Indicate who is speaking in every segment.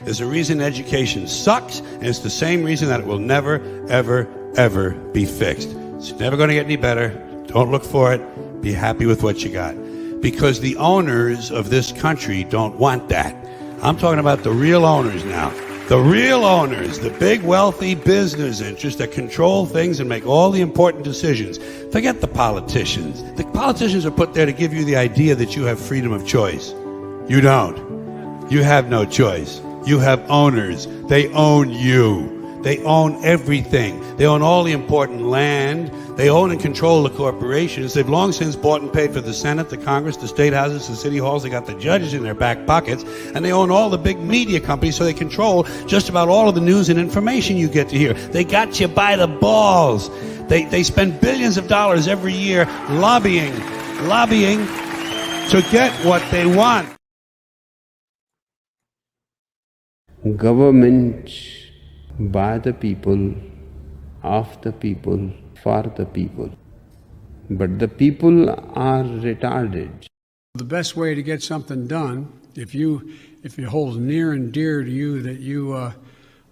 Speaker 1: There's a reason education sucks, and it's the same reason that it will never, ever, ever be fixed. It's never going to get any better. Don't look for it. Be happy with what you got. Because the owners of this country don't want that. I'm talking about the real owners now. The real owners, the big wealthy business interests that control things and make all the important decisions. Forget the politicians. The politicians are put there to give you the idea that you have freedom of choice. You don't. You have no choice. You have owners. They own you. They own everything. They own all the important land. They own and control the corporations. They've long since bought and paid for the Senate, the Congress, the state houses, the city halls. They got the judges in their back pockets. And they own all the big media companies, so they control just about all of the news and information you get to hear. They got you by the balls. They spend billions of dollars every year lobbying to get what they want.
Speaker 2: Government by the people, of the people, for the people. But the people are retarded.
Speaker 3: The best way to get something done, if it holds near and dear to you that you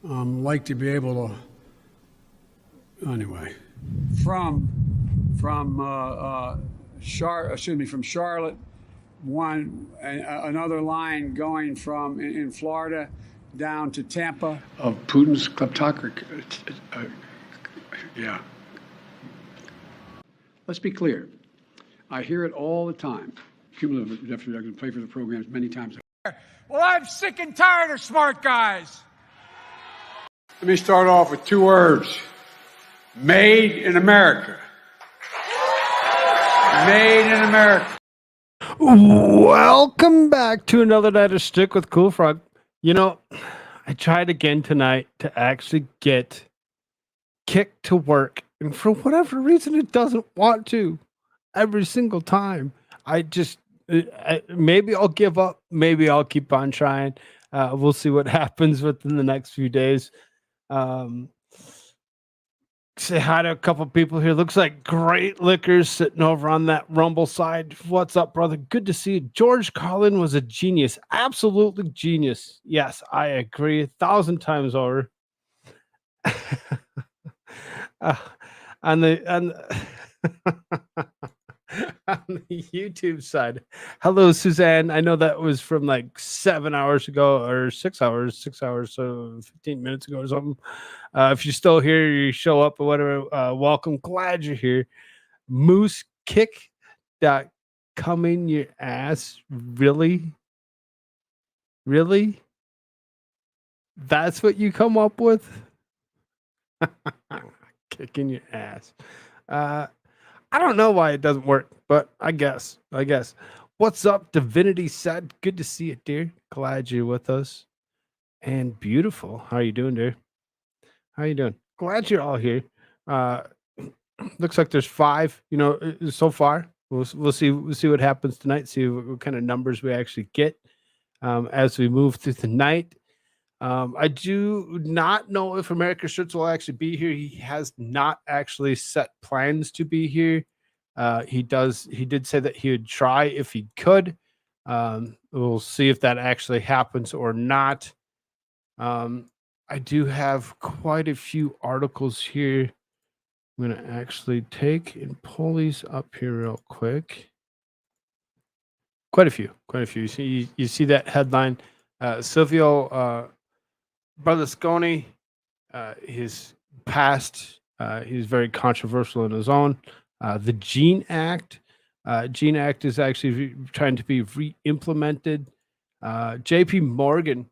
Speaker 3: like to be able to, anyway, from Charlotte, another line going from in Florida down to Tampa. Of Putin's kleptocracy. Yeah. Let's be clear. I hear it all the time. People have definitely played for the programs many times.
Speaker 4: Well, I'm sick and tired of smart guys.
Speaker 3: Let me start off with two words. Made in America. Made in America.
Speaker 5: Welcome back to another night of Shtick with Koolfrogg. You know, I tried again tonight to actually get kicked to work, and for whatever reason, it doesn't want to. Every single time, maybe I'll give up. Maybe I'll keep on trying. We'll see what happens within the next few days. Say hi to a couple people here. Looks like Great Liquors sitting over on that Rumble side. What's up, brother? Good to see you. George Carlin was a genius. Absolutely genius. Yes, I agree 1,000 times over. On the YouTube side. Hello, Suzanne. I know that was from like 7 hours ago or 6 hours, so 15 minutes ago or something. If you're still here, you show up or whatever, welcome. Glad you're here. Moose kick dot come in your ass. Really? That's what you come up with? Kicking your ass. I don't know why it doesn't work, but I guess. What's up, Divinity said? Good to see you, dear. Glad you're with us. And beautiful. How are you doing, dear? How you doing? Glad you're all here. Looks like there's 5, so far. We'll see what happens tonight, see what kind of numbers we actually get as we move through the night. I do not know if America Shirts will actually be here. He has not actually set plans to be here. He did say that he would try if he could. We'll see if that actually happens or not. I do have quite a few articles here. I'm going to actually take and pull these up here real quick. Quite a few. You see that headline, Silvio Berlusconi, his past, he's very controversial in his own. The Gene Act. Gene Act is actually trying to be re-implemented. JPMorgan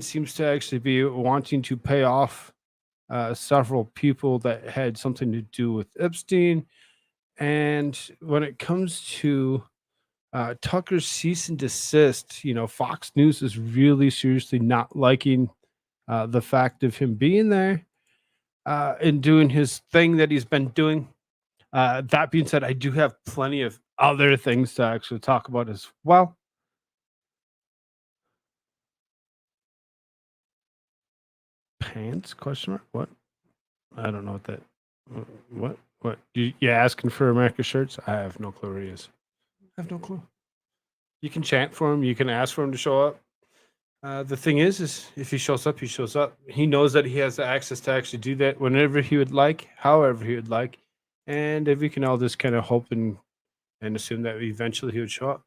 Speaker 5: seems to actually be wanting to pay off several people that had something to do with Epstein. And when it comes to Tucker's cease and desist, Fox News is really seriously not liking the fact of him being there and doing his thing that he's been doing. That being said, I do have plenty of other things to actually talk about as well. Pants? Question mark? What? I don't know what that. What? You asking for America Shirts? I have no clue where he is. I have no clue. You can chant for him. You can ask for him to show up. The thing is if he shows up, he shows up. He knows that he has the access to actually do that whenever he would like, however he would like, and if we can all just kind of hope and assume that eventually he would show up.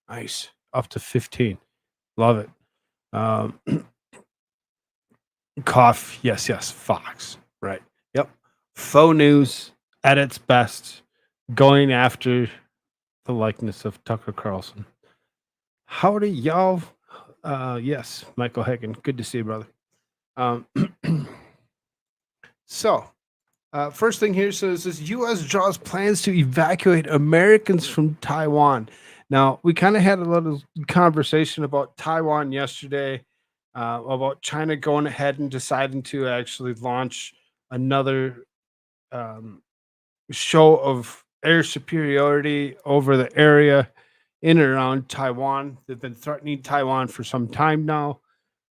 Speaker 5: Nice, up to 15. Love it. Um, Cough. Yes, yes. Fox. Right. Yep. Faux news at its best, going after the likeness of Tucker Carlson. Howdy, y'all. Yes, Michael Hagan. Good to see you, brother. Um, so, first thing here says this: U.S. draws plans to evacuate Americans from Taiwan. Now, we kind of had a little conversation about Taiwan yesterday, about China going ahead and deciding to actually launch another um, show of air superiority over the area in and around Taiwan. They've been threatening Taiwan for some time now.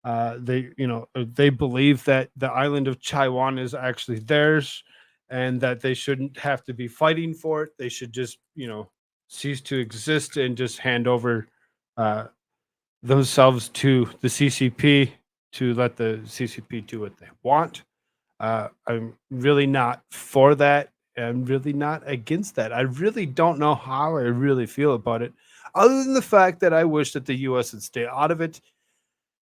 Speaker 5: They believe that the island of Taiwan is actually theirs, and that they shouldn't have to be fighting for it. They should just, cease to exist and just hand over uh, themselves to the CCP to let the CCP do what they want. I'm really not for that. I'm really not against that. I really don't know how I really feel about it, other than the fact that I wish that the U.S. would stay out of it.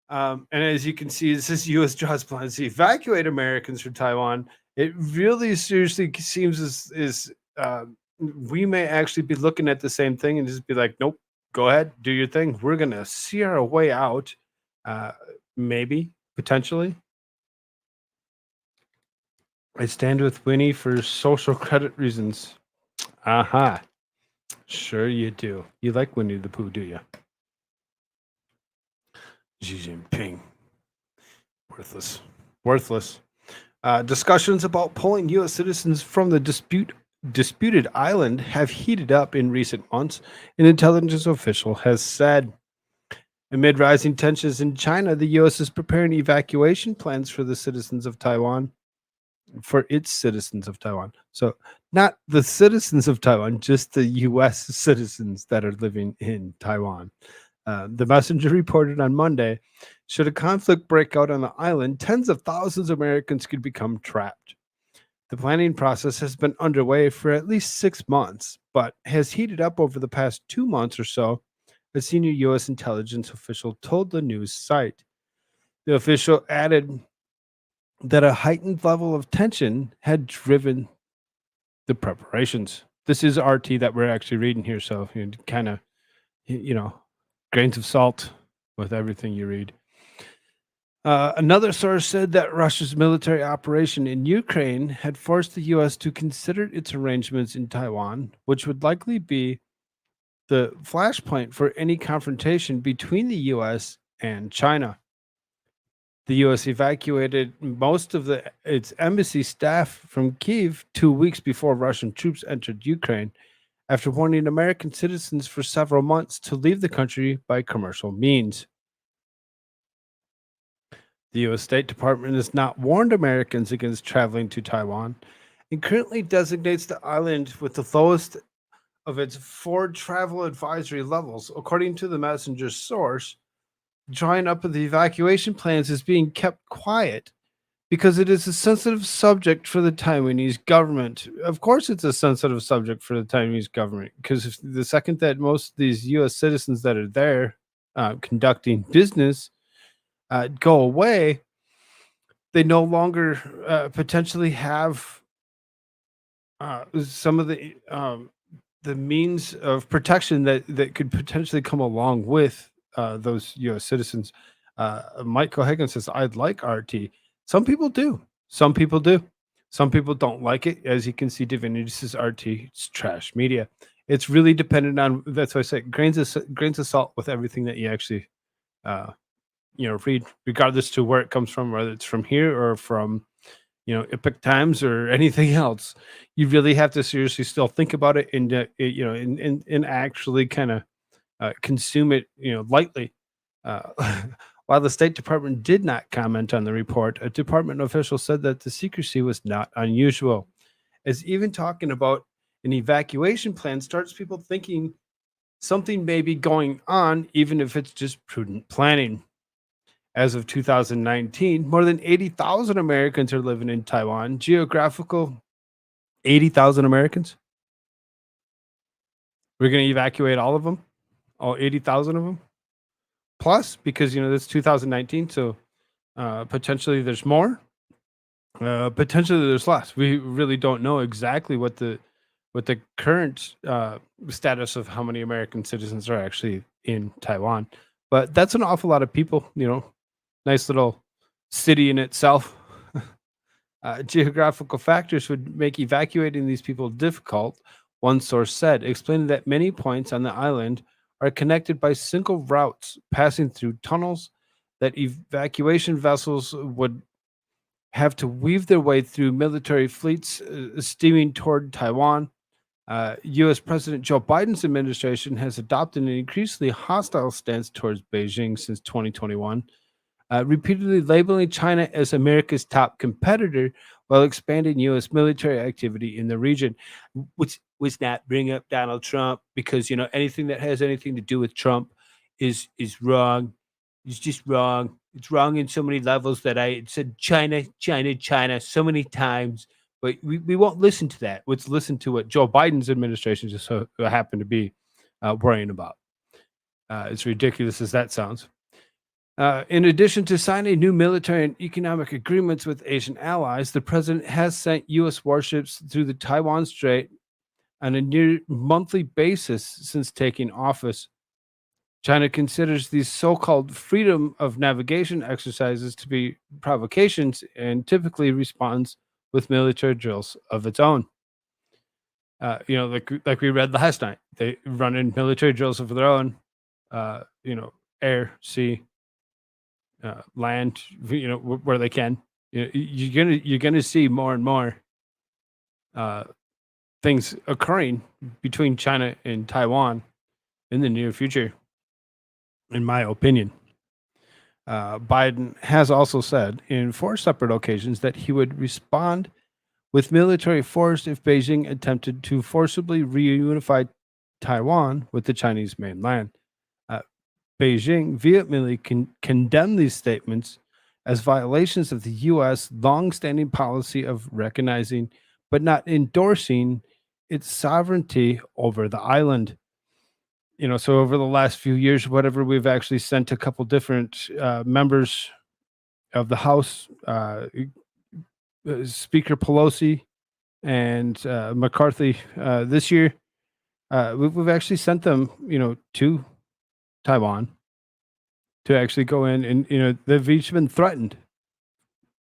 Speaker 5: And as you can see, this is U.S. draws plans to evacuate Americans from Taiwan. It really seriously seems as we may actually be looking at the same thing and just be like, nope, go ahead, do your thing. We're going to see our way out, maybe, potentially. I stand with Winnie for social credit reasons. Aha. Sure you do. You like Winnie the Pooh, do you? Xi Jinping. Worthless. Worthless. Discussions about pulling U.S. citizens from the disputed island have heated up in recent months, an intelligence official has said. Amid rising tensions in China, the U.S. is preparing evacuation plans for the citizens of Taiwan. For its citizens of Taiwan. So, not the citizens of Taiwan, just the U.S. citizens that are living in Taiwan. The messenger reported on Monday, should a conflict break out on the island, tens of thousands of Americans could become trapped. The planning process has been underway for at least 6 months, but has heated up over the past 2 months or so, a senior U.S. intelligence official told the news site. The official added that a heightened level of tension had driven the preparations. This is RT that we're actually reading here, so kind of, grains of salt with everything you read. Another source said that Russia's military operation in Ukraine had forced the U.S. to consider its arrangements in Taiwan, which would likely be the flashpoint for any confrontation between the U.S. and China. The U.S. evacuated most of its embassy staff from Kyiv 2 weeks before Russian troops entered Ukraine, after warning American citizens for several months to leave the country by commercial means. The U.S. State Department has not warned Americans against traveling to Taiwan and currently designates the island with the lowest of its 4 travel advisory levels, according to the messenger's source. Drawing up of the evacuation plans is being kept quiet because it is a sensitive subject for the Taiwanese government. Of course, it's a sensitive subject for the Taiwanese government because if the second that most of these U.S. citizens that are there conducting business go away, they no longer potentially have some of the means of protection that could potentially come along with those U.S. citizens. Michael Hagan says, I'd like RT. Some people do. Some people do. Some people don't like it. As you can see, Divinity says RT. It's trash media. It's really dependent on, that's why I say grains of salt with everything that you actually, read, regardless to where it comes from, whether it's from here or from, Epic Times or anything else. You really have to seriously still think about it and actually kind of consume it, lightly. While the State Department did not comment on the report, a department official said that the secrecy was not unusual, as even talking about an evacuation plan starts people thinking something may be going on, even if it's just prudent planning. As of 2019, more than 80,000 Americans are living in Taiwan. Geographical 80,000 Americans. We're going to evacuate all of them, all 80,000 of them. Plus, because that's 2019, so potentially there's more. Potentially there's less. We really don't know exactly what the current status of how many American citizens are actually in Taiwan, but that's an awful lot of people. Nice little city in itself. Geographical factors would make evacuating these people difficult, one source said, explaining that many points on the island are connected by single routes passing through tunnels that evacuation vessels would have to weave their way through military fleets steaming toward Taiwan. U.S. President Joe Biden's administration has adopted an increasingly hostile stance towards Beijing since 2021, repeatedly labeling China as America's top competitor while expanding U.S. military activity in the region, which was not bring up Donald Trump, because anything that has anything to do with Trump is wrong. It's just wrong. It's wrong in so many levels that I said China, China, China so many times. But we won't listen to that. Let's listen to what Joe Biden's administration just so happened to be worrying about. As ridiculous as that sounds. In addition to signing new military and economic agreements with Asian allies, the president has sent U.S. warships through the Taiwan Strait on a near monthly basis since taking office. China considers these so-called freedom of navigation exercises to be provocations and typically responds with military drills of its own. Like we read last night, they run in military drills of their own. Air, sea, land. Where they can. You're gonna see more and more things occurring between China and Taiwan in the near future, in my opinion. Biden has also said in 4 separate occasions that he would respond with military force if Beijing attempted to forcibly reunify Taiwan with the Chinese mainland. Beijing vehemently condemned these statements as violations of the U.S. long-standing policy of recognizing but not endorsing its sovereignty over the island. So over the last few years, whatever, we've actually sent a couple different members of the House, Speaker Pelosi and McCarthy this year. We've actually sent them, to Taiwan to actually go in, and they've each been threatened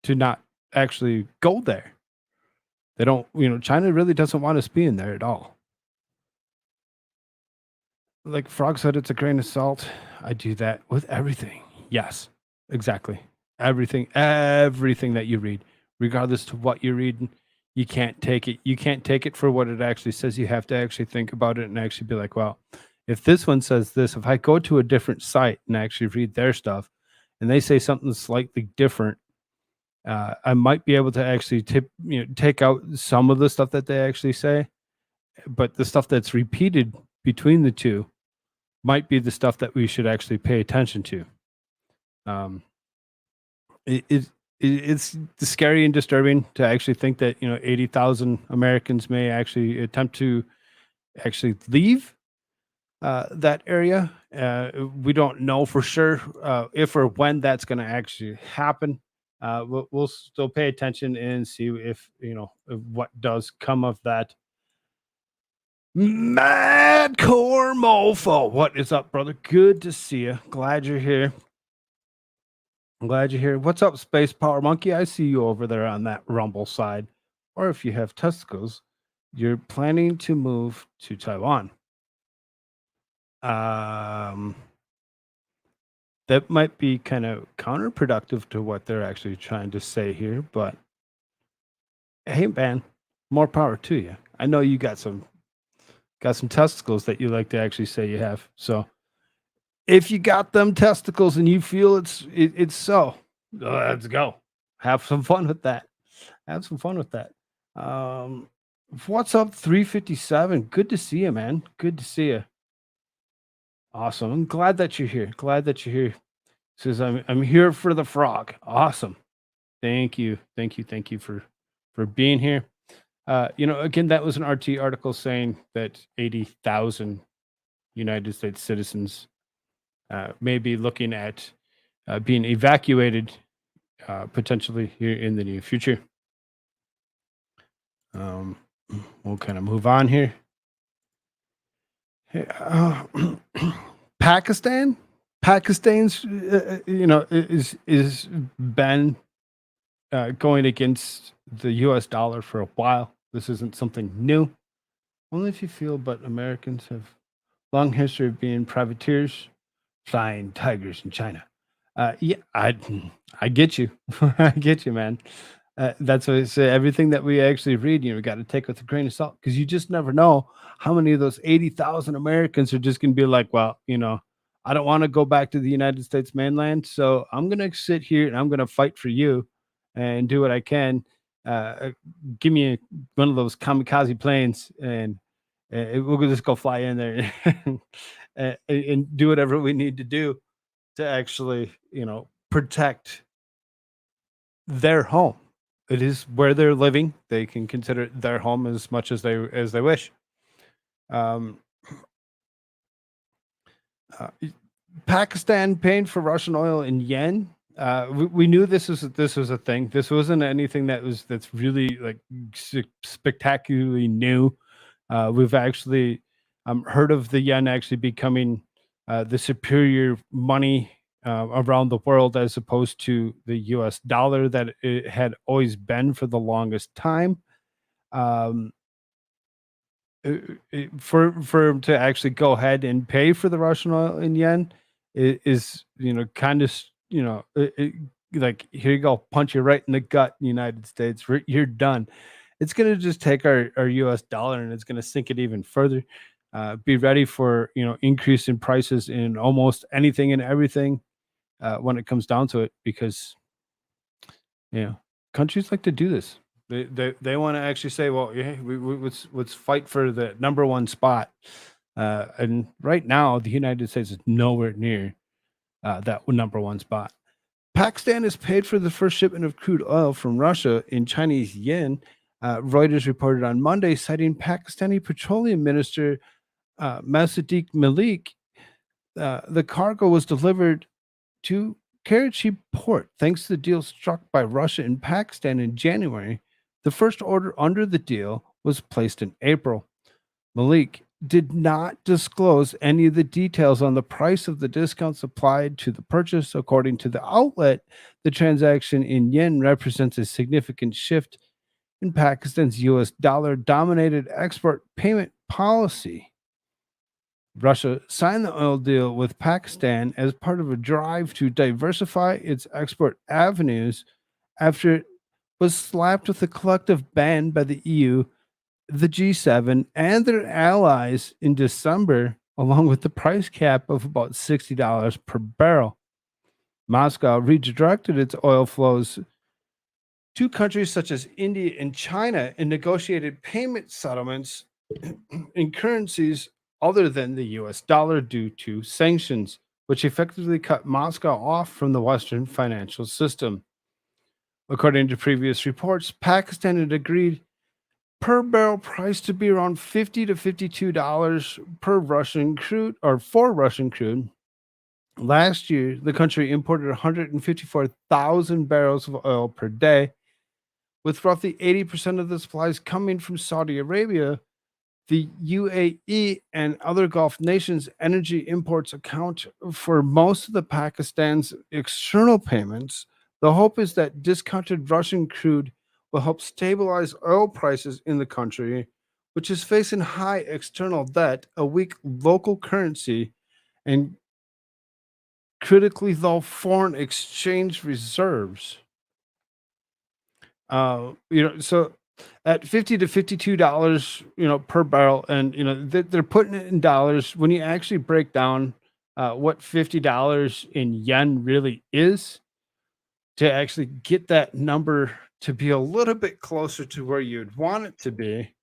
Speaker 5: to not actually go there. They don't, China really doesn't want us being there at all. Like Frog said, it's a grain of salt. I do that with everything. Yes, exactly. Everything that you read, regardless to what you're reading, you can't take it. You can't take it for what it actually says. You have to actually think about it and actually be like, well, if this one says this, if I go to a different site and actually read their stuff and they say something slightly different, I might be able to actually take out some of the stuff that they actually say, but the stuff that's repeated between the two might be the stuff that we should actually pay attention to. It's scary and disturbing to actually think that 80,000 Americans may actually attempt to actually leave that area. We don't know for sure if or when that's going to actually happen. We'll still pay attention and see if what does come of that. Mad Core Mofo, what is up, brother? Good to see you. Glad you're here. I'm glad you're here. What's up, Space Power Monkey? I see you over there on that Rumble side. Or if you have testicles, you're planning to move to Taiwan. That might be kind of counterproductive to what they're actually trying to say here, but hey, man, more power to you. I know you got some testicles that you like to actually say you have. So if you got them testicles and you feel it's so, let's go. Have some fun with that. What's up, 357? Good to see you, man. Good to see you. Awesome. I'm glad that you're here. Says I'm here for the frog. Awesome. Thank you. Thank you. Thank you for being here. Again, that was an RT article saying that 80,000 United States citizens may be looking at being evacuated potentially here in the near future. We'll kind of move on here. Pakistan, Pakistan's is been going against the U.S. dollar for a while. This isn't something new. Only if you feel, but Americans have long history of being privateers, flying tigers in China. Yeah, I get you. I get you, man. That's what I say. Everything that we actually read, we got to take with a grain of salt because you just never know how many of those 80,000 Americans are just going to be like, well, I don't want to go back to the United States mainland, so I'm going to sit here and I'm going to fight for you and do what I can. Give me one of those kamikaze planes and we'll just go fly in there and do whatever we need to do to actually, protect their home. It is where they're living. They can consider it their home as much as they wish. Pakistan paying for Russian oil in yen. We knew this was a thing. This wasn't anything that's really like spectacularly new. We've actually heard of the yen actually becoming the superior money around the world as opposed to the US dollar that it had always been for the longest time. For him to actually go ahead and pay for the Russian oil in yen is kind of like, here you go, punch you right in the gut, United States. You're done. It's going to just take our US dollar and it's going to sink it even further. Be ready for increase in prices in almost anything and everything when it comes down to it, because countries like to do this. They want to actually say, well, yeah, let's fight for the number one spot. And right now, the United States is nowhere near that number one spot. Pakistan has paid for the first shipment of crude oil from Russia in Chinese yen. Reuters reported on Monday, citing Pakistani Petroleum Minister Masadiq Malik. The cargo was delivered to Karachi port thanks to the deal struck by Russia and Pakistan in January. The first order under the deal was placed in April. Malik did not disclose any of the details on the price of the discounts applied to the purchase. According to the outlet, the transaction in yen represents a significant shift in Pakistan's US dollar-dominated export payment policy. Russia signed the oil deal with Pakistan as part of a drive to diversify its export avenues after it was slapped with a collective ban by the EU, the G7, and their allies in December, along with the price cap of about $60 per barrel. Moscow redirected its oil flows to countries such as India and China and negotiated payment settlements in currencies other than the US dollar due to sanctions, which effectively cut Moscow off from the Western financial system. According to previous reports, Pakistan had agreed per barrel price to be around $50 to $52 per Russian crude, or for Russian crude. Last year, the country imported 154,000 barrels of oil per day, with roughly 80% of the supplies coming from Saudi Arabia. The UAE and other Gulf nations' energy imports account for most of the Pakistan's external payments. The hope is that discounted Russian crude will help stabilize oil prices in the country, which is facing high external debt, a weak local currency, and critically low foreign exchange reserves. So at $50 to $52, per barrel, and they're putting it in dollars. When you actually break down what $50 in yen really is, to actually get that number to be a little bit closer to where you'd want it to be,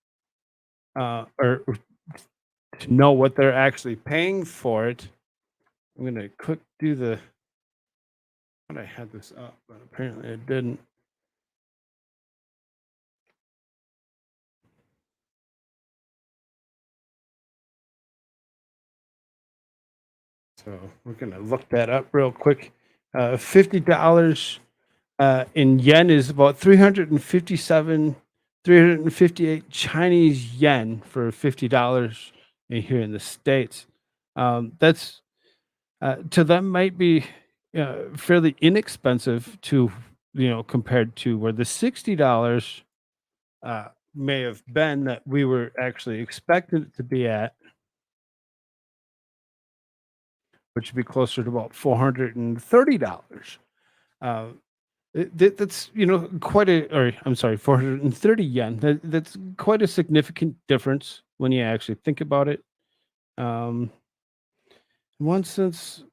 Speaker 5: or to know what they're actually paying for it, I'm gonna quick do the thought I had this up, but apparently it didn't. So we're gonna look that up real quick. $50 in yen is about 358 Chinese yen for $50 here in the States. That's to them might be fairly inexpensive to compared to where the $60 may have been that we were actually expected it to be at, which would be closer to about $430. Uh, that's quite a, or I'm sorry, 430 yen. That's quite a significant difference when you actually think about it. In one sense,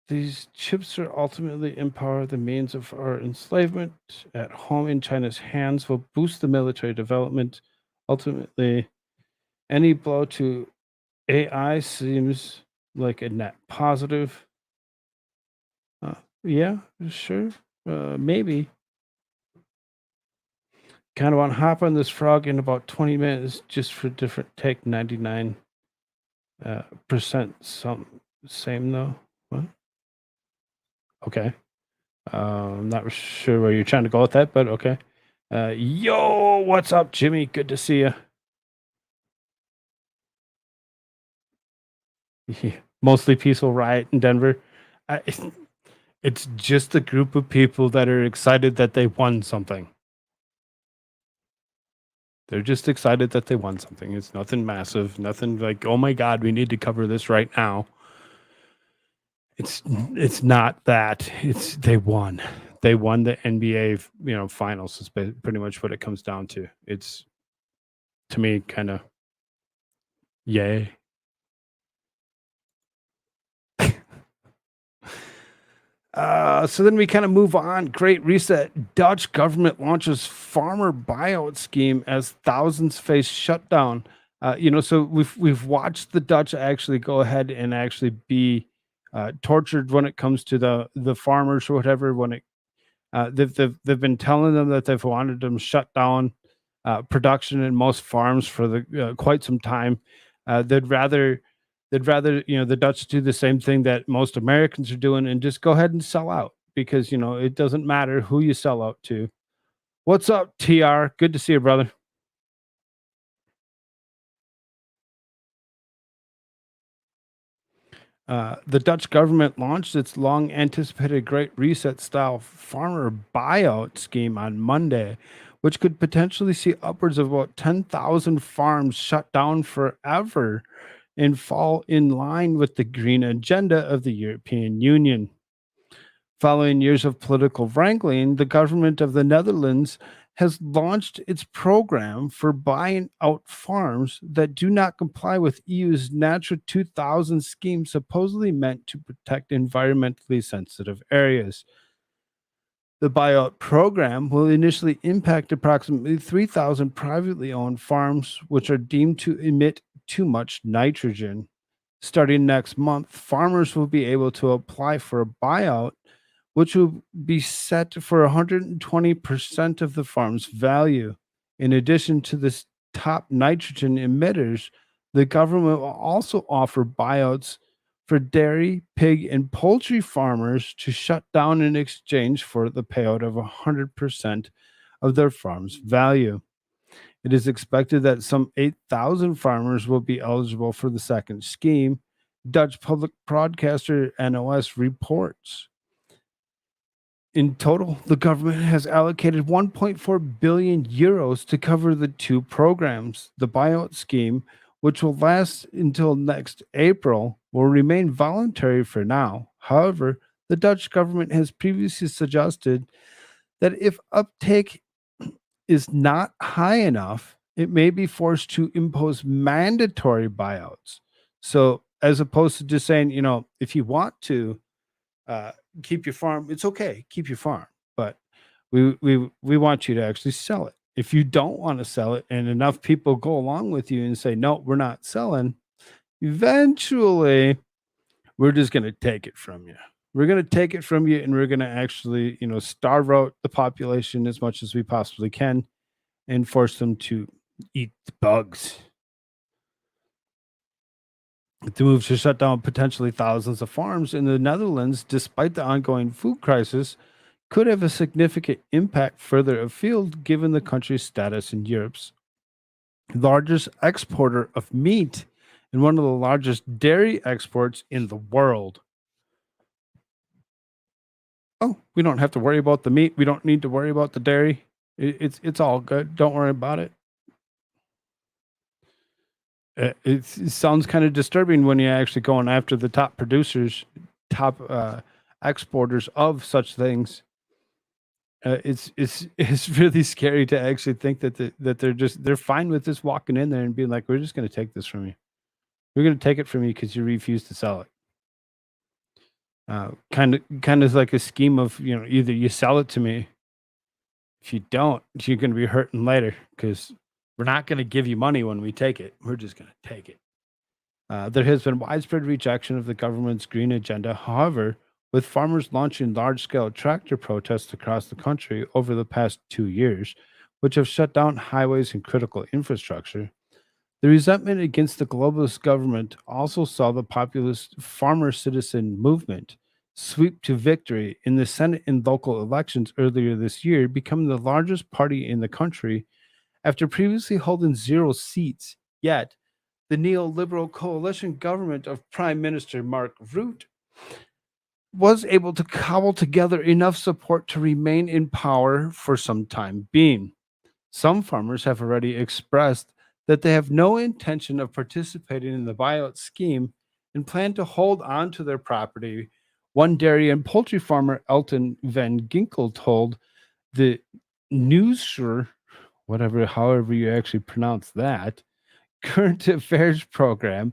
Speaker 5: these chips are ultimately empower the means of our enslavement at home in China's hands will boost the military development. Ultimately, any blow to AI seems like a net positive. Yeah, sure. Maybe. Kind of want to hop on this frog in about 20 minutes just for different take 99% some same though. What? Okay. I'm not sure where you're trying to go with that, but okay. Yo, what's up, Jimmy? Good to see you. Mostly peaceful riot in Denver. It's just a group of people that are excited that they won something. They're just excited that they won something. It's nothing massive, nothing like, oh my God, we need to cover this right now. It's not that. It's they won. They won the NBA, finals is pretty much what it comes down to. It's to me kind of yay. So then we kind of move on. Great reset. Dutch government launches farmer buyout scheme as thousands face shutdown. So we've watched the Dutch actually go ahead and actually be tortured when it comes to the farmers or whatever. When it they've been telling them that they've wanted them shut down production in most farms for the quite some time. They'd rather the Dutch do the same thing that most Americans are doing and just go ahead and sell out because it doesn't matter who you sell out to. What's up, TR? Good to see you, brother. The Dutch government launched its long anticipated Great Reset style farmer buyout scheme on Monday, which could potentially see upwards of about 10,000 farms shut down forever and fall in line with the green agenda of the European Union. Following years of political wrangling, the government of the Netherlands has launched its program for buying out farms that do not comply with EU's Natura 2000 scheme, supposedly meant to protect environmentally sensitive areas. The buyout program will initially impact approximately 3,000 privately owned farms, which are deemed to emit too much nitrogen. Starting next month, farmers will be able to apply for a buyout, which will be set for 120% of the farm's value. In addition to the top nitrogen emitters, the government will also offer buyouts for dairy, pig, and poultry farmers to shut down in exchange for the payout of 100% of their farm's value. It is expected that some 8,000 farmers will be eligible for the second scheme, Dutch public broadcaster NOS reports. In total, the government has allocated 1.4 billion euros to cover the two programs. The buyout scheme, which will last until next April, will remain voluntary for now. However, the Dutch government has previously suggested that if uptake is not high enough, it may be forced to impose mandatory buyouts. So, as opposed to just saying, if you want to keep your farm, it's okay, keep your farm, but we want you to actually sell it. If you don't want to sell it, and enough people go along with you and say, no, we're not selling, eventually we're just going to take it from you. We're going to take it from you, and we're going to actually, starve out the population as much as we possibly can and force them to eat the bugs. The move to shut down potentially thousands of farms in the Netherlands, despite the ongoing food crisis, could have a significant impact further afield given the country's status in Europe's largest exporter of meat and one of the largest dairy exports in the world. Oh, we don't have to worry about the meat. We don't need to worry about the dairy. It's all good. Don't worry about it. It sounds kind of disturbing when you're actually going after the top producers, top exporters of such things. It's really scary to actually think that they're fine with this walking in there and being like, we're just going to take this from you. We're going to take it from you because you refuse to sell it. Kind of like a scheme of, either you sell it to me. If you don't, you're going to be hurting later because we're not going to give you money when we take it. We're just going to take it. There has been widespread rejection of the government's green agenda. However, with farmers launching large-scale tractor protests across the country over the past 2 years, which have shut down highways and critical infrastructure, the resentment against the globalist government also saw the populist farmer citizen movement sweep to victory in the Senate and local elections earlier this year, becoming the largest party in the country after previously holding 0 seats. Yet, the neoliberal coalition government of Prime Minister Mark Rutte was able to cobble together enough support to remain in power for some time being. Some farmers have already expressed that they have no intention of participating in the buyout scheme and plan to hold on to their property. One dairy and poultry farmer, Elton Van Ginkel, told the Newsure, however you actually pronounce that, current affairs program,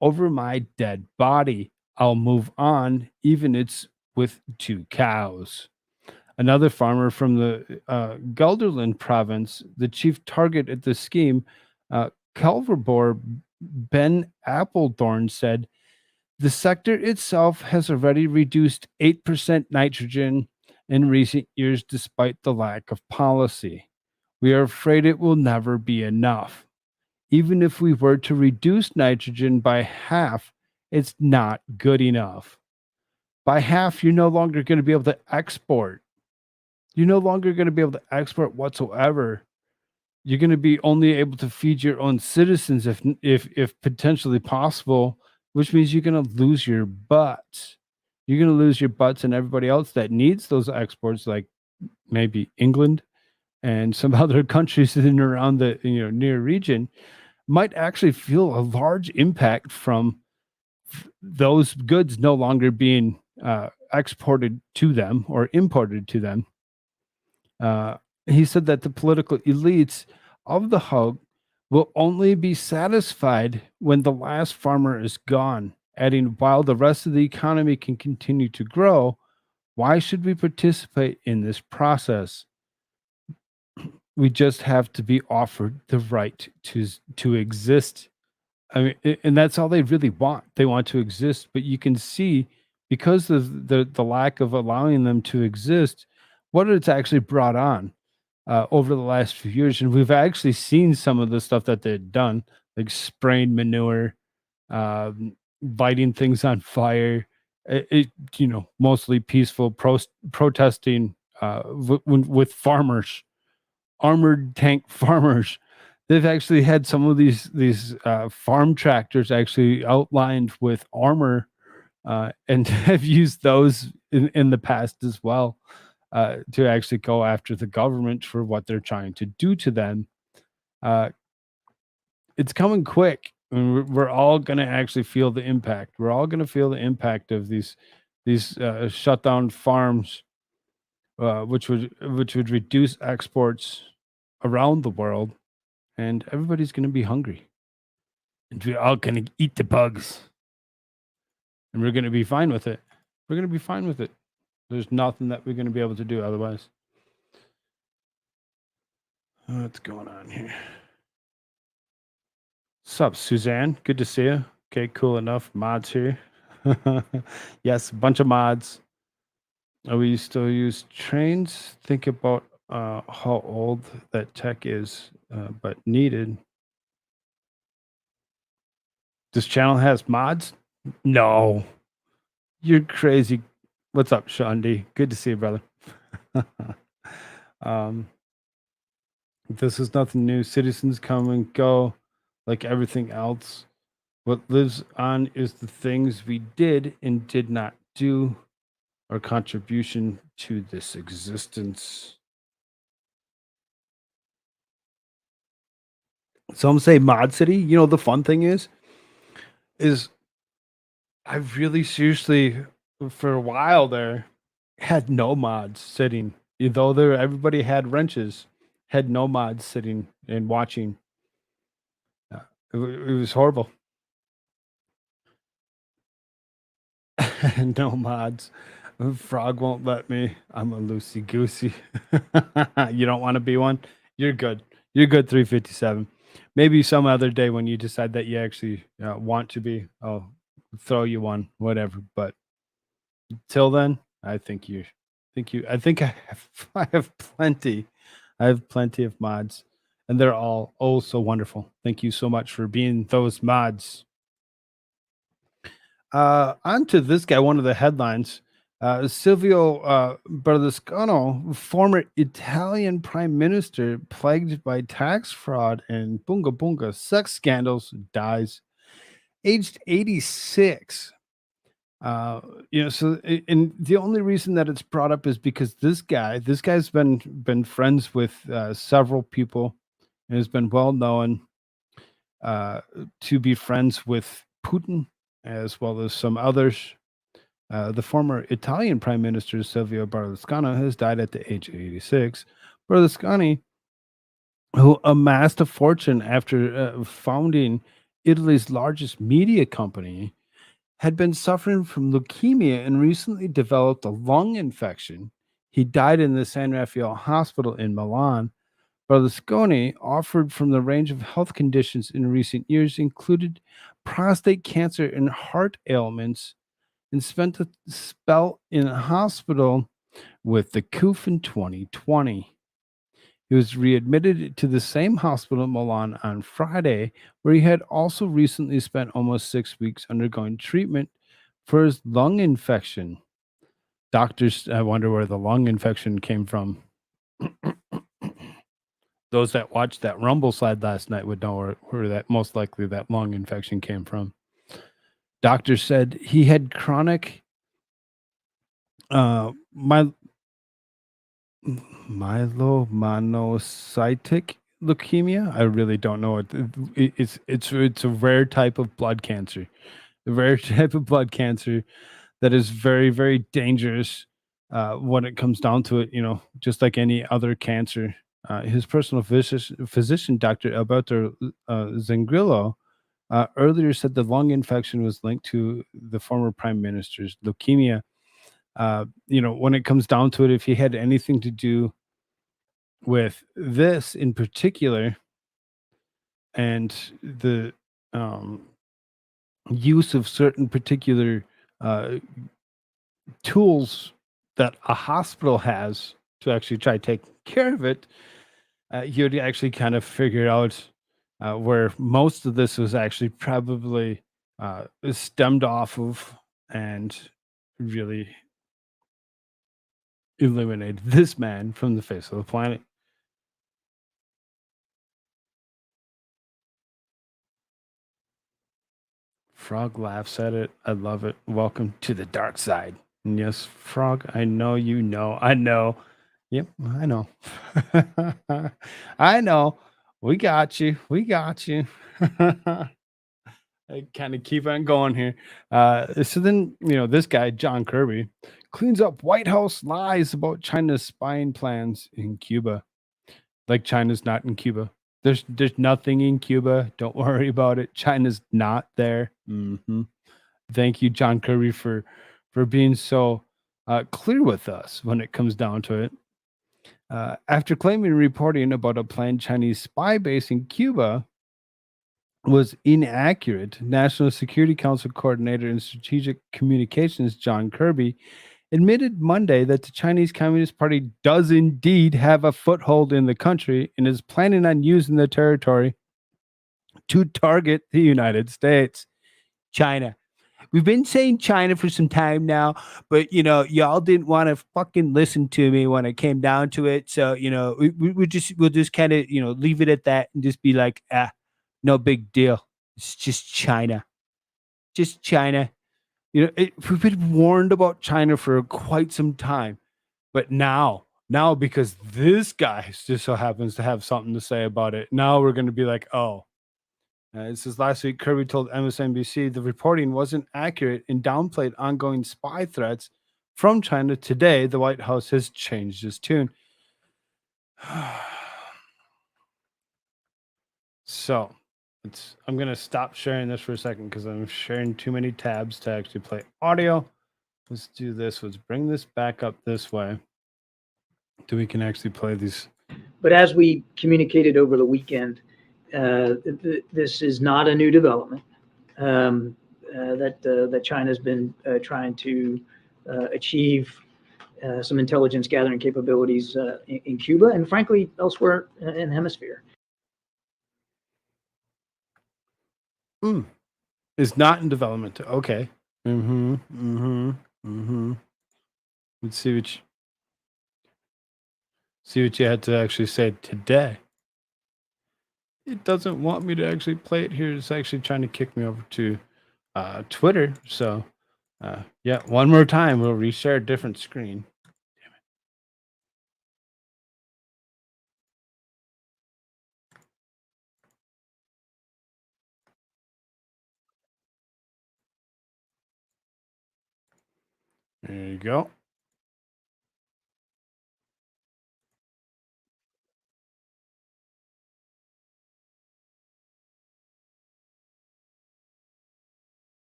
Speaker 5: over my dead body. I'll move on, even it's with 2 cows. Another farmer from the Gelderland province, the chief target at the scheme, Calverbor Ben Appledorn, said, the sector itself has already reduced 8% nitrogen in recent years despite the lack of policy. We are afraid it will never be enough. Even if we were to reduce nitrogen by half, it's not good enough. By half, you're no longer going to be able to export. You're no longer going to be able to export whatsoever. You're going to be only able to feed your own citizens if potentially possible, which means you're going to lose your butts. You're going to lose your butts, and everybody else that needs those exports, like maybe England and some other countries in and around the near region, might actually feel a large impact from those goods no longer being exported to them or imported to them. He said that the political elites of the hog will only be satisfied when the last farmer is gone, adding, while the rest of the economy can continue to grow, why should we participate in this process? We just have to be offered the right to exist. I mean, and that's all they really want. They want to exist, but you can see, because of the lack of allowing them to exist, what it's actually brought on over the last few years. And we've actually seen some of the stuff that they've done, like spraying manure, lighting things on fire. Mostly peaceful protesting with farmers, armored tank farmers. They've actually had some of these farm tractors actually outlined with armor, and have used those in the past as well, to actually go after the government for what they're trying to do to them. It's coming quick. I mean, we're all going to actually feel the impact. We're all going to feel the impact of these shut down farms, which would reduce exports around the world, and everybody's going to be hungry, and we're all going to eat the bugs, and we're going to be fine with it. We're going to be fine with it. There's nothing that we're going to be able to do otherwise. What's going on here? Sup, Suzanne? Good to see you. Okay, cool enough. Mods here. Yes, a bunch of mods. We still use trains. Think about how old that tech is, but needed. This channel has mods? No, you're crazy. What's up, Sean D? Good to see you, brother. um, this is nothing new. Citizens come and go like everything else. What lives on is the things we did and did not do, our contribution to this existence. Some say Mod City. You know, the fun thing is I really seriously, for a while there, had no mods sitting. Though there, everybody had wrenches, had no mods sitting and watching. It was horrible. No mods. Frog won't let me. I'm a loosey goosey. You don't want to be one? You're good. You're good, 357. Maybe some other day when you decide that you actually want to be, I'll throw you one, whatever. But till then, I think I think I have plenty. I have plenty of mods, and they're all oh so wonderful. Thank you so much for being those mods. On to this guy, one of the headlines. Silvio Berlusconi, former Italian prime minister plagued by tax fraud and bunga bunga sex scandals, dies aged 86. And the only reason that it's brought up is because this guy's been friends with several people and has been well known to be friends with Putin as well as some others. The former Italian Prime Minister Silvio Berlusconi has died at the age of 86. Berlusconi, who amassed a fortune after founding Italy's largest media company, had been suffering from leukemia and recently developed a lung infection. He died in the San Raffaele Hospital in Milan. Berlusconi, offered from the range of health conditions in recent years, included prostate cancer and heart ailments, and spent a spell in a hospital with the COOF in 2020. He was readmitted to the same hospital in Milan on Friday, where he had also recently spent almost 6 weeks undergoing treatment for his lung infection. Doctors, I wonder where the lung infection came from. Those that watched that Rumble slide last night would know where that most likely that lung infection came from. Doctors said he had chronic myelomonocytic leukemia. I really don't know it's a rare type of blood cancer. A rare type of blood cancer that is very, very dangerous when it comes down to it, just like any other cancer. His personal physician, Dr. Alberto Zangrillo, earlier said the lung infection was linked to the former prime minister's leukemia. When it comes down to it, if he had anything to do with this in particular and the use of certain particular tools that a hospital has to actually try to take care of it, he would actually kind of figure out where most of this was actually probably stemmed off of and really eliminated this man from the face of the planet. Frog laughs at it. I love it. Welcome to the dark side. And yes, Frog, I know you know. I know. Yep, I know. I know. We got you. We got you. I kind of keep on going here. So then, this guy, John Kirby, cleans up White House lies about China's spying plans in Cuba. Like China's not in Cuba. There's nothing in Cuba. Don't worry about it. China's not there. Thank you, John Kirby, for being so clear with us when it comes down to it. After claiming and reporting about a planned Chinese spy base in Cuba, was inaccurate. National Security Council Coordinator and Strategic Communications John Kirby admitted Monday that the Chinese Communist Party does indeed have a foothold in the country and is planning on using the territory to target the United States. China. We've been saying China for some time now, but y'all didn't want to fucking listen to me when it came down to it. So, we'll just kind of, leave it at that and just be like, no big deal. It's just China. Just China. We've been warned about China for quite some time, but now because this guy just so happens to have something to say about it, now we're going to be like, oh. This is last week. Kirby told MSNBC the reporting wasn't accurate and downplayed ongoing spy threats from China. Today, the White House has changed its tune. So, I'm going to stop sharing this for a second because I'm sharing too many tabs to actually play audio. Let's do this. Let's bring this back up this way so we can actually play these.
Speaker 6: But as we communicated over the weekend, this is not a new development that China's been trying to achieve some intelligence gathering capabilities in Cuba and frankly elsewhere in the hemisphere.
Speaker 5: Is not in development. Okay. Let's see what you had to actually say today. It doesn't want me to actually play it here. It's actually trying to kick me over to Twitter. So, yeah, one more time. We'll reshare a different screen. Damn it. There you go.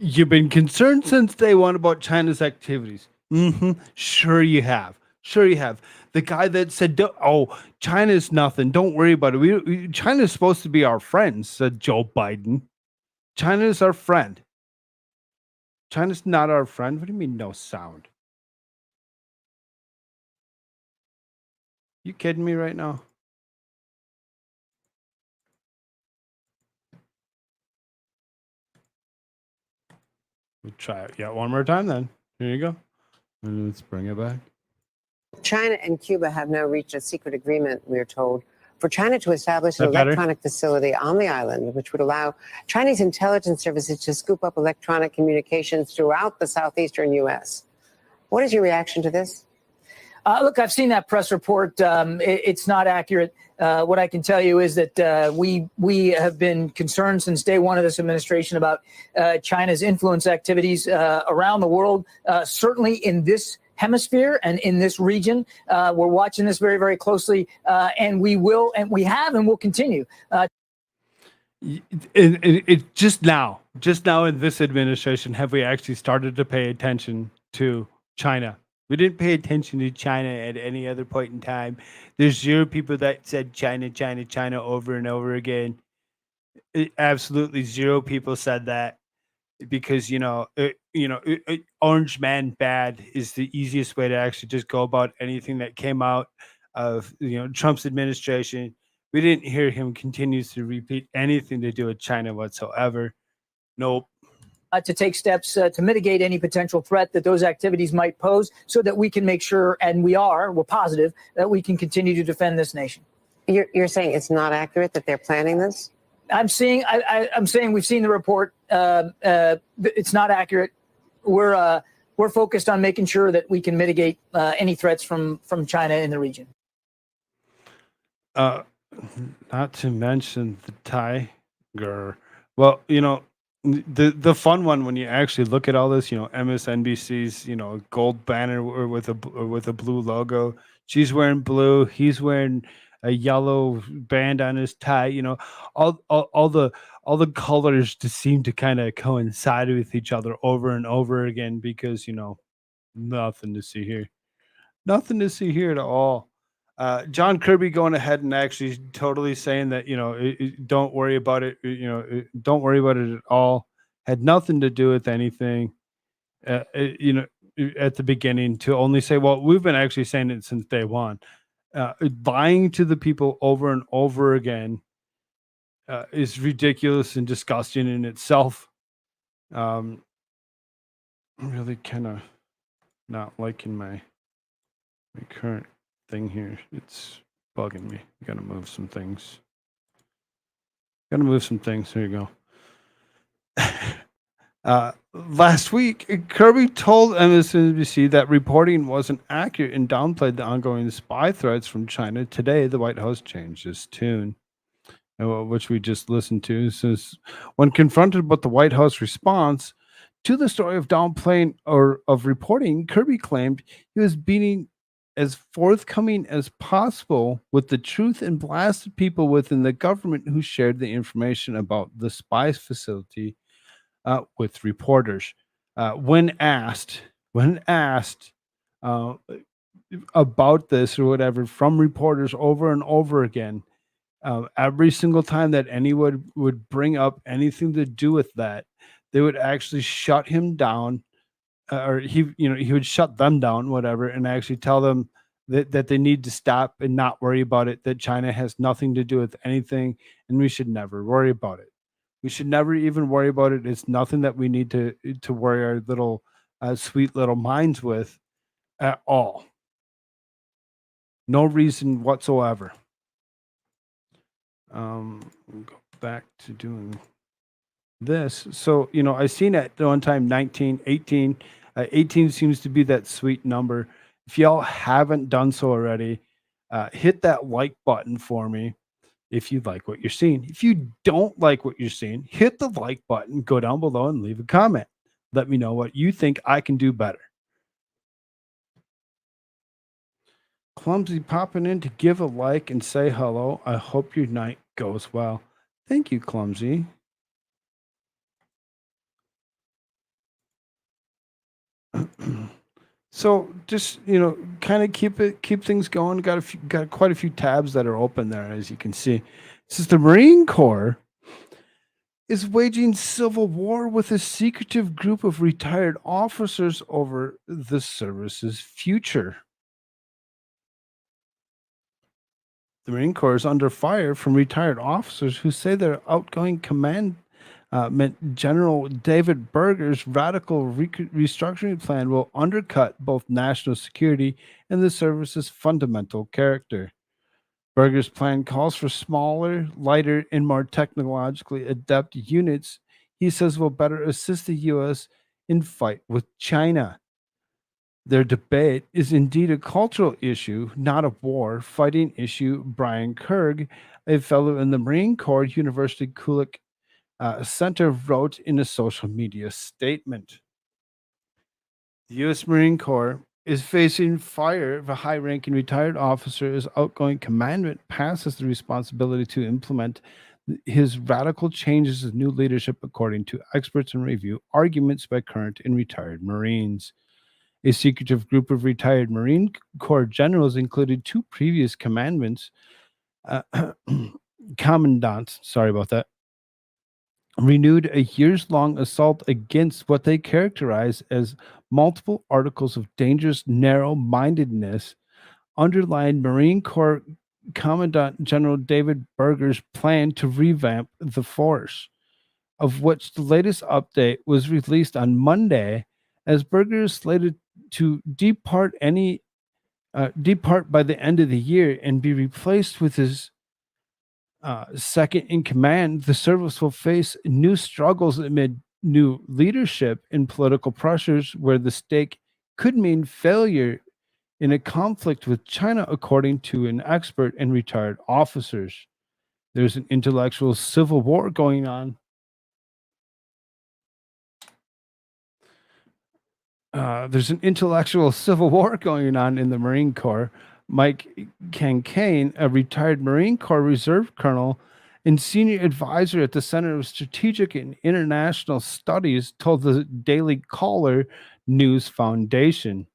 Speaker 5: You've been concerned since day one about China's activities. Sure you have. Sure you have. The guy that said, "Oh, China's nothing. Don't worry about it. China's supposed to be our friend," said Joe Biden. China's our friend. China's not our friend. What do you mean no sound? You kidding me right now? We'll try it. Yeah, one more time then. Here you go. And let's bring it back.
Speaker 7: China and Cuba have now reached a secret agreement, we are told, for China to establish an
Speaker 5: That better?
Speaker 7: electronic facility on the island, which would allow Chinese intelligence services to scoop up electronic communications throughout the southeastern U.S. What is your reaction to this?
Speaker 6: Look, I've seen that press report. It's not accurate. What I can tell you is that we have been concerned since day one of this administration about China's influence activities around the world, certainly in this hemisphere and in this region. We're watching this very, very closely, and we will, and we have, and will continue.
Speaker 5: It just now in this administration have we actually started to pay attention to China. We didn't pay attention to China at any other point in time. There's zero people that said China, China, China over and over again. Absolutely zero people said that because Orange Man bad is the easiest way to actually just go about anything that came out of Trump's administration. We didn't hear him continues to repeat anything to do with China whatsoever. Nope.
Speaker 6: To take steps to mitigate any potential threat that those activities might pose so that we can make sure, and we're positive, that we can continue to defend this nation.
Speaker 7: You're saying it's not accurate that they're planning this?
Speaker 6: I'm saying we've seen the report. It's not accurate. We're focused on making sure that we can mitigate any threats from China in the region.
Speaker 5: Not to mention the tiger. Well, the fun one when you actually look at all this, MSNBC's, gold banner with a blue logo. She's wearing blue. He's wearing a yellow band on his tie. You know, all the colors just seem to kind of coincide with each other over and over again because nothing to see here. Nothing to see here at all. John Kirby going ahead and actually totally saying that don't worry about it. Don't worry about it at all. Had nothing to do with anything. At the beginning to only say, well, we've been actually saying it since day one. Lying to the people over and over again is ridiculous and disgusting in itself. I'm really kind of not liking my current thing here. It's bugging me. Gotta move some things. There you go. Last week, Kirby told MSNBC that reporting wasn't accurate and downplayed the ongoing spy threats from China. Today, the White House changed its tune, which we just listened to. Says, when confronted with the White House response to the story of downplaying or of reporting, Kirby claimed he was being as forthcoming as possible with the truth and blasted people within the government who shared the information about the spy facility with reporters. When asked uh, about this or whatever from reporters over and over again, every single time that anyone would bring up anything to do with that, they would actually shut him down, or he would shut them down, whatever, and actually tell them that they need to stop and not worry about it. That China has nothing to do with anything, and we should never worry about it. We should never even worry about it. It's nothing that we need to worry our little sweet little minds with at all. No reason whatsoever. We'll go back to doing this. So, I seen at one time 19, 18. 18 seems to be that sweet number. If y'all haven't done so already, hit that like button for me if you like what you're seeing. If you don't like what you're seeing, hit the like button, go down below and leave a comment. Let me know what you think I can do better. Clumsy popping in to give a like and say hello. I hope your night goes well. Thank you, Clumsy. So just kind of keep things going. Got quite a few tabs that are open there, as you can see. This is the Marine Corps is waging civil war with a secretive group of retired officers over the service's future. The Marine Corps is under fire from retired officers who say their outgoing command General David Berger's radical restructuring plan will undercut both national security and the service's fundamental character. Berger's plan calls for smaller, lighter, and more technologically adept units he says will better assist the U.S. in fight with China. Their debate is indeed a cultural issue, not a war fighting issue, Brian Kurg, a fellow in the Marine Corps University Kulik Center, wrote in a social media statement. The U.S. Marine Corps is facing fire if a high-ranking retired officer's outgoing commandant passes the responsibility to implement his radical changes as new leadership, according to experts and review arguments by current and retired Marines. A secretive group of retired Marine Corps generals included two previous commandants, commandants, sorry about that, renewed a years-long assault against what they characterize as multiple articles of dangerous narrow-mindedness, underlined Marine Corps Commandant General David Berger's plan to revamp the force, of which the latest update was released on Monday, as Berger is slated to depart by the end of the year and be replaced with his second in command. The service will face new struggles amid new leadership and political pressures, where the stake could mean failure in a conflict with China, according to an expert and retired officers. There's an intellectual civil war going on. There's an intellectual civil war going on in the Marine Corps. Mike Kankane, a retired Marine Corps Reserve Colonel and senior advisor at the Center of Strategic and International Studies, told the Daily Caller News Foundation.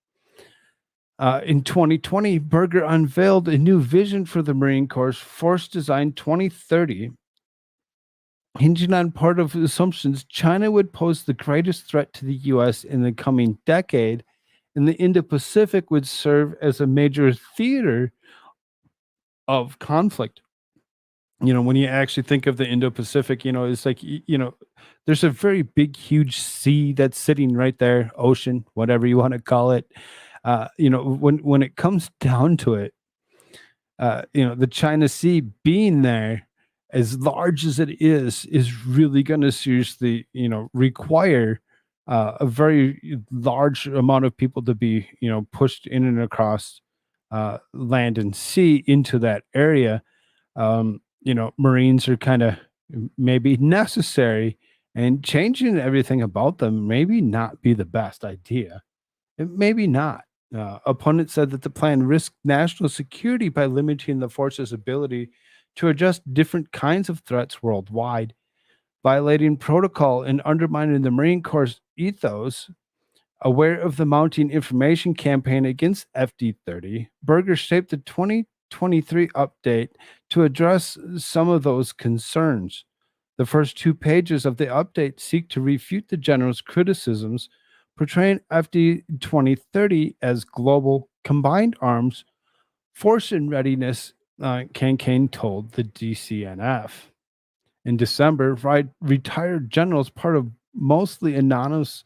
Speaker 5: In 2020, Berger unveiled a new vision for the Marine Corps' Force Design 2030, hinging on part of assumptions China would pose the greatest threat to the U.S. in the coming decade, and the Indo-Pacific would serve as a major theater of conflict. When you actually think of the Indo-Pacific, it's like, there's a very big, huge sea that's sitting right there, ocean, whatever you want to call it. When it comes down to it, the China Sea being there, as large as it is really going to seriously, require a very large amount of people to be, pushed in and across land and sea into that area. Marines are kind of maybe necessary, and changing everything about them maybe not be the best idea. Maybe not. Opponents said that the plan risked national security by limiting the force's ability to address different kinds of threats worldwide, violating protocol and undermining the Marine Corps' ethos. Aware of the mounting information campaign against FD30, Berger shaped the 2023 update to address some of those concerns. The first 2 pages of the update seek to refute the general's criticisms, portraying FD 2030 as global combined arms force in readiness, Kankane told the DCNF. In December, retired generals, part of mostly anonymous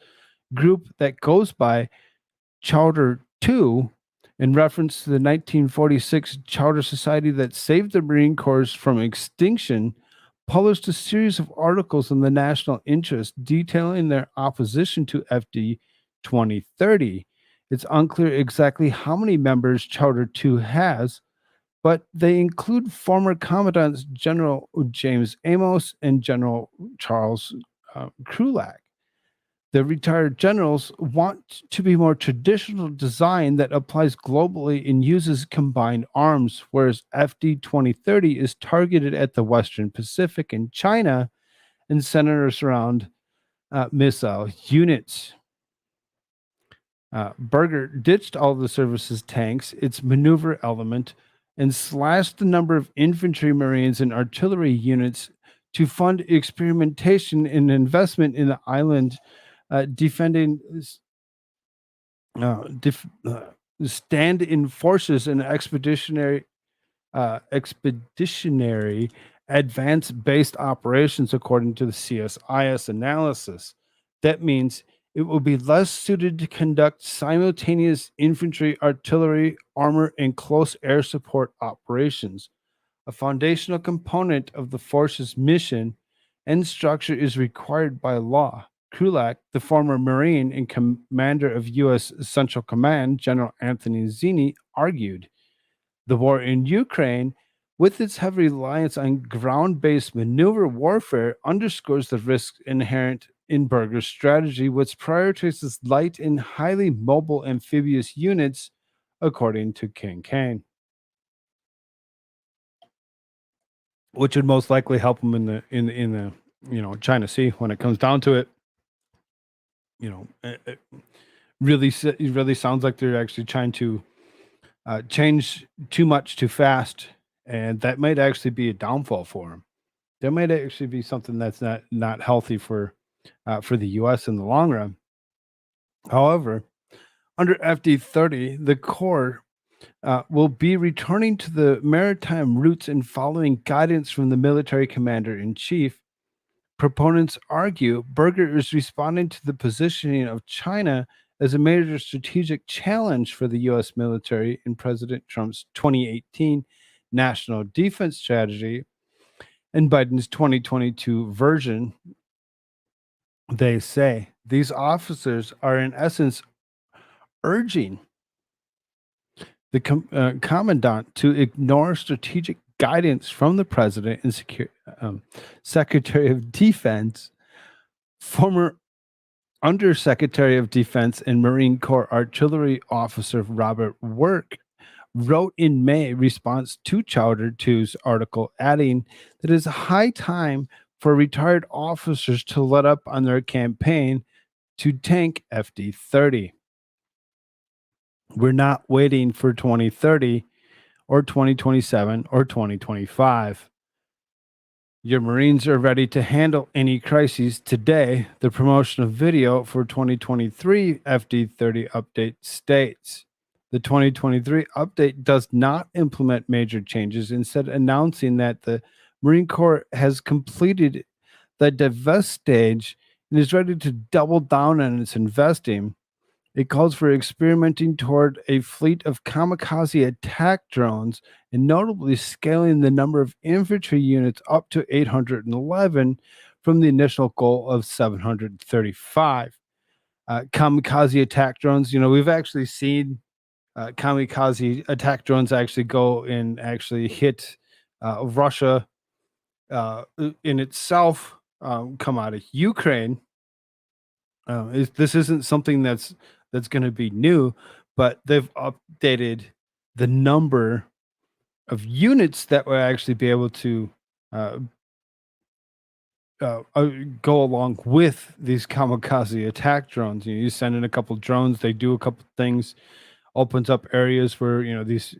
Speaker 5: group that goes by Chowder 2, in reference to the 1946 Chowder Society that saved the Marine Corps from extinction, published a series of articles in the National Interest detailing their opposition to FD 2030. It's unclear exactly how many members Chowder 2 has, but they include former Commandants General James Amos and General Charles Krulak. The retired generals want to be more traditional design that applies globally and uses combined arms, whereas FD 2030 is targeted at the Western Pacific and China and centers around missile units. Berger ditched all the service's tanks, its maneuver element, and slashed the number of infantry, marines, and artillery units to fund experimentation and investment in the island, defending stand-in forces and expeditionary advance-based operations, according to the CSIS analysis. That means it will be less suited to conduct simultaneous infantry, artillery, armor, and close air support operations. A foundational component of the force's mission and structure is required by law. Krulak, the former Marine and commander of U.S. Central Command, General Anthony Zinni, argued the war in Ukraine, with its heavy reliance on ground-based maneuver warfare, underscores the risks inherent in Berger's strategy, which prioritizes light and highly mobile amphibious units, according to Kankane, which would most likely help him in the China Sea when it comes down to it. It really sounds like they're actually trying to change too much too fast, and that might actually be a downfall for them. That might actually be something that's not healthy for the U.S. in the long run. However, under FD30, the Corps will be returning to the maritime routes and following guidance from the military commander-in-chief. Proponents argue Berger is responding to the positioning of China as a major strategic challenge for the U.S. military in President Trump's 2018 National Defense Strategy and Biden's 2022 version. They say these officers are in essence urging the commandant to ignore strategic guidance from the president and Secretary of Defense, former Undersecretary of Defense and Marine Corps Artillery Officer Robert wrote in May response to Chowder 2's article, adding that it is high time for retired officers to let up on their campaign to tank FD-30. We're not waiting for 2030 or 2027 or 2025. Your Marines are ready to handle any crises today. The promotion of video for 2023 FD-30 update states the 2023 update does not implement major changes, instead announcing that the Marine Corps has completed the divest stage and is ready to double down on its investing. It calls for experimenting toward a fleet of kamikaze attack drones and notably scaling the number of infantry units up to 811 from the initial goal of 735. Kamikaze attack drones, we've actually seen kamikaze attack drones actually go and actually hit Russia in itself, come out of Ukraine. This isn't something that's going to be new, but they've updated the number of units that will actually be able to go along with these kamikaze attack drones. You send in a couple drones, they do a couple things, opens up areas where these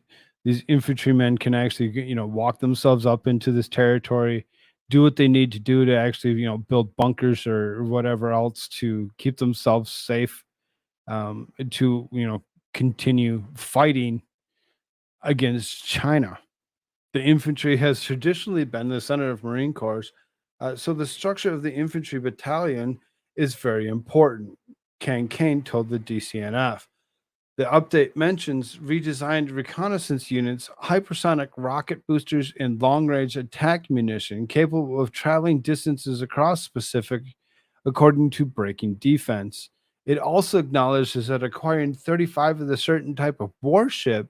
Speaker 5: infantrymen can actually walk themselves up into this territory, do what they need to do to actually build bunkers or whatever else to keep themselves safe, to continue fighting against China. The infantry has traditionally been the center of Marine Corps, so the structure of the infantry battalion is very important, Kane told the DCNF. The update mentions redesigned reconnaissance units, hypersonic rocket boosters, and long-range attack munition capable of traveling distances across Pacific, according to Breaking Defense. It also acknowledges that acquiring 35 of the certain type of warship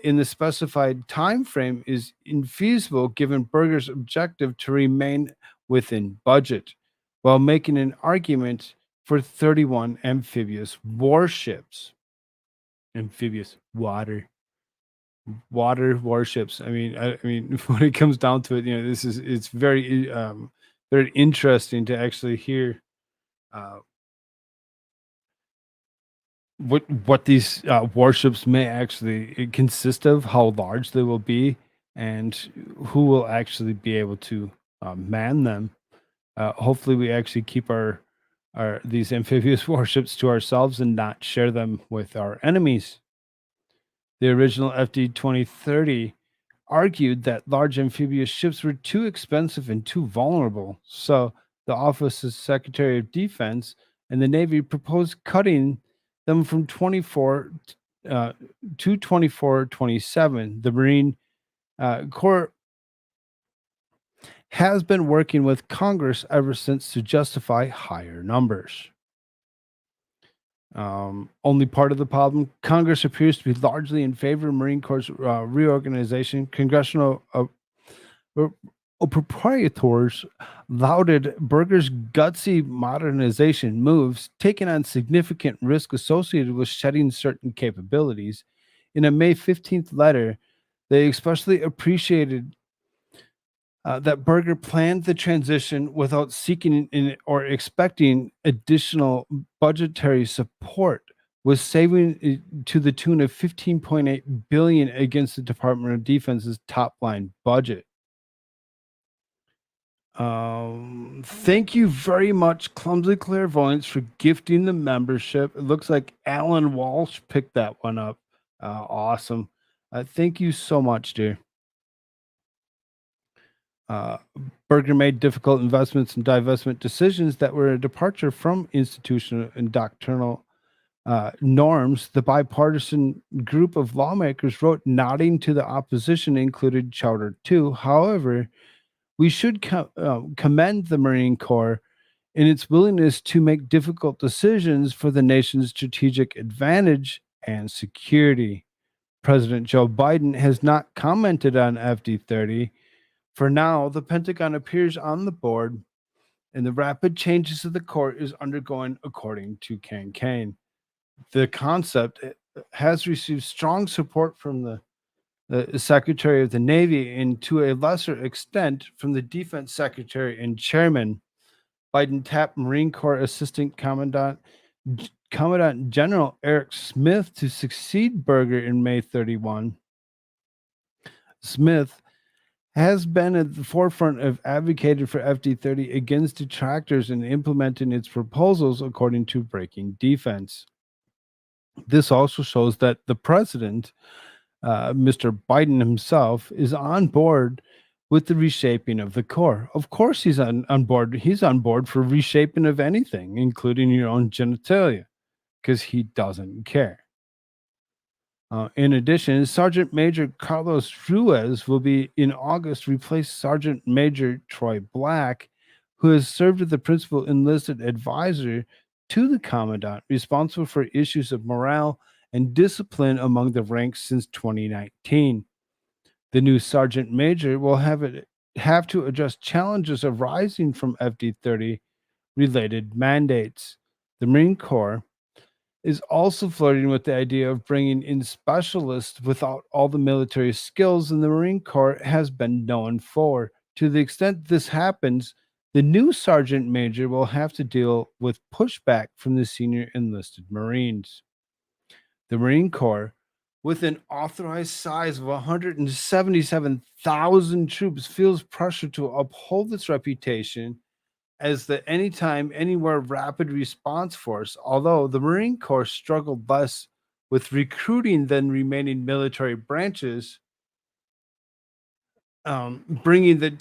Speaker 5: in the specified time frame is infeasible given Berger's objective to remain within budget, while making an argument for 31 amphibious warships. Amphibious water warships. I mean, when it comes down to it, it's very very interesting to actually hear what these warships may actually consist of, how large they will be, and who will actually be able to man them. Hopefully, we actually keep our these amphibious warships to ourselves and not share them with our enemies. The original FD 2030 argued that large amphibious ships were too expensive and too vulnerable. So the Office of Secretary of Defense and the Navy proposed cutting them from 24 to 24-27. The Marine Corps has been working with Congress ever since to justify higher numbers. Only part of the problem, Congress appears to be largely in favor of Marine Corps reorganization. Congressional proprietors lauded Berger's gutsy modernization moves, taking on significant risk associated with shedding certain capabilities. In a May 15th letter, they especially appreciated that Berger planned the transition without seeking or expecting additional budgetary support, was saving to the tune of $15.8 billion against the Department of Defense's top line budget. Thank you very much, Clumsy Clairvoyance, for gifting the membership. It looks like Alan Walsh picked that one up. Awesome. Thank you so much, dear. Berger made difficult investments and divestment decisions that were a departure from institutional and doctrinal norms. The bipartisan group of lawmakers wrote, nodding to the opposition included Chowder 2. However, we should commend the Marine Corps in its willingness to make difficult decisions for the nation's strategic advantage and security. President Joe Biden has not commented on FD-30. For now, the Pentagon appears on the board, and the rapid changes of the Corps is undergoing according to Kane. The concept has received strong support from the Secretary of the Navy and to a lesser extent from the Defense Secretary and Chairman. Biden tapped Marine Corps Assistant Commandant General Eric Smith to succeed Berger in May 31. Smith has been at the forefront of advocating for FD-30 against detractors and implementing its proposals according to Breaking Defense. This also shows that the president, Mr. Biden himself, is on board with the reshaping of the Corps. Of course, he's on board. He's on board for reshaping of anything, including your own genitalia, because he doesn't care. In addition, Sergeant Major Carlos Ruiz will be in August replace Sergeant Major Troy Black, who has served as the principal enlisted advisor to the commandant, responsible for issues of morale and discipline among the ranks since 2019. The new Sergeant Major will have to address challenges arising from FD-30 related mandates. The Marine Corps is also flirting with the idea of bringing in specialists without all the military skills and the Marine Corps has been known for. To the extent this happens, the new Sergeant Major will have to deal with pushback from the senior enlisted Marines. The Marine Corps, with an authorized size of 177,000 troops, feels pressure to uphold its reputation as the anytime, anywhere rapid response force, although the Marine Corps struggled less with recruiting than remaining military branches, bringing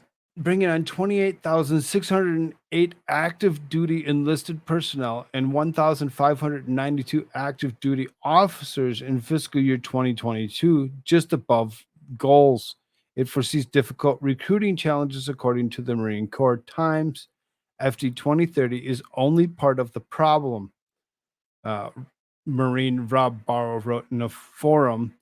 Speaker 5: on 28,608 active duty enlisted personnel and 1,592 active duty officers in fiscal year 2022, just above goals. It foresees difficult recruiting challenges according to the Marine Corps Times. FD 2030 is only part of the problem. Marine Rob Barrow wrote in a forum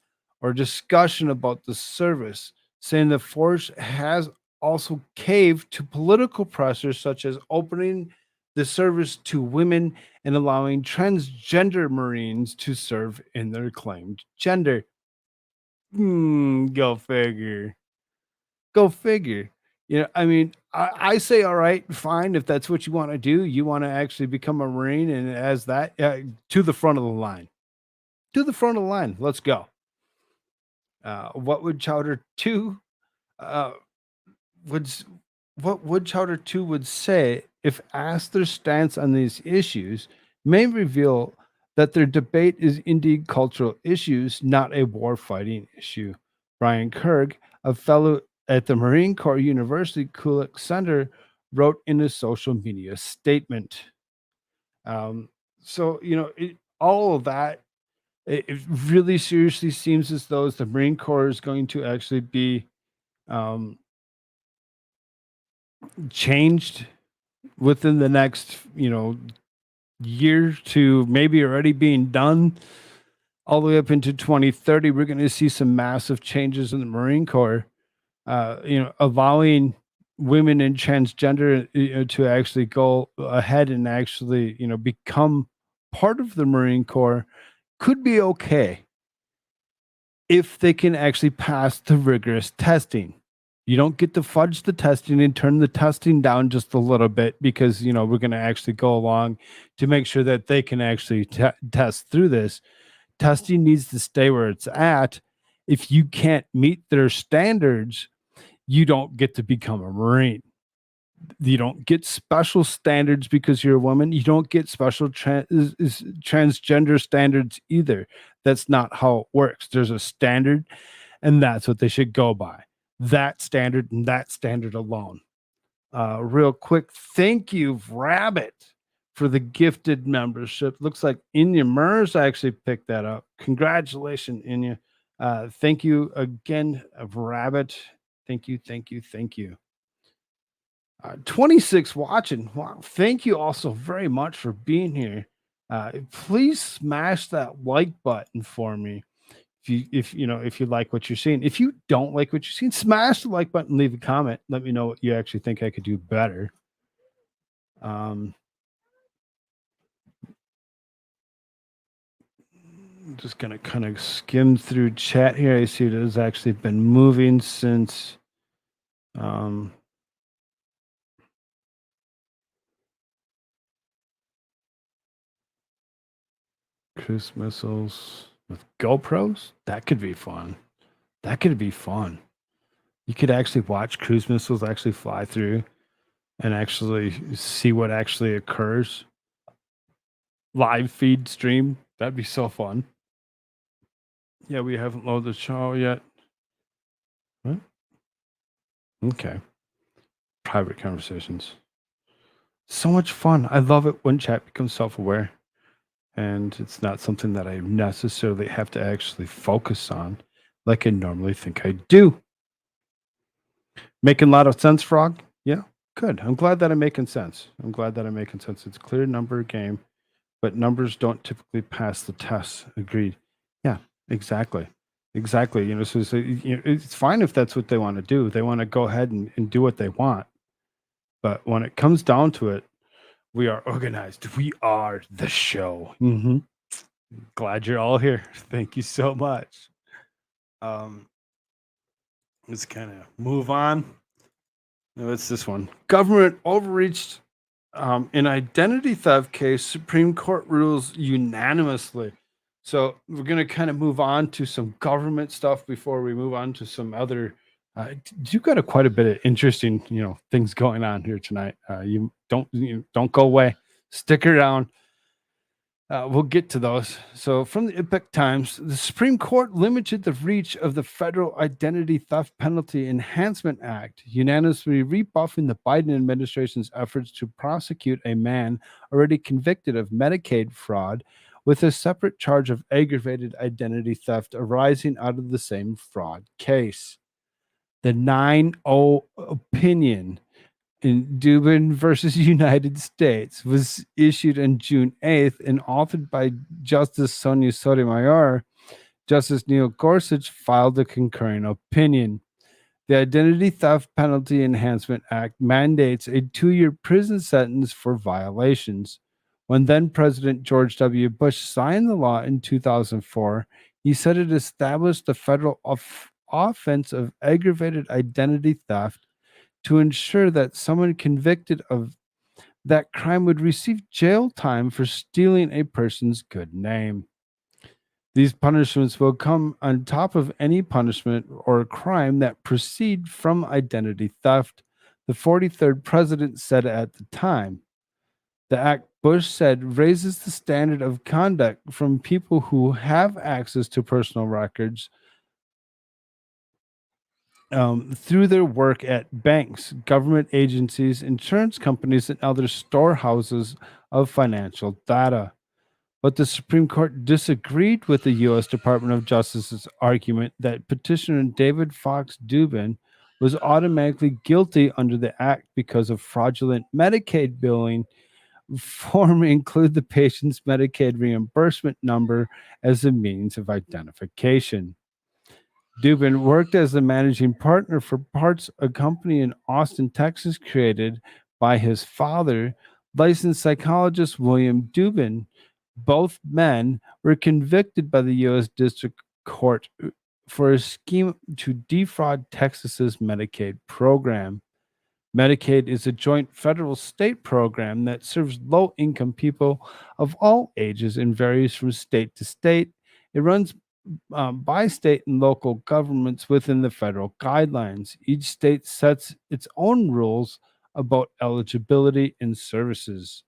Speaker 5: or discussion about the service, saying the force has also caved to political pressures such as opening the service to women and allowing transgender Marines to serve in their claimed gender. Go figure. Go figure. I mean, I say, all right, fine. If that's what you want to do, you want to actually become a Marine, and as that, to the front of the line. To the front of the line. Let's go. What would Chowder 2 would say if asked their stance on these issues may reveal that their debate is indeed cultural issues, not a war fighting issue. Brian Kirk, a fellow at the Marine Corps University Kulik Center, wrote in a social media statement. All of that, it really seriously seems as though the Marine Corps is going to actually be changed within the next, year to maybe already being done all the way up into 2030. We're going to see some massive changes in the Marine Corps, allowing women and transgender to actually go ahead and actually, become part of the Marine Corps could be okay if they can actually pass the rigorous testing. You don't get to fudge the testing and turn the testing down just a little bit because, we're going to actually go along to make sure that they can actually test through this. Testing needs to stay where it's at. If you can't meet their standards, you don't get to become a Marine. You don't get special standards because you're a woman. You don't get special transgender standards either. That's not how it works. There's a standard, and that's what they should go by. That standard and that standard alone. Real quick, thank you, Rabbit, for the gifted membership. Looks like Inya Mers actually picked that up. Congratulations, Inya. Thank you again, Rabbit. Thank you. 26 watching. Wow. Thank you also very much for being here. Please smash that like button for me. If you like what you're seeing. If you don't like what you're seeing, smash the like button, leave a comment. Let me know what you actually think I could do better. just gonna kind of skim through chat here. I see it has actually been moving since cruise missiles with GoPros. That could be fun. That could be fun. You could actually watch cruise missiles actually fly through and actually see what actually occurs. Live feed stream. That'd be so fun. Yeah, we haven't loaded the show yet. What? Okay. Private conversations. So much fun. I love it when chat becomes self-aware. And it's not something that I necessarily have to actually focus on like I normally think I do. Making a lot of sense, Frog? Yeah, good. I'm glad that I'm making sense. It's a clear number game, but numbers don't typically pass the test. Agreed. Yeah, exactly. Exactly. It's fine if that's what they want to do. They want to go ahead and do what they want. But when it comes down to it, we are organized. We are the show. Glad you're all here. Thank you so much. Let's kind of move on. What's this one? Government overreached in identity theft case. Supreme Court rules unanimously. So we're going to kind of move on to some government stuff before we move on to some other. You've got quite a bit of interesting, things going on here tonight. You don't go away. Stick around. We'll get to those. So, from the Epoch Times, the Supreme Court limited the reach of the Federal Identity Theft Penalty Enhancement Act, unanimously rebuffing the Biden administration's efforts to prosecute a man already convicted of Medicaid fraud with a separate charge of aggravated identity theft arising out of the same fraud case. The 9-0 opinion in Dubin versus United States was issued on June 8th and authored by Justice Sonia Sotomayor. Justice Neil Gorsuch filed a concurring opinion. The Identity Theft Penalty Enhancement Act mandates a 2-year prison sentence for violations. When then President George W. Bush signed the law in 2004, he said it established the federal offense of aggravated identity theft to ensure that someone convicted of that crime would receive jail time for stealing a person's good name. These punishments will come on top of any punishment or crime that proceed from identity theft, the 43rd president said at the time. The act, Bush said, raises the standard of conduct from people who have access to personal records through their work at banks, government agencies, insurance companies, and other storehouses of financial data. But the Supreme Court disagreed with the U.S. Department of Justice's argument that petitioner David Fox Dubin was automatically guilty under the act because of fraudulent Medicaid billing form include the patient's Medicaid reimbursement number as a means of identification. Dubin worked as the managing partner for Parts, a company in Austin, Texas, created by his father, licensed psychologist William Dubin. Both men were convicted by the U.S. District Court for a scheme to defraud Texas's Medicaid program. Medicaid is a joint federal state program that serves low-income people of all ages and varies from state to state. It runs by state and local governments within the federal guidelines. Each state sets its own rules about eligibility and services.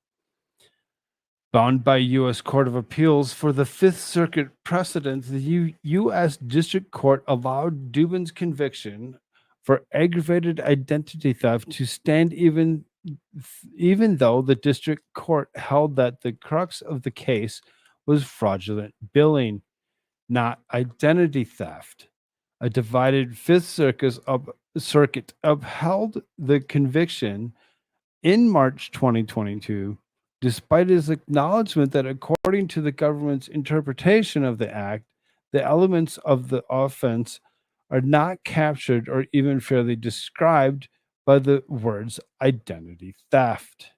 Speaker 5: Bound by U.S. Court of Appeals for the Fifth Circuit precedent, the U.S. District Court allowed Dubin's conviction for aggravated identity theft to stand even though the district court held that the crux of the case was fraudulent billing, not identity theft. A divided Fifth Circuit upheld the conviction in March 2022, despite his acknowledgement that according to the government's interpretation of the act, the elements of the offense are not captured or even fairly described by the words identity theft.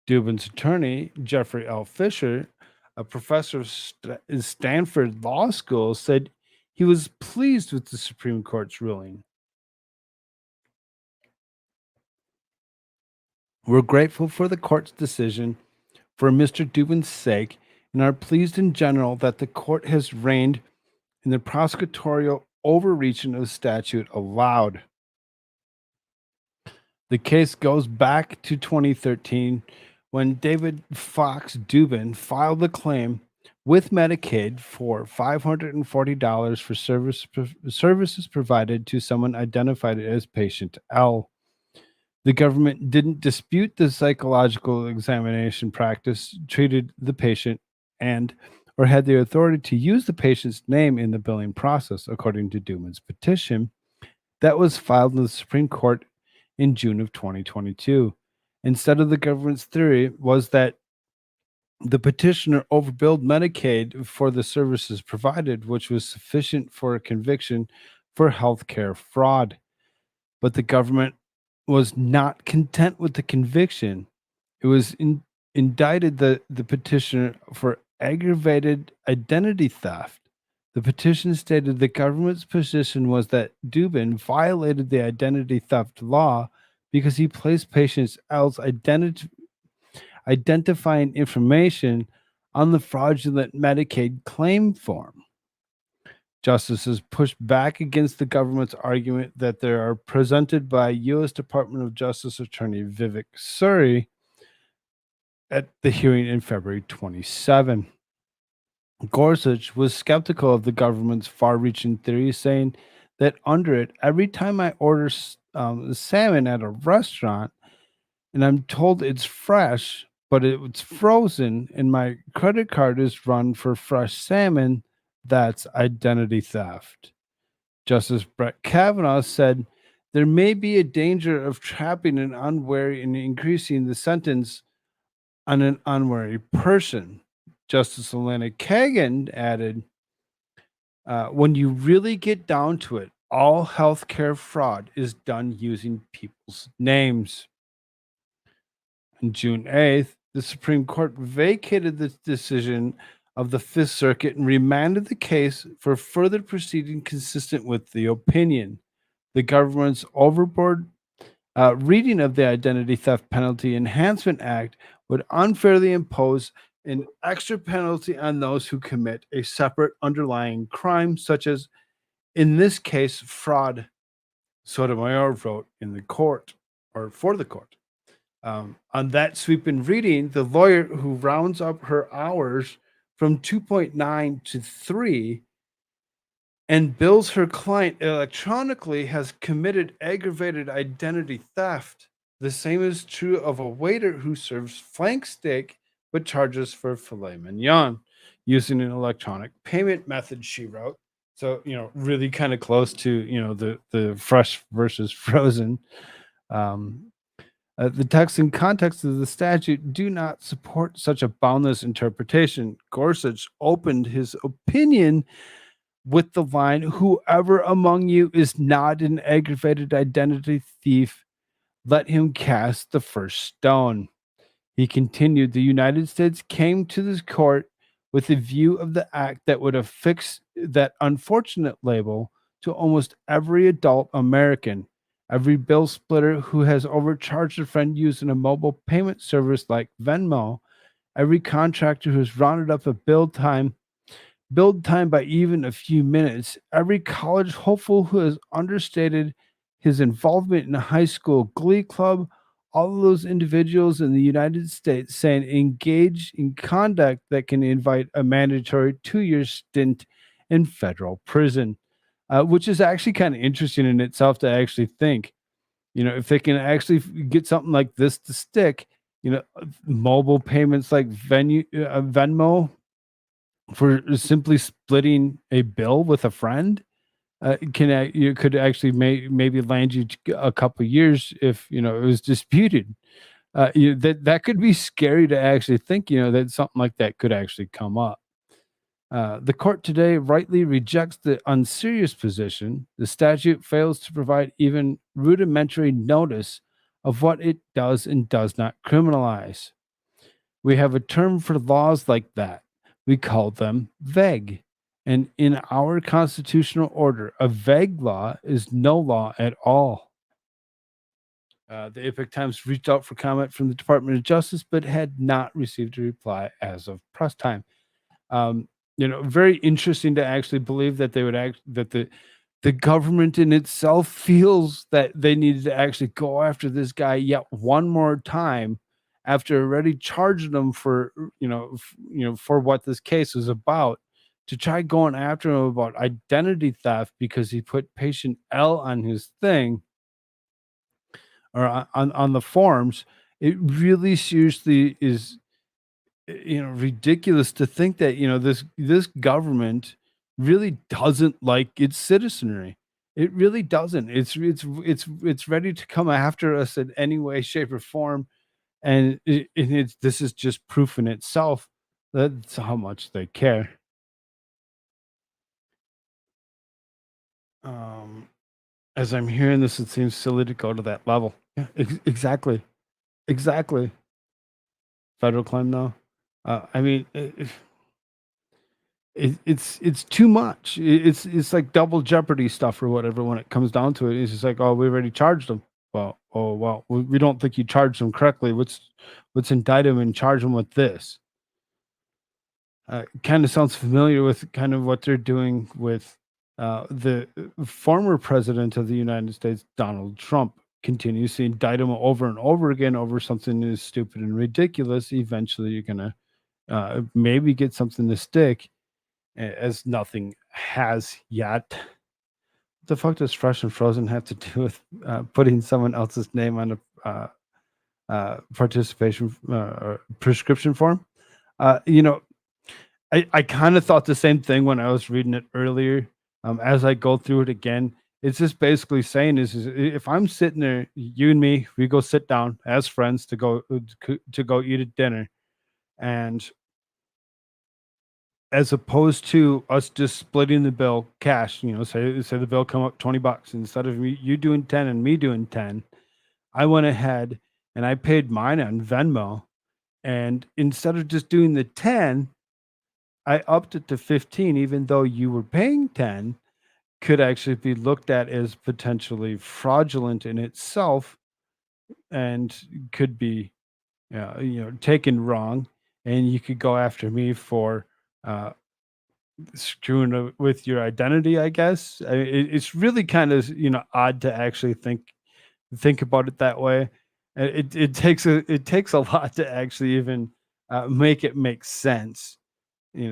Speaker 5: Dubin's attorney, Jeffrey L. Fisher, a professor of Stanford Law School, said he was pleased with the Supreme Court's ruling. We're grateful for the court's decision for Mr. Dubin's sake and are pleased in general that the court has reigned in the prosecutorial overreaching of the statute allowed. The case goes back to 2013 when David Fox Dubin filed a claim with Medicaid for $540 for services provided to someone identified as patient L. The government didn't dispute the psychological examination practice, treated the patient, and or had the authority to use the patient's name in the billing process, according to Dubin's petition that was filed in the Supreme Court in June of 2022. Instead of the government's theory was that the petitioner overbilled Medicaid for the services provided, which was sufficient for a conviction for healthcare fraud. But the government was not content with the conviction. It was indicted the petitioner for aggravated identity theft. The petition stated the government's position was that Dubin violated the identity theft law because he placed patients' L's identifying information on the fraudulent Medicaid claim form. Justices pushed back against the government's argument that they are presented by U.S. Department of Justice Attorney Vivek Suri at the hearing in February 27. Gorsuch was skeptical of the government's far-reaching theory, saying that under it, every time I order salmon at a restaurant and I'm told it's fresh, but it's frozen, and my credit card is run for fresh salmon, that's identity theft. Justice Brett Kavanaugh said there may be a danger of trapping an unwary and increasing the sentence on an unwary person. Justice Elena Kagan added, when you really get down to it, all healthcare fraud is done using people's names. On June 8th, the Supreme Court vacated the decision of the Fifth Circuit and remanded the case for further proceeding consistent with the opinion. The government's overboard reading of the Identity Theft Penalty Enhancement Act would unfairly impose an extra penalty on those who commit a separate underlying crime, such as, in this case, fraud, Sotomayor wrote in the court, or for the court. On that sweeping reading, the lawyer who rounds up her hours from 2.9 to 3 and bills her client electronically has committed aggravated identity theft. The same is true of a waiter who serves flank steak but charges for filet mignon using an electronic payment method, she wrote. So, really kind of close to, the fresh versus frozen. The text and context of the statute do not support such a boundless interpretation. Gorsuch opened his opinion with the line, "Whoever among you is not an aggravated identity thief, let him cast the first stone." He continued, "The United States came to this court with a view of the act that would affix that unfortunate label to almost every adult American. Every bill splitter who has overcharged a friend using a mobile payment service like Venmo, every contractor who's rounded up a build time by even a few minutes, every college hopeful who has understated his involvement in a high school glee club, all of those individuals in the United States saying engage in conduct that can invite a mandatory 2-year stint in federal prison," which is actually kind of interesting in itself to actually think, if they can actually get something like this to stick, mobile payments like Venmo for simply splitting a bill with a friend, could actually maybe land you a couple years if it was disputed. That could be scary to actually think that something like that could actually come up. The court today rightly rejects the unserious position. The statute fails to provide even rudimentary notice of what it does and does not criminalize. We have a term for laws like that. we call them vague. And in our constitutional order, a vague law is no law at all. The Epoch Times reached out for comment from the Department of Justice, but had not received a reply as of press time. Very interesting to actually believe that they would that the government in itself feels that they needed to actually go after this guy yet one more time after already charging him for for what this case was about, to try going after him about identity theft because he put patient L on his thing, or on the forms. It really seriously is ridiculous to think that this government really doesn't like its citizenry. It really doesn't. It's ready to come after us in any way, shape, or form, and this is just proof in itself that's how much they care. As I'm hearing this, it seems silly to go to that level. Yeah, exactly. Exactly. Federal claim, though. I mean, it's too much. It's like double jeopardy stuff or whatever when it comes down to it. It's just like, oh, we already charged them. Well, we don't think you charged them correctly. Let's indict them and charge them with this. Kind of sounds familiar with kind of what they're doing with the former president of the United States, Donald Trump. Continues to indict him over and over again over something as stupid and ridiculous. Eventually, you're gonna maybe get something to stick, as nothing has yet. What the fuck does fresh and frozen have to do with putting someone else's name on a participation or prescription form? I kind of thought the same thing when I was reading it earlier. As I go through it again, it's just basically saying is if I'm sitting there, you and me, we go sit down as friends to go eat at dinner, and as opposed to us just splitting the bill cash, say the bill come up $20, instead of you doing 10 and me doing 10, I went ahead and I paid mine on Venmo, and instead of just doing the 10, I upped it to 15, even though you were paying 10, could actually be looked at as potentially fraudulent in itself, and could be taken wrong, and you could go after me for screwing with your identity, I guess. It's really kind of odd to actually think about it that way. It takes a lot to actually even make it make sense.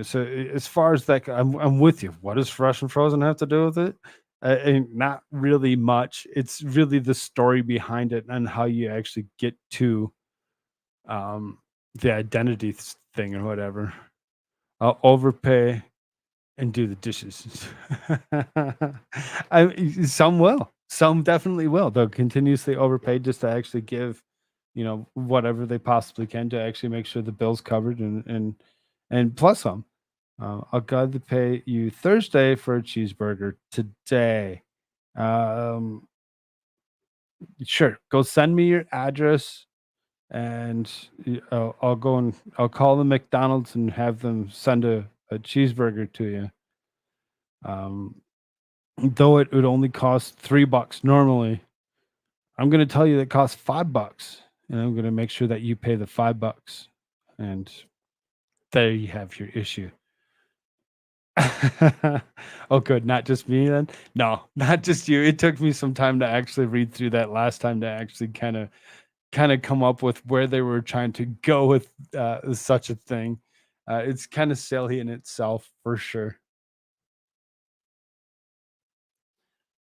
Speaker 5: So as far as that, I'm with you. What does fresh and frozen have to do with it? And not really much. It's really the story behind it and how you actually get to the identity thing or whatever. I'll overpay and do the dishes. Some will. Some definitely will. They'll continuously overpay just to actually give, whatever they possibly can to actually make sure the bill's covered and plus some. I'll gladly pay you Thursday for a cheeseburger today. Sure. Go send me your address, and I'll go and I'll call the McDonald's and have them send a cheeseburger to you. Though it would only cost $3 normally, I'm going to tell you that it costs $5, and I'm going to make sure that you pay the $5. And there you have your issue. Oh, good. Not just me then? No, not just you. It took me some time to actually read through that last time to actually kind of come up with where they were trying to go with such a thing. It's kind of silly in itself, for sure.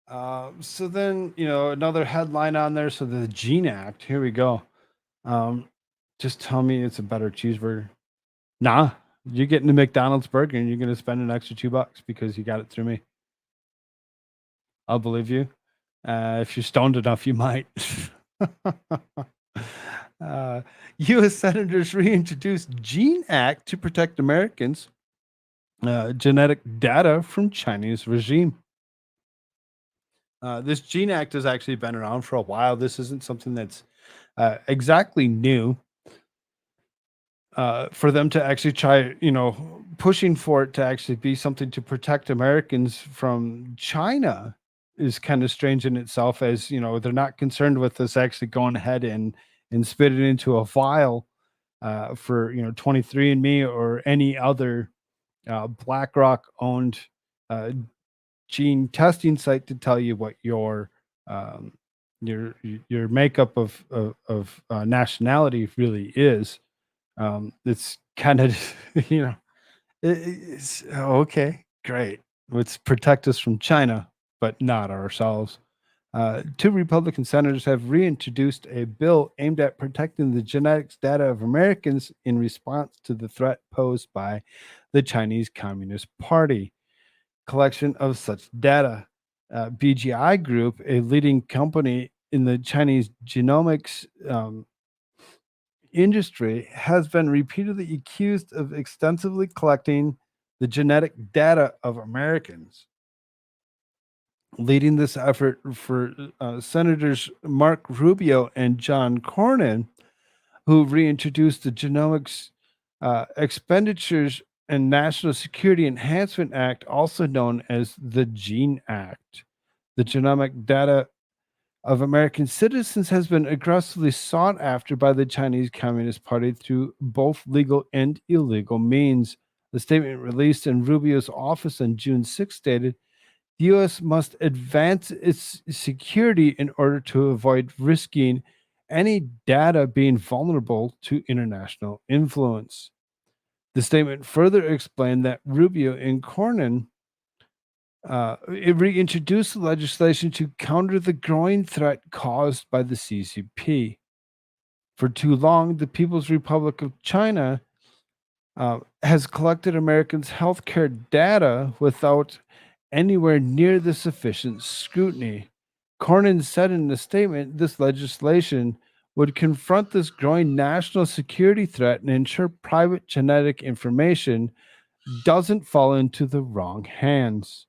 Speaker 5: So then, another headline on there. So the Gene Act. Here we go. Just tell me it's a better cheeseburger. Nah. You're getting the McDonald's burger and you're going to spend an extra $2 because you got it through me. I'll believe you. If you're stoned enough, you might. U.S. senators reintroduced Gene Act to protect Americans' genetic data from Chinese regime. This Gene Act has actually been around for a while. This isn't something that's exactly new. For them to actually try, pushing for it to actually be something to protect Americans from China is kind of strange in itself, as they're not concerned with us actually going ahead and spit it into a vial for 23andMe or any other BlackRock owned uh, gene testing site to tell you what um, your your makeup of nationality really is. It's kind of it's okay, great. Let's protect us from China, but not ourselves. Two Republican senators have reintroduced a bill aimed at protecting the genetics data of Americans in response to the threat posed by the Chinese Communist Party. Collection of such data. BGI Group, a leading company in the Chinese genomics industry, has been repeatedly accused of extensively collecting the genetic data of Americans. Leading this effort for Senators Mark Rubio and John Cornyn, who reintroduced the Genomics Expenditures and National Security Enhancement Act, also known as the GENE Act. The genomic data of American citizens has been aggressively sought after by the Chinese Communist Party through both legal and illegal means. The statement released in Rubio's office on June 6 stated, the U.S. must advance its security in order to avoid risking any data being vulnerable to international influence. The statement further explained that Rubio and Cornyn it reintroduced the legislation to counter the growing threat caused by the CCP. For too long, the People's Republic of China has collected Americans' healthcare data without anywhere near the sufficient scrutiny. Cornyn said in a statement this legislation would confront this growing national security threat and ensure private genetic information doesn't fall into the wrong hands.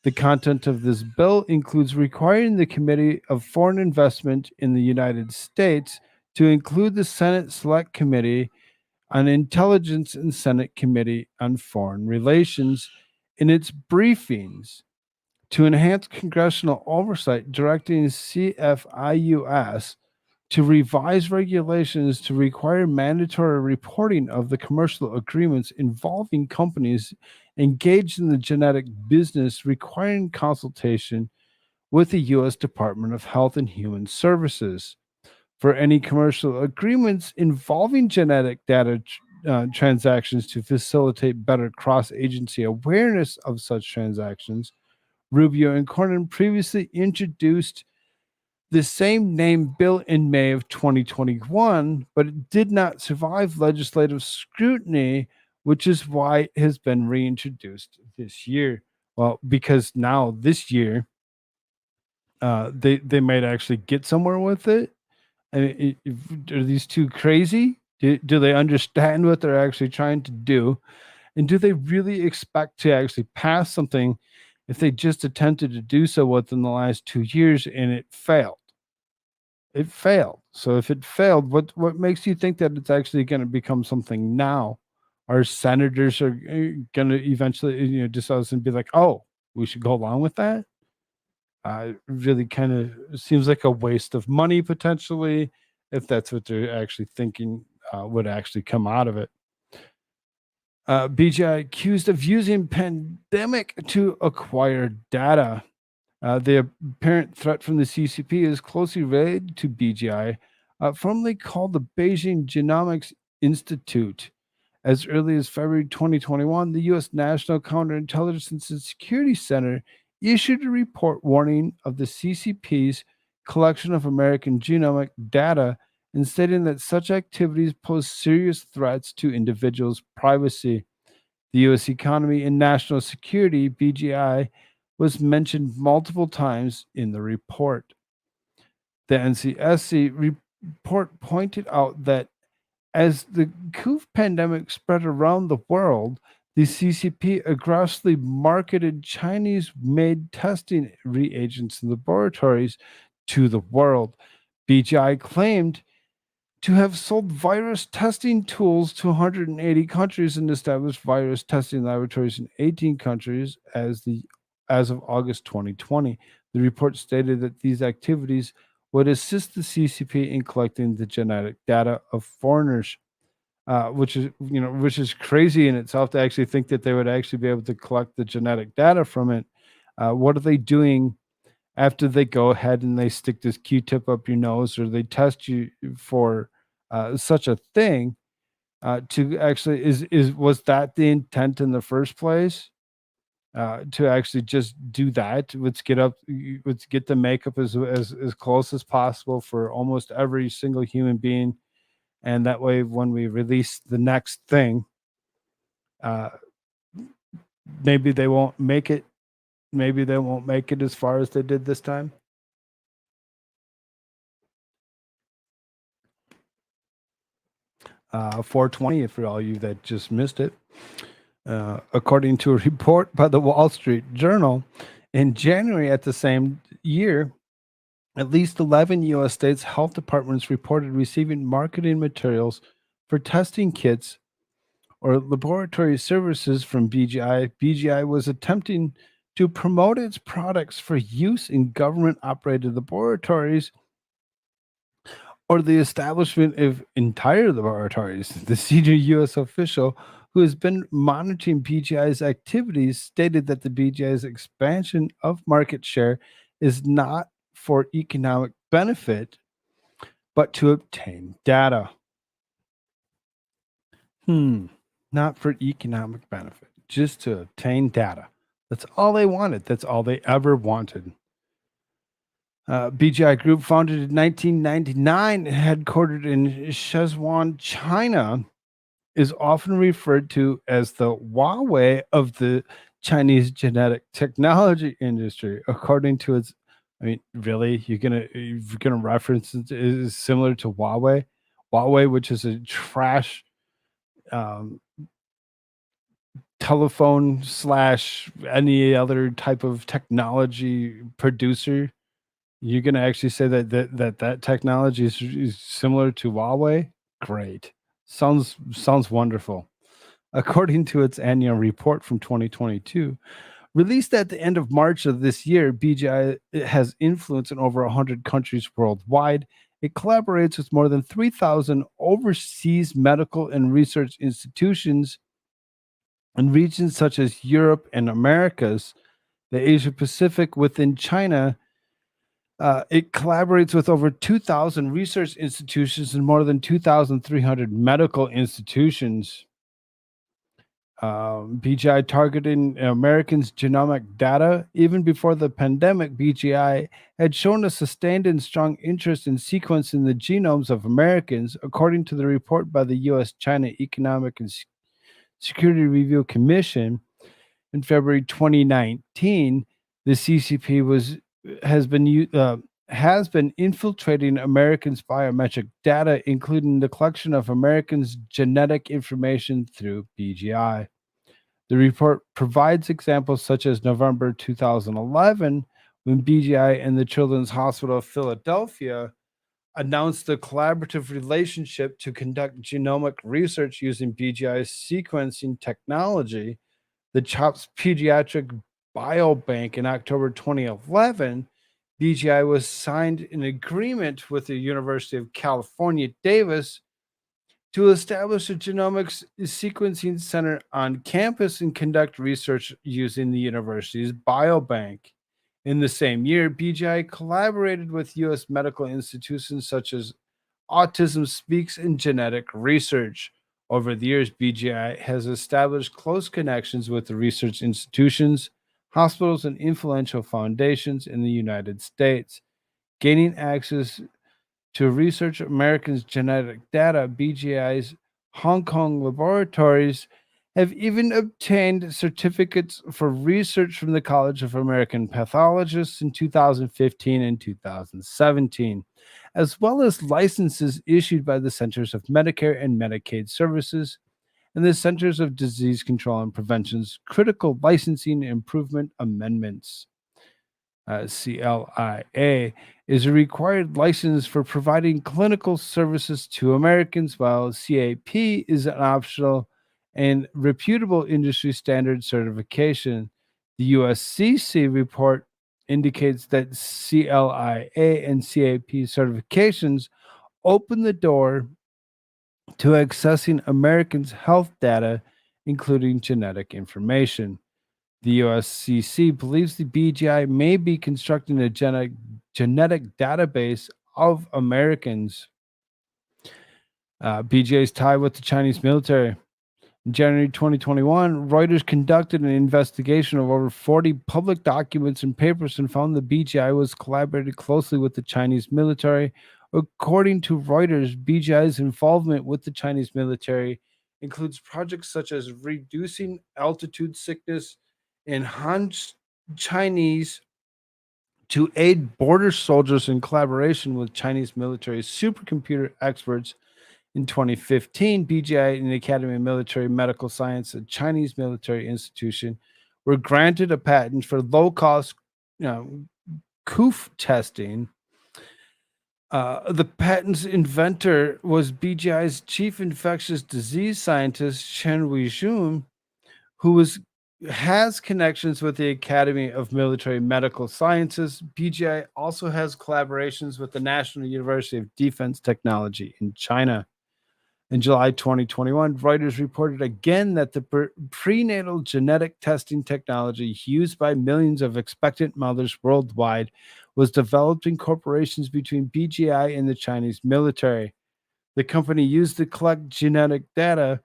Speaker 5: The content of this bill includes requiring the Committee of Foreign Investment in the United States to include the Senate Select Committee on Intelligence and Senate Committee on Foreign Relations in its briefings, to enhance congressional oversight, directing CFIUS to revise regulations to require mandatory reporting of the commercial agreements involving companies engaged in the genetic business, requiring consultation with the U.S. Department of Health and Human Services. For any commercial agreements involving genetic data transactions to facilitate better cross-agency awareness of such transactions, Rubio and Cornyn previously introduced the same name bill in May of 2021, but it did not survive legislative scrutiny, which is why it has been reintroduced this year. Well, because now this year, they might actually get somewhere with it. I mean, are these two crazy? Do they understand what they're actually trying to do? And do they really expect to actually pass something if they just attempted to do so within the last 2 years and it failed? It failed. So if it failed, what makes you think that it's actually going to become something now? Our senators are going to eventually, decide and be like, "Oh, we should go along with that." Really, kind of seems like a waste of money potentially, if that's what they're actually thinking would actually come out of it. BGI accused of using pandemic to acquire data. The apparent threat from the CCP is closely related to BGI, formerly called the Beijing Genomics Institute. As early as February 2021, the U.S. National Counterintelligence and Security Center issued a report warning of the CCP's collection of American genomic data and stating that such activities pose serious threats to individuals' privacy. The U.S. economy and national security, BGI, was mentioned multiple times in the report. The NCSC report pointed out that as the COVID pandemic spread around the world, the CCP aggressively marketed Chinese-made testing reagents and laboratories to the world. BGI claimed to have sold virus testing tools to 180 countries and established virus testing laboratories in 18 countries as of August 2020. The report stated that these activities would assist the CCP in collecting the genetic data of foreigners, which is crazy in itself to actually think that they would actually be able to collect the genetic data from it. What are they doing after they go ahead and they stick this Q-tip up your nose or they test you for such a thing? To actually was that the intent in the first place? To actually just do that. Let's get the makeup as close as possible for almost every single human being, and that way when we release the next thing, uh, maybe they won't make it. Maybe they won't make it as far as they did this time. 420, for all you that just missed it. According to a report by the Wall Street Journal, in January at the same year, at least 11 U.S. states' health departments reported receiving marketing materials for testing kits or laboratory services from BGI. BGI was attempting to promote its products for use in government-operated laboratories or the establishment of entire laboratories. The senior U.S. official who has been monitoring BGI's activities stated that the BGI's expansion of market share is not for economic benefit, but to obtain data. Not for economic benefit, just to obtain data. That's all they wanted. That's all they ever wanted. BGI Group, founded in 1999, headquartered in Shenzhen, China, is often referred to as the Huawei of the Chinese genetic technology industry, according to its. I mean, really, you're gonna reference it is similar to Huawei, which is a trash telephone / any other type of technology producer. You're gonna actually say that technology is similar to Huawei? Great. Sounds wonderful. According to its annual report from 2022, released at the end of March of this year, BGI has influence in over 100 countries worldwide. It collaborates with more than 3,000 overseas medical and research institutions in regions such as Europe and Americas, the Asia Pacific within China. It collaborates with over 2,000 research institutions and more than 2,300 medical institutions. BGI targeting Americans' genomic data. Even before the pandemic, BGI had shown a sustained and strong interest in sequencing the genomes of Americans. According to the report by the U.S.-China Economic and Security Review Commission in February 2019, the CCP has been infiltrating Americans' biometric data, including the collection of Americans' genetic information through BGI. The report provides examples such as November 2011, when BGI and the Children's Hospital of Philadelphia announced a collaborative relationship to conduct genomic research using BGI's sequencing technology. The CHOPS Pediatric Biobank in October 2011, BGI was signed an agreement with the University of California, Davis, to establish a genomics sequencing center on campus and conduct research using the university's biobank. In the same year, BGI collaborated with U.S. medical institutions such as Autism Speaks and Genetic Research. Over the years, BGI has established close connections with the research institutions, hospitals, and influential foundations in the United States. Gaining access to research Americans' genetic data, BGI's Hong Kong laboratories have even obtained certificates for research from the College of American Pathologists in 2015 and 2017, as well as licenses issued by the Centers of Medicare and Medicaid Services and the Centers of Disease Control and Prevention's Critical Licensing Improvement Amendments. CLIA. is a required license for providing clinical services to Americans, while CAP is an optional and reputable industry standard certification. The USCC report indicates that CLIA and CAP certifications open the door to accessing Americans' health data, including genetic information. The USCC believes the BGI may be constructing a genetic database of Americans. BGI's tie with the Chinese military. In January 2021, Reuters conducted an investigation of over 40 public documents and papers and found the BGI was collaborated closely with the Chinese military. According to Reuters, BGI's involvement with the Chinese military includes projects such as reducing altitude sickness in Han Chinese to aid border soldiers in collaboration with Chinese military supercomputer experts. In 2015, BGI and the Academy of Military Medical Science, a Chinese military institution, were granted a patent for low-cost COOF testing. The patent's inventor was BGI's chief infectious disease scientist, Chen Weijun, who has connections with the Academy of Military Medical Sciences. BGI also has collaborations with the National University of Defense Technology in China. In July 2021, Reuters reported again that the prenatal genetic testing technology used by millions of expectant mothers worldwide was developed in corporations between BGI and the Chinese military. The company used to collect genetic data.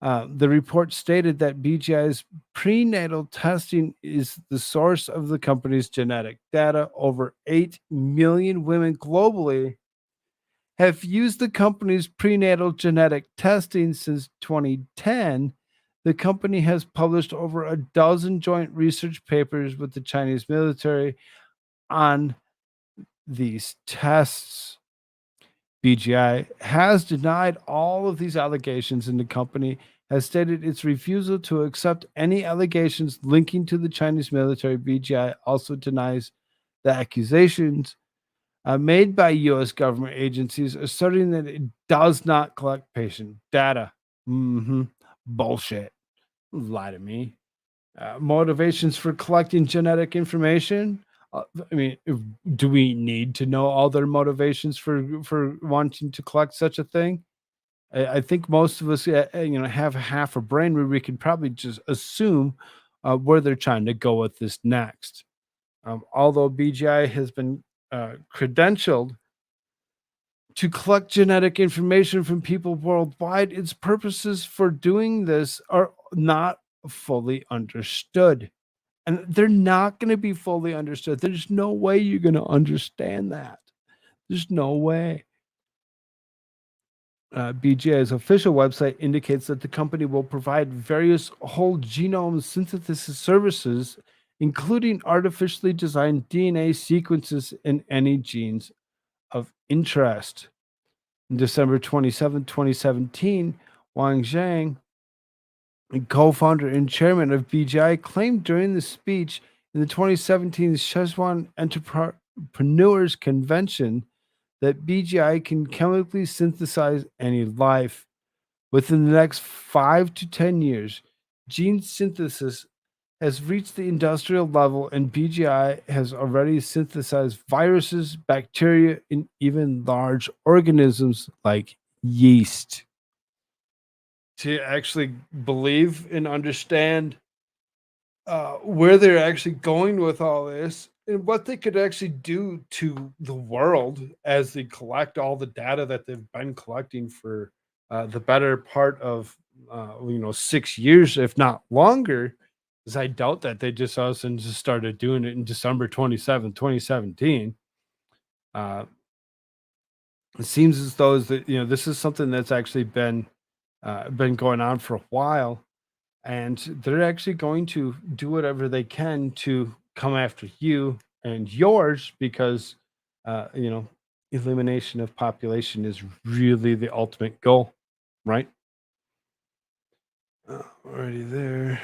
Speaker 5: The report stated that BGI's prenatal testing is the source of the company's genetic data. Over 8 million women globally have used the company's prenatal genetic testing since 2010. The company has published over a dozen joint research papers with the Chinese military on these tests. BGI has denied all of these allegations, and the company has stated its refusal to accept any allegations linking to the Chinese military. BGI also denies the accusations made by U.S. government agencies, asserting that it does not collect patient data. Bullshit. Lie to me. Motivations for collecting genetic information. Do we need to know all their motivations for wanting to collect such a thing? I think most of us, have half a brain where we can probably just assume where they're trying to go with this next. Although BGI has been credentialed to collect genetic information from people worldwide, its purposes for doing this are not fully understood. And they're not going to be fully understood. There's no way you're going to understand that. There's no way. BGI's official website indicates that the company will provide various whole genome synthesis services, including artificially designed DNA sequences and any genes of interest. On December 27, 2017, Wang Zhang, co-founder and chairman of BGI, claimed during the speech in the 2017 Szechuan Entrepreneurs Convention that BGI can chemically synthesize any life. Within the next 5 to 10 years, gene synthesis has reached the industrial level, and BGI has already synthesized viruses, bacteria, and even large organisms like yeast. To actually believe and understand where they're actually going with all this and what they could actually do to the world as they collect all the data that they've been collecting for the better part of 6 years, if not longer. Because I doubt that they just all of a sudden just started doing it in December 27th, 2017. It seems as though this is something that's actually been going on for a while, and they're actually going to do whatever they can to come after you and yours, because elimination of population is really the ultimate goal, right? Already there.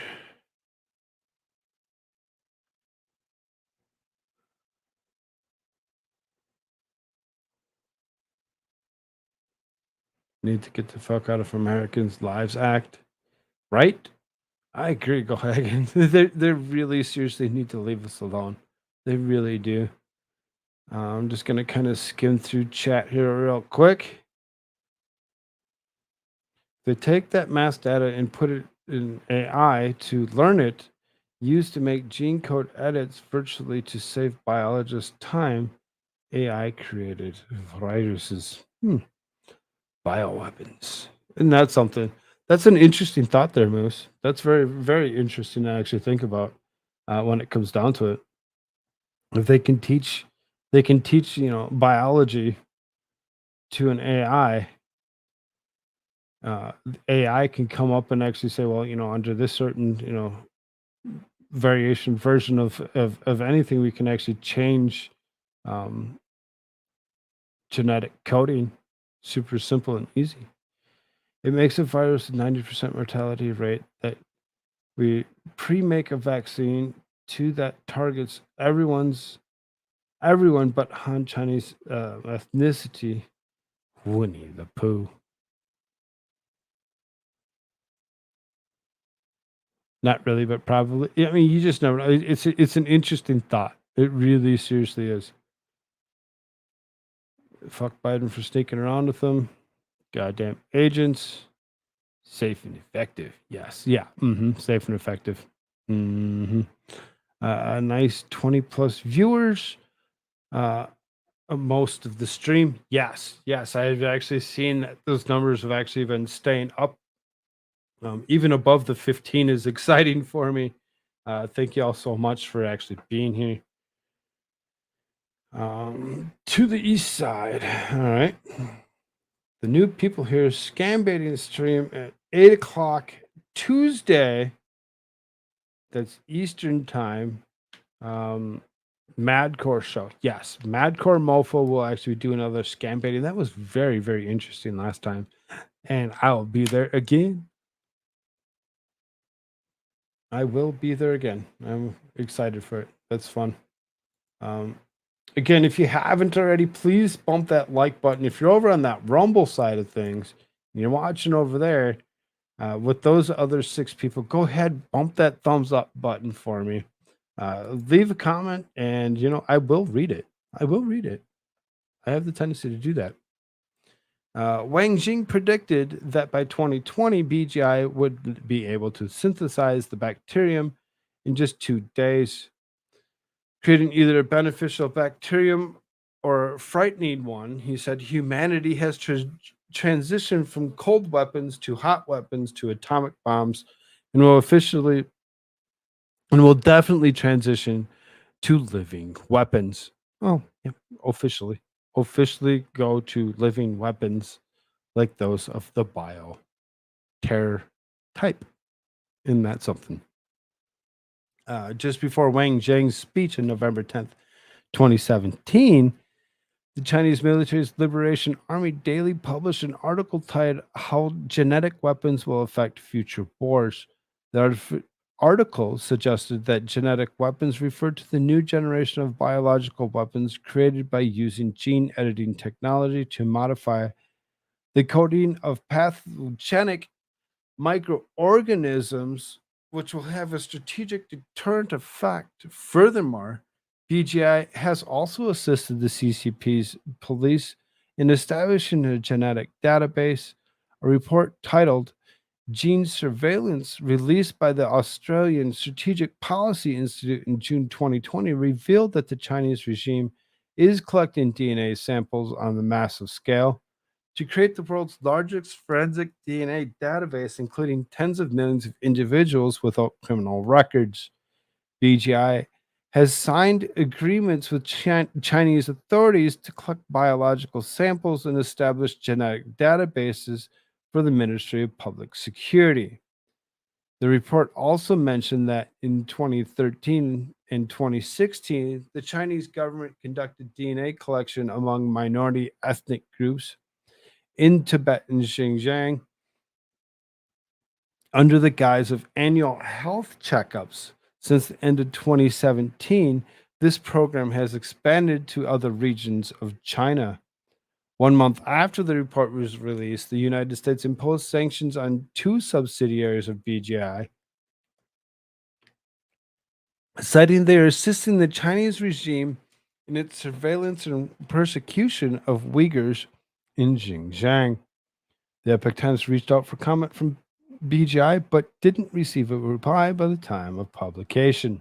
Speaker 5: Need to get the fuck out of Americans' Lives Act. Right? I agree, go ahead. They really seriously need to leave us alone. They really do. I'm just gonna kind of skim through chat here real quick. They take that mass data and put it in AI to learn it, used to make gene code edits virtually to save biologists time. AI created viruses, bioweapons. And that's something. That's an interesting thought there, Moose. That's very, very interesting to actually think about when it comes down to it. If they can teach, biology to an AI. AI can come up and actually say, well, under this certain, variation version of anything, we can actually change um, genetic coding. Super simple and easy. It makes a virus with 90% mortality rate that we pre-make a vaccine to that targets everyone but Han Chinese ethnicity. Winnie the Pooh. Not really, but probably. I mean, you just never know. It's an interesting thought. It really seriously is. Fuck Biden for sneaking around with them. Goddamn agents. Safe and effective. Yes. Yeah. Safe and effective. A nice 20 plus viewers. Most of the stream. Yes. I've actually seen that those numbers have actually been staying up. Even above the 15 is exciting for me. Thank you all so much for actually being here. To the east side. All right. The new people here scam baiting the stream at 8 o'clock Tuesday. That's Eastern time. Madcore show. Yes, Madcore Mofo will actually do another scam baiting. That was very, very interesting last time. And I'll be there again. I will be there again. I'm excited for it. That's fun. Again, if you haven't already, please bump that like button. If you're over on that Rumble side of things, and you're watching over there with those other 6 people, go ahead, bump that thumbs up button for me. Leave a comment, and I will read it. I will read it. I have the tendency to do that. Wang Jing predicted that by 2020, BGI would be able to synthesize the bacterium in just 2 days, creating either a beneficial bacterium or a frightening one. He said humanity has transitioned from cold weapons to hot weapons to atomic bombs, and will definitely transition to living weapons. Oh, yeah, officially go to living weapons like those of the bio terror type. Isn't that something? Just before Wang Zheng's speech on November 10th, 2017, the Chinese Military's Liberation Army Daily published an article titled How Genetic Weapons Will Affect Future Wars. The article suggested that genetic weapons refer to the new generation of biological weapons created by using gene editing technology to modify the coding of pathogenic microorganisms, which will have a strategic deterrent effect. Furthermore, BGI has also assisted the CCP's police in establishing a genetic database. A report titled Gene Surveillance, released by the Australian Strategic Policy Institute in June 2020, revealed that the Chinese regime is collecting DNA samples on a massive scale to create the world's largest forensic DNA database, including tens of millions of individuals without criminal records. BGI has signed agreements with Chinese authorities to collect biological samples and establish genetic databases for the Ministry of Public Security. The report also mentioned that in 2013 and 2016, the Chinese government conducted DNA collection among minority ethnic groups in Tibet and Xinjiang under the guise of annual health checkups. Since the end of 2017, this program has expanded to other regions of China. 1 month after the report was released, the United States imposed sanctions on 2 subsidiaries of BGI, citing they are assisting the Chinese regime in its surveillance and persecution of Uyghurs in Xinjiang. The Epoch Times reached out for comment from BGI, but didn't receive a reply by the time of publication.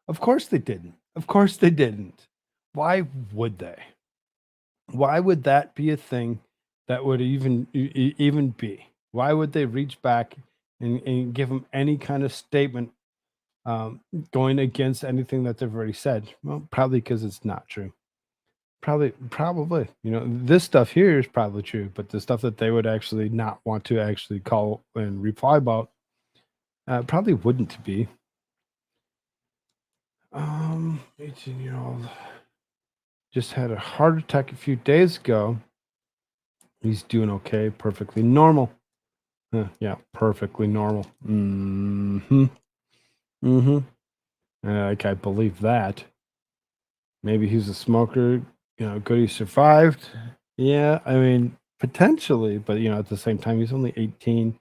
Speaker 5: Of course they didn't. Of course they didn't. Why would they? Why would that be a thing that would even be? Why would they reach back and give them any kind of statement going against anything that they've already said? Well, probably because it's not true. Probably. This stuff here is probably true, but the stuff that they would actually not want to actually call and reply about probably wouldn't be. 18-year-old just had a heart attack a few days ago. He's doing okay, perfectly normal. Yeah, perfectly normal. Like I believe that. Maybe he's a smoker. Good he survived. Yeah, I mean potentially, but at the same time he's only 18.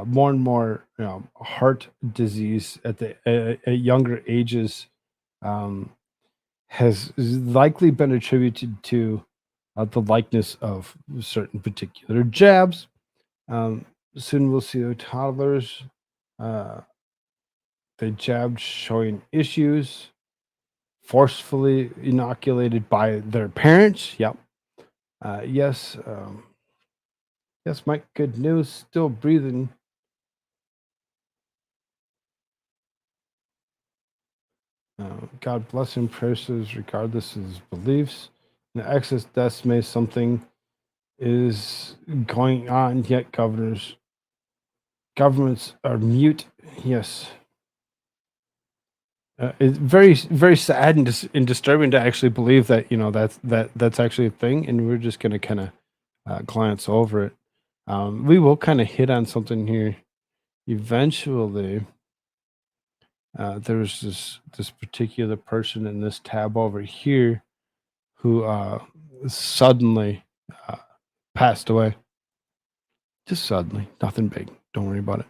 Speaker 5: More and more, heart disease at younger ages has likely been attributed to the likeness of certain particular jabs. Soon we'll see the toddlers, they jabbed showing issues, forcefully inoculated by their parents. Yep. Yes, Mike, good news, still breathing. God bless him, prayers regardless of his beliefs. The excess deaths may something is going on, yet governments are mute. Yes. It's very, very sad and disturbing to actually believe that that's actually a thing, and we're just going to kind of glance over it. We will kind of hit on something here eventually. There's this particular person in this tab over here who suddenly passed away. Just suddenly, nothing big. Don't worry about it.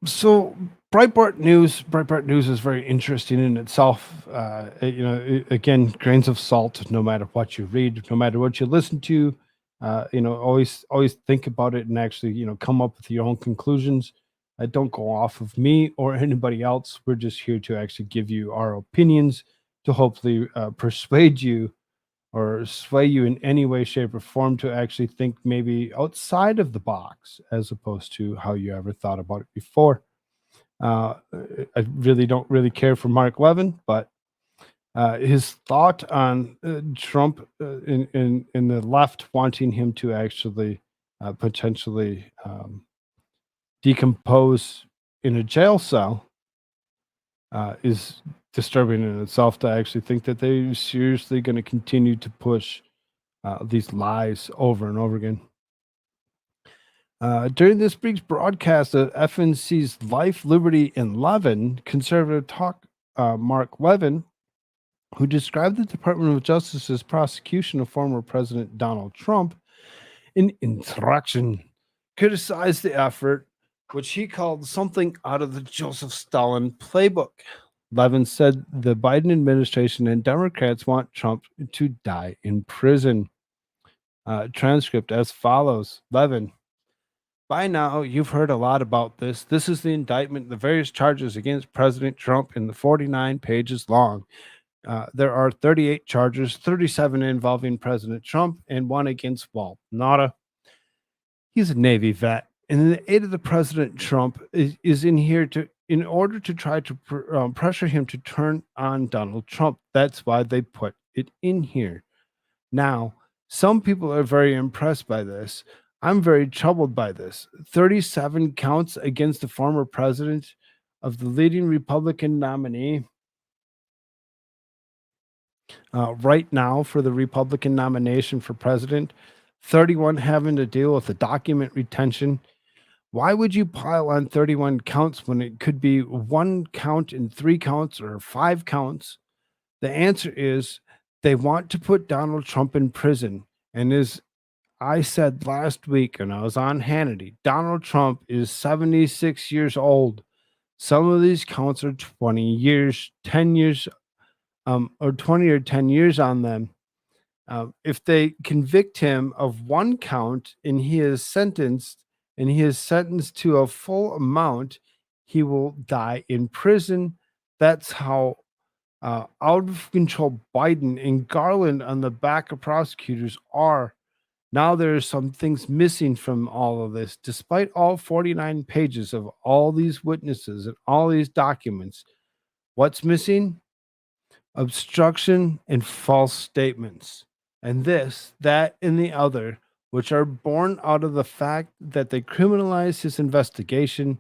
Speaker 5: So Breitbart News is very interesting in itself. Again, grains of salt. No matter what you read, no matter what you listen to, always think about it and actually come up with your own conclusions. Don't go off of me or anybody else. We're just here to actually give you our opinions to hopefully persuade you or sway you in any way, shape, or form to actually think maybe outside of the box as opposed to how you ever thought about it before. I really don't really care for Mark Levin, but his thought on Trump in the left wanting him to actually potentially decompose in a jail cell is disturbing in itself, to actually think that they're seriously going to continue to push these lies over and over again. During this week's broadcast of FNC's Life, Liberty, and Levin, conservative talk Mark Levin, who described the Department of Justice's prosecution of former President Donald Trump in insurrection, criticized the effort, which he called something out of the Joseph Stalin playbook. Levin said the Biden administration and Democrats want Trump to die in prison. Transcript as follows. Levin: by now, you've heard a lot about this. This is the indictment, the various charges against President Trump in the 49 pages long. There are 38 charges, 37 involving President Trump and 1 against Walt Nauta. He's a Navy vet. And the aide of the President Trump is in here in order to try to pressure him to turn on Donald Trump. That's why they put it in here. Now, some people are very impressed by this. I'm very troubled by this. 37 counts against the former president of the leading Republican nominee. Right now, for the Republican nomination for president, 31 having to deal with the document retention. Why would you pile on 31 counts when it could be 1 count and 3 counts or 5 counts? The answer is They want to put Donald Trump in prison. And as I said last week when I was on Hannity, Donald Trump is 76 years old. Some of these counts are 20 years, 10 years, or 20 or 10 years on them. If they convict him of one count and he is sentenced to a full amount, he will die in prison. That's how out of control Biden and Garland on the back of prosecutors are. Now there are some things missing from all of this, despite all 49 pages of all these witnesses and all these documents. What's missing? Obstruction and false statements. And this, that, and the other, which are born out of the fact that they criminalized his investigation.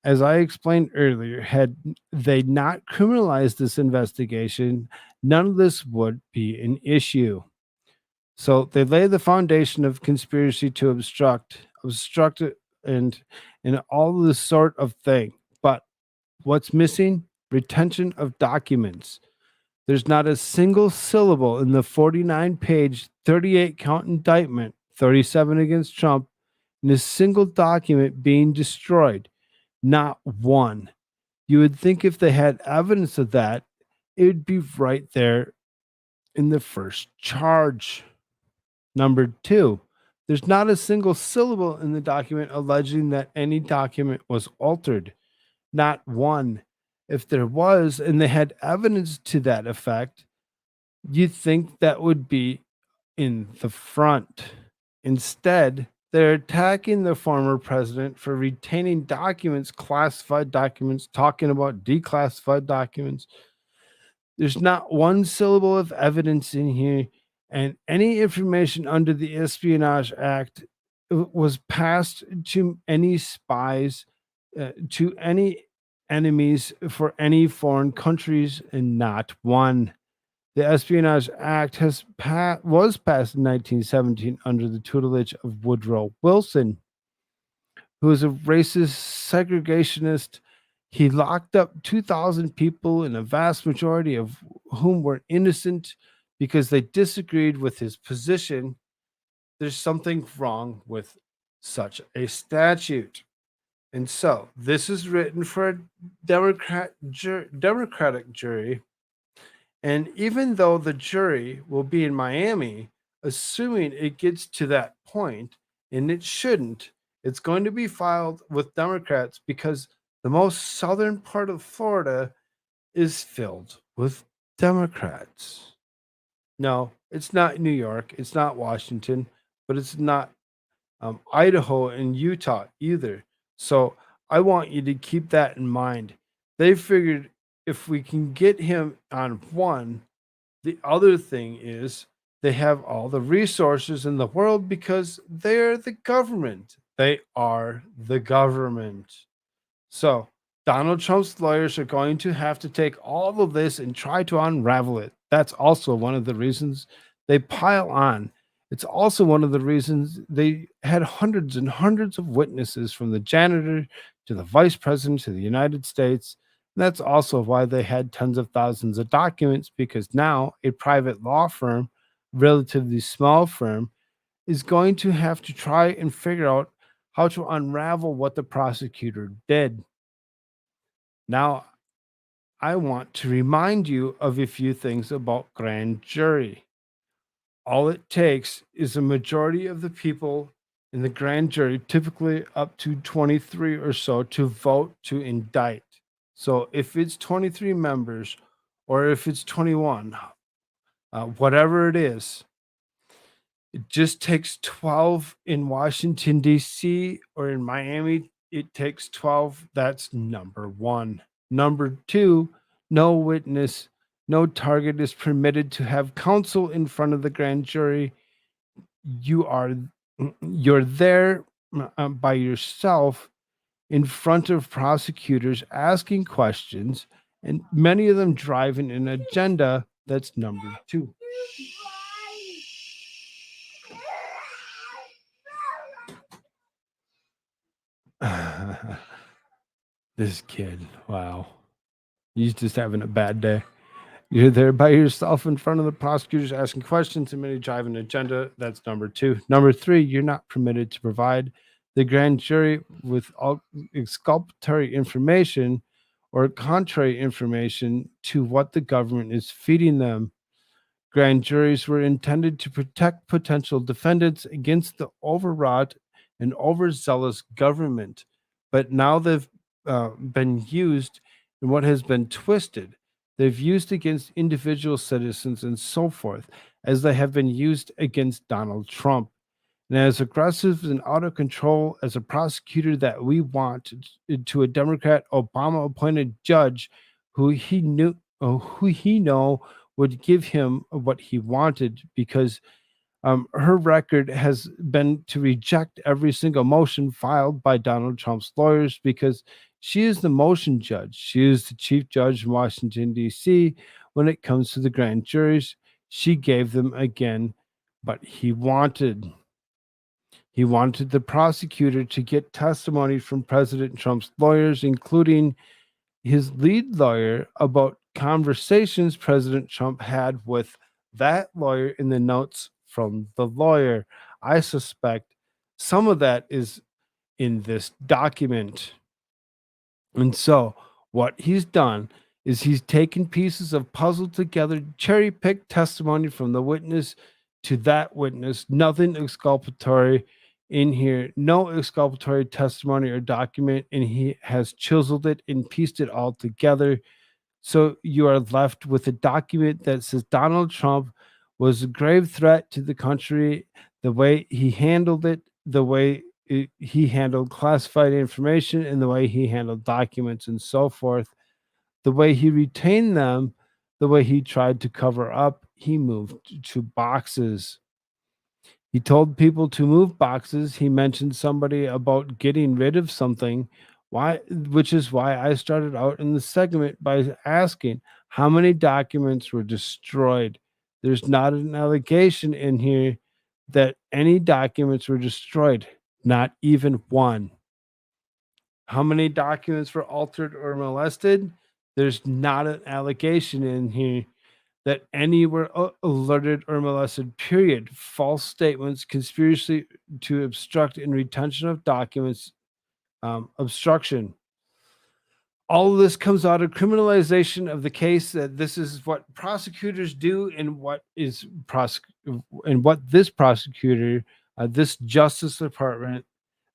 Speaker 5: As I explained earlier, had they not criminalized this investigation, none of this would be an issue. So they lay the foundation of conspiracy to obstruct, and all this sort of thing. But what's missing? Retention of documents. There's not a single syllable in the 49-page, 38-count indictment, 37 against Trump, in a single document being destroyed. Not one. You would think if they had evidence of that, it would be right there in the first charge. Number two, there's not a single syllable in the document alleging that any document was altered. Not one. If there was, and they had evidence to that effect, you'd think that would be in the front. Instead, they're attacking the former president for retaining documents, classified documents, talking about declassified documents. There's not one syllable of evidence in here, and any information under the Espionage Act was passed to any spies, to any enemies for any foreign countries, and not one. The Espionage Act was passed in 1917 under the tutelage of Woodrow Wilson, who was a racist segregationist. He locked up 2,000 people, and a vast majority of whom were innocent because they disagreed with his position. There's something wrong with such a statute. And so this is written for a Democratic jury. And even though the jury will be in Miami, assuming it gets to that point, and it shouldn't, it's going to be filed with Democrats because the most southern part of Florida is filled with Democrats. No, it's not New York, it's not Washington, but it's not Idaho and Utah either. So I want you to keep that in mind. They figured if we can get him on one, the other thing is they have all the resources in the world because they're the government. They are the government. So Donald Trump's lawyers are going to have to take all of this and try to unravel it. That's also one of the reasons they pile on. It's also one of the reasons they had hundreds and hundreds of witnesses, from the janitor to the vice president to the United States. And that's also why they had tens of thousands of documents, because now a private law firm, relatively small firm, is going to have to try and figure out how to unravel what the prosecutor did. Now, I want to remind you of a few things about grand jury. All it takes is a majority of the people in the grand jury, typically up to 23 or so, to vote to indict. So if it's 23 members or if it's 21, whatever it is, it just takes 12 in Washington, D.C., or in Miami, it takes 12. That's number one. Number two, no witness, no target is permitted to have counsel in front of the grand jury. You're there by yourself in front of prosecutors asking questions, and many of them driving an agenda. That's number two. This kid, wow. He's just having a bad day. You're there by yourself in front of the prosecutors asking questions and many drive an agenda. That's number 2. Number 3, you're not permitted to provide the grand jury with all exculpatory information or contrary information to what the government is feeding them. Grand juries were intended to protect potential defendants against the overwrought and overzealous government, but now they've been used in what has been twisted. They've used against individual citizens and so forth, as they have been used against Donald Trump. And as aggressive and out of control as a prosecutor that we want to a Democrat Obama appointed judge who he know would give him what he wanted, because her record has been to reject every single motion filed by Donald Trump's lawyers, because she is the motion judge. She is the chief judge in Washington, D.C. When it comes to the grand juries, she gave them again what he wanted. He wanted the prosecutor to get testimony from President Trump's lawyers, including his lead lawyer, about conversations President Trump had with that lawyer in the notes from the lawyer. I suspect some of that is in this document. And so what he's done is he's taken pieces of puzzle together, cherry-picked testimony from the witness to that witness, nothing exculpatory in here, no exculpatory testimony or document, and he has chiseled it and pieced it all together. So you are left with a document that says Donald Trump was a grave threat to the country, the way he handled it, the way he handled classified information, and the way he handled documents and so forth, the way he retained them, the way he tried to cover up. He moved to boxes. He told people to move boxes. He mentioned somebody about getting rid of something, which is why I started out in the segment by asking how many documents were destroyed. There's not an allegation in here that any documents were destroyed, not even one. How many documents were altered or molested? There's not an allegation in here that any were alerted or molested, period. False statements, conspiracy to obstruct and retention of documents, obstruction. All of this comes out of criminalization of the case, that this is what prosecutors do, and what is what this prosecutor, this Justice Department,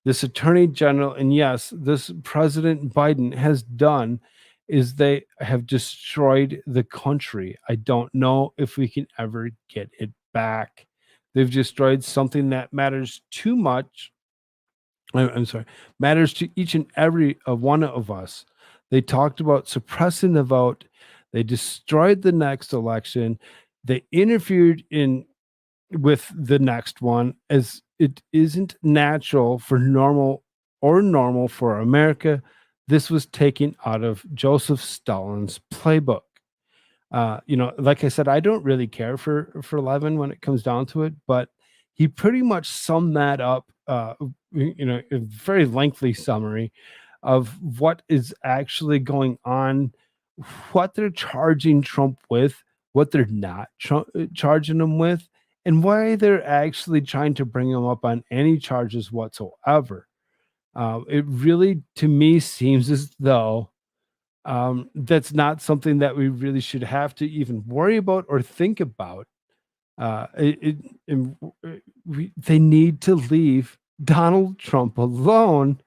Speaker 5: this Attorney General, and yes, this President Biden has done, is they have destroyed the country. I don't know if we can ever get it back. They've destroyed something that matters too much. I'm sorry, matters to each and every one of us. They talked about suppressing the vote. They destroyed the next election. They interfered with the next one, as it isn't natural for normal for America. This was taken out of Joseph Stalin's playbook. Like I said, I don't really care for Levin when it comes down to it, but he pretty much summed that up, a very lengthy summary of what is actually going on, what they're charging Trump with, what they're not charging him with, and why they're actually trying to bring him up on any charges whatsoever. It really, to me, seems as though that's not something that we really should have to even worry about or think about. They need to leave Donald Trump alone.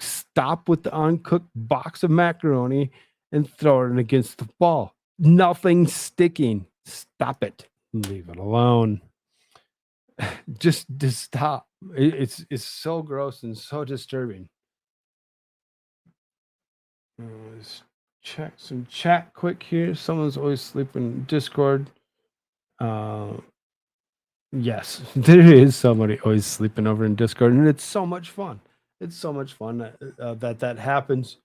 Speaker 5: Stop with the uncooked box of macaroni and throw it against the wall. Nothing's sticking. Stop it. Leave it alone. Just stop. It's so gross and so disturbing. Let's check some chat quick here. Someone's always sleeping in Discord. Yes, there is somebody always sleeping over in Discord, and it's so much fun. It's so much fun that happens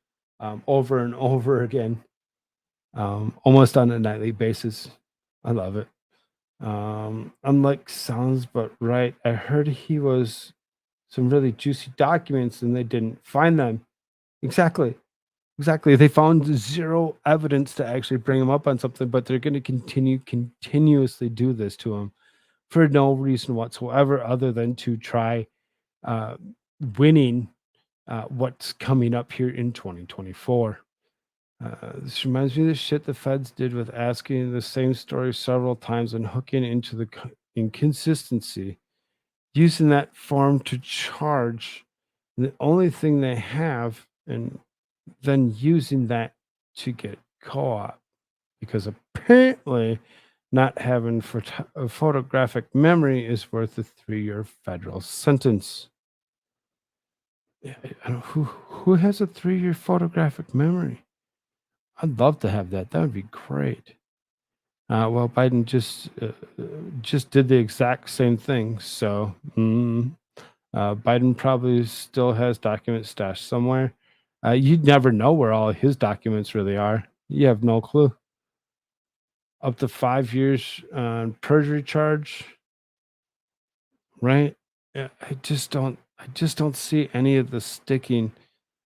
Speaker 5: over and over again, almost on a nightly basis. I love it. Unlike sounds but right, I heard he was some really juicy documents and they didn't find them. Exactly. Exactly. They found zero evidence to actually bring him up on something, but they're going to continuously do this to him for no reason whatsoever other than to try uh, winning what's coming up here in 2024. This reminds me of the shit the feds did with asking the same story several times and hooking into the inconsistency, using that form to charge the only thing they have, and then using that to get co-op, because apparently not having a photographic memory is worth a 3-year federal sentence. Yeah, I don't, who has a 3-year photographic memory? I'd love to have that. That would be great. Well, Biden just did the exact same thing. So Biden probably still has documents stashed somewhere. You'd never know where all his documents really are. You have no clue. Up to 5 years on perjury charge, right? Yeah, I just don't see any of the sticking,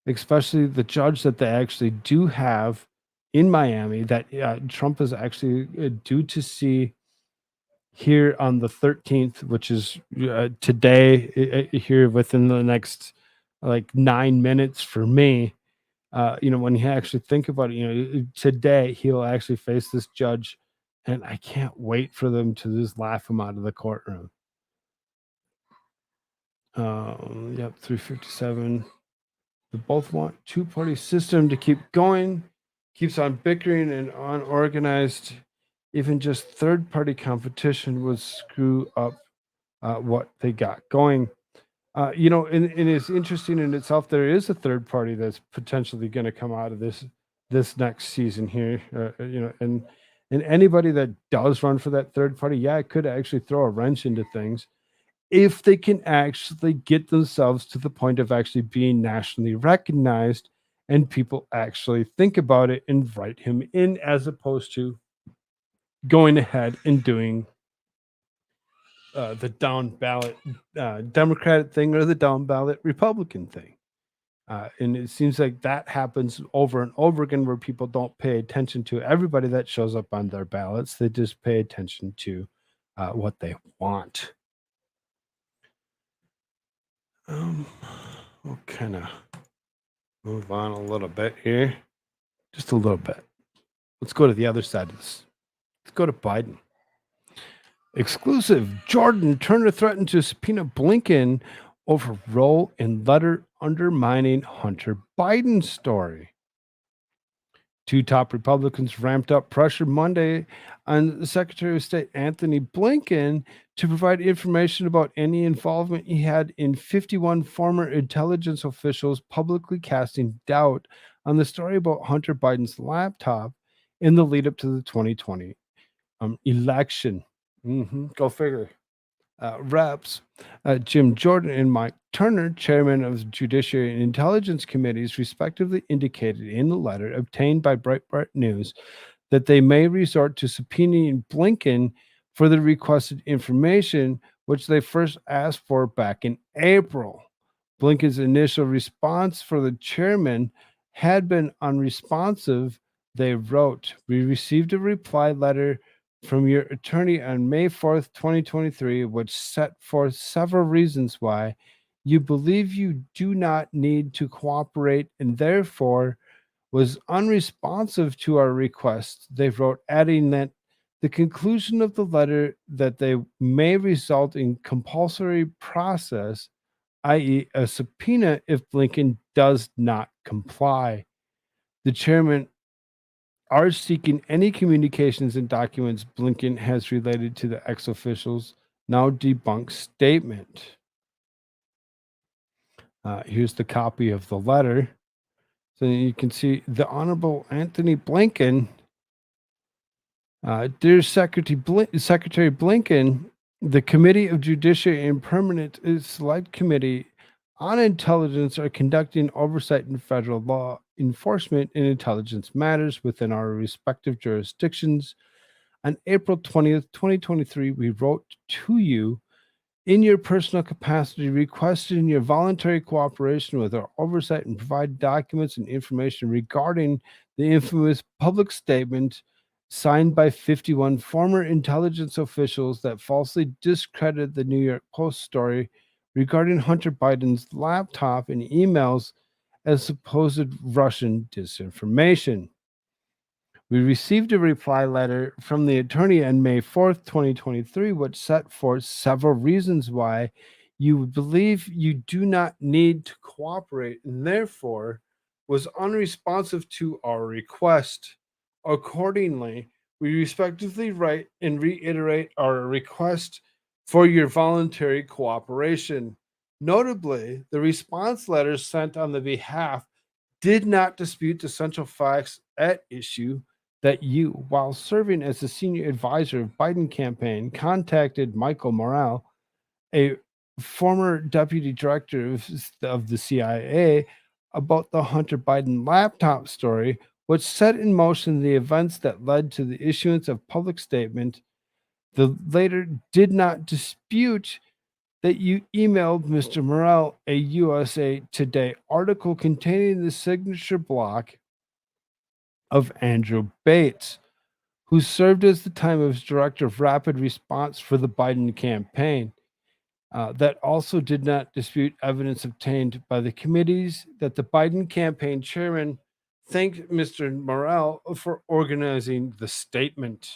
Speaker 5: especially the judge that they actually do have in Miami that Trump is actually due to see here on the 13th, which is today, here within the next like 9 minutes for me. When you actually think about it, today he'll actually face this judge, and I can't wait for them to just laugh him out of the courtroom. Yep, 357. They both want two-party system to keep going, keeps on bickering and unorganized. Even just third-party competition would screw up what they got going. And it's interesting in itself. There is a third party that's potentially going to come out of this next season here. And anybody that does run for that third party, yeah, it could actually throw a wrench into things if they can actually get themselves to the point of actually being nationally recognized and people actually think about it and write him in, as opposed to going ahead and doing the down ballot Democratic thing or the down ballot Republican thing. And it seems like that happens over and over again, where people don't pay attention to everybody that shows up on their ballots. They just pay attention to what they want. We'll kind of move on a little bit here. Just a little bit. Let's go to the other side of this. Let's go to Biden. Exclusive. Jordan Turner threatened to subpoena Blinken over role in letter undermining Hunter Biden story. Two top Republicans ramped up pressure Monday on Secretary of State Anthony Blinken to provide information about any involvement he had in 51 former intelligence officials publicly casting doubt on the story about Hunter Biden's laptop in the lead up to the 2020 election. Go figure. Reps Jim Jordan and Mike Turner, chairman of Judiciary and Intelligence Committees, respectively, indicated in the letter obtained by Breitbart News that they may resort to subpoenaing Blinken for the requested information, which they first asked for back in April. Blinken's initial response for the chairman had been unresponsive. They wrote, "We received a reply letter from your attorney on May 4th, 2023, which set forth several reasons why you believe you do not need to cooperate and therefore was unresponsive to our request." They wrote, adding that the conclusion of the letter that they may result in compulsory process, i.e., a subpoena, if Blinken does not comply. The chairman are seeking any communications and documents Blinken has related to the ex-official's now debunked statement. Here's the copy of the letter. So you can see the Honorable Anthony Blinken. Dear Secretary Blinken, the Committee of Judiciary and Permanent Select Committee on Intelligence are conducting oversight in federal law enforcement in intelligence matters within our respective jurisdictions. On April 20th, 2023, we wrote to you in your personal capacity, requested in your voluntary cooperation with our oversight and provide documents and information regarding the infamous public statement signed by 51 former intelligence officials that falsely discredited the New York Post story regarding Hunter Biden's laptop and emails as supposed Russian disinformation. We received a reply letter from the attorney on May 4th, 2023, which set forth several reasons why you would believe you do not need to cooperate and therefore was unresponsive to our request. Accordingly, we respectively write and reiterate our request for your voluntary cooperation. Notably, the response letter sent on the behalf did not dispute the central facts at issue that you, while serving as the senior advisor of Biden campaign, contacted Michael Morrell, a former deputy director of the CIA, about the Hunter Biden laptop story, which set in motion the events that led to the issuance of public statement. The latter did not dispute that you emailed Mr. Morrell a USA Today article containing the signature block of Andrew Bates, who served as the time as director of rapid response for the Biden campaign. That also did not dispute evidence obtained by the committees that the Biden campaign chairman thanked Mr. Morrell for organizing the statement.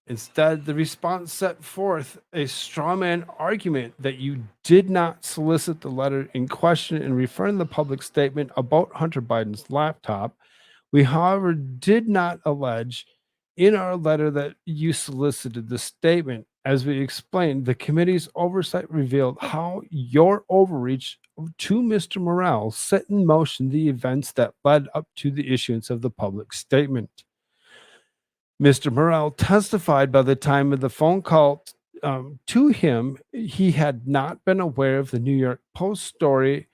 Speaker 5: Instead, the response set forth a straw man argument that you did not solicit the letter in question and referring the public statement about Hunter Biden's laptop. We, however, did not allege in our letter that you solicited the statement. As we explained, the committee's oversight revealed how your overreach to Mr. Morrell set in motion the events that led up to the issuance of the public statement. Mr. Morrell testified by the time of the phone call to him, he had not been aware of the New York Post story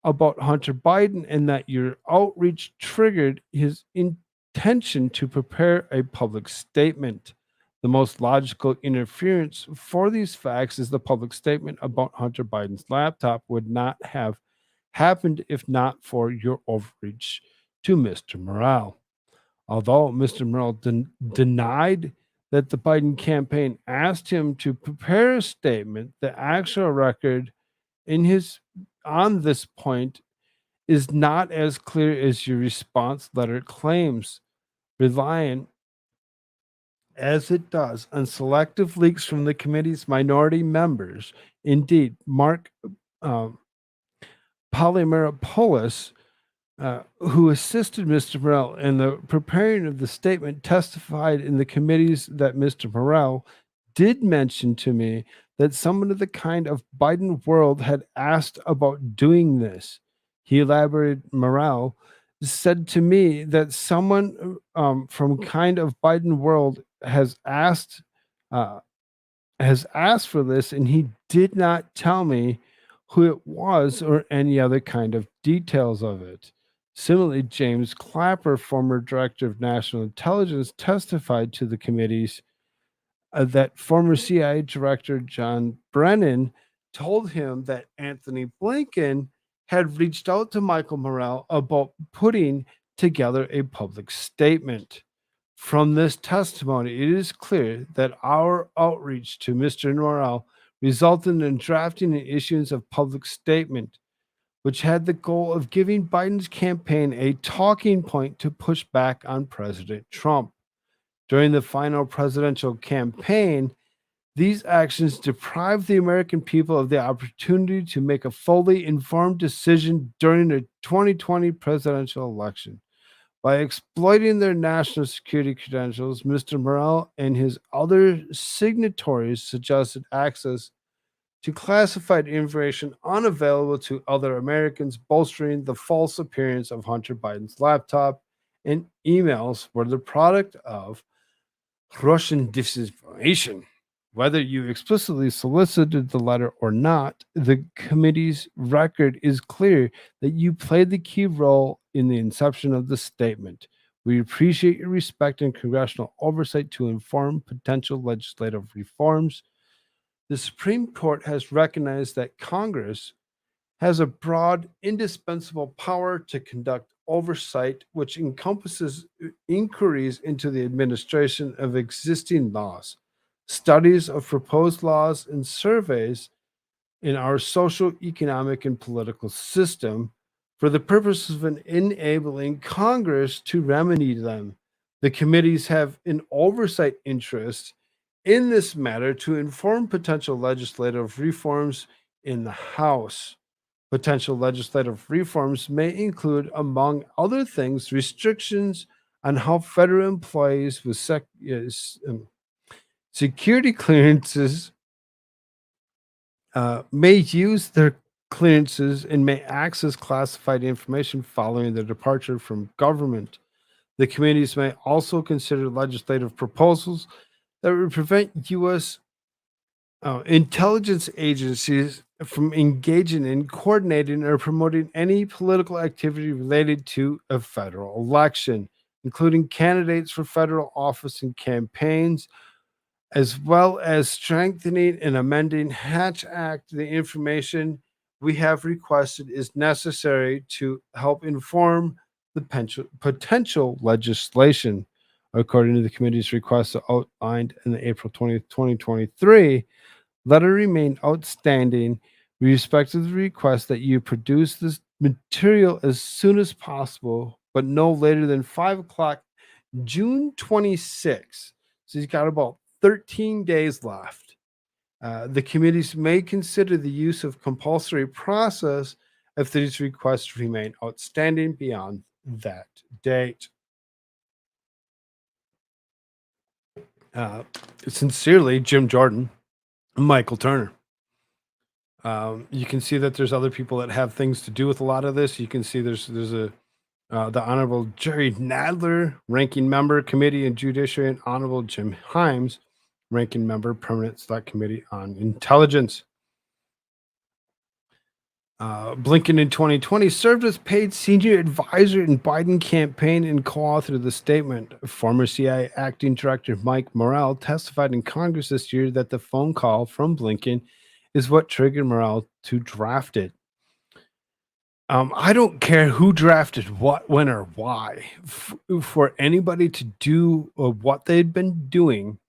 Speaker 5: about Hunter Biden and that your outreach triggered his intention to prepare a public statement. The most logical interference for these facts is the public statement about Hunter Biden's laptop would not have happened if not for your overreach to Mr. Morrell. Although Mr. Morrell denied that the Biden campaign asked him to prepare a statement, the actual record on this point is not as clear as your response letter claims, relying as it does on selective leaks from the committee's minority members. Indeed, Mark Polymeropoulos, who assisted Mr. Morrell in the preparing of the statement, testified in the committees that Mr. Morrell did mention to me that someone of the kind of Biden world had asked about doing this. He elaborated, Morrell said to me that someone from kind of Biden world has asked for this, and he did not tell me who it was or any other kind of details of it. Similarly, James Clapper, former director of national intelligence, testified to the committees that former CIA director John Brennan told him that Anthony Blinken had reached out to Michael Morrell about putting together a public statement. From this testimony, it is clear that our outreach to Mr. Morrell resulted in drafting and issuance of public statement, which had the goal of giving Biden's campaign a talking point to push back on President Trump. During the final presidential campaign, these actions deprived the American people of the opportunity to make a fully informed decision during the 2020 presidential election. By exploiting their national security credentials, Mr. Morrell and his other signatories suggested access to classified information unavailable to other Americans, bolstering the false appearance of Hunter Biden's laptop and emails were the product of Russian disinformation. Whether you explicitly solicited the letter or not, the committee's record is clear that you played the key role in the inception of the statement. We appreciate your respect and congressional oversight to inform potential legislative reforms. the Supreme Court has recognized that Congress has a broad, indispensable power to conduct oversight, which encompasses inquiries into the administration of existing laws, studies of proposed laws, and surveys in our social, economic, and political system for the purpose of enabling Congress to remedy them. The committees have an oversight interest in this matter to inform potential legislative reforms in the House. Potential legislative reforms may include, among other things, restrictions on how federal employees with security clearances may use their clearances and may access classified information following their departure from government. The committees may also consider legislative proposals that would prevent U.S. Intelligence agencies from engaging in, coordinating, or promoting any political activity related to a federal election, including candidates for federal office and campaigns, as well as strengthening and amending Hatch Act. The information we have requested is necessary to help inform the potential legislation. According to the committee's request outlined in the April 20th, 2023 letter, remain outstanding. We respect the request that you produce this material as soon as possible, but no later than 5 o'clock, June 26th. So he's got about 13 days left. The committees may consider the use of compulsory process if these requests remain outstanding beyond that date. Sincerely, Jim Jordan, Michael Turner. You can see that there's other people that have things to do with a lot of this. You can see there's the Honorable Jerry Nadler, ranking member, Committee on Judiciary, and Honorable Jim Himes, ranking member, Permanent Select Committee on Intelligence. Blinken in 2020 served as paid senior advisor in Biden campaign and co-authored the statement. Former CIA acting director Mike Morrell testified in Congress this year that the phone call from Blinken is what triggered Morrell to draft it. I don't care who drafted what, when, or why. For anybody to do what they'd been doing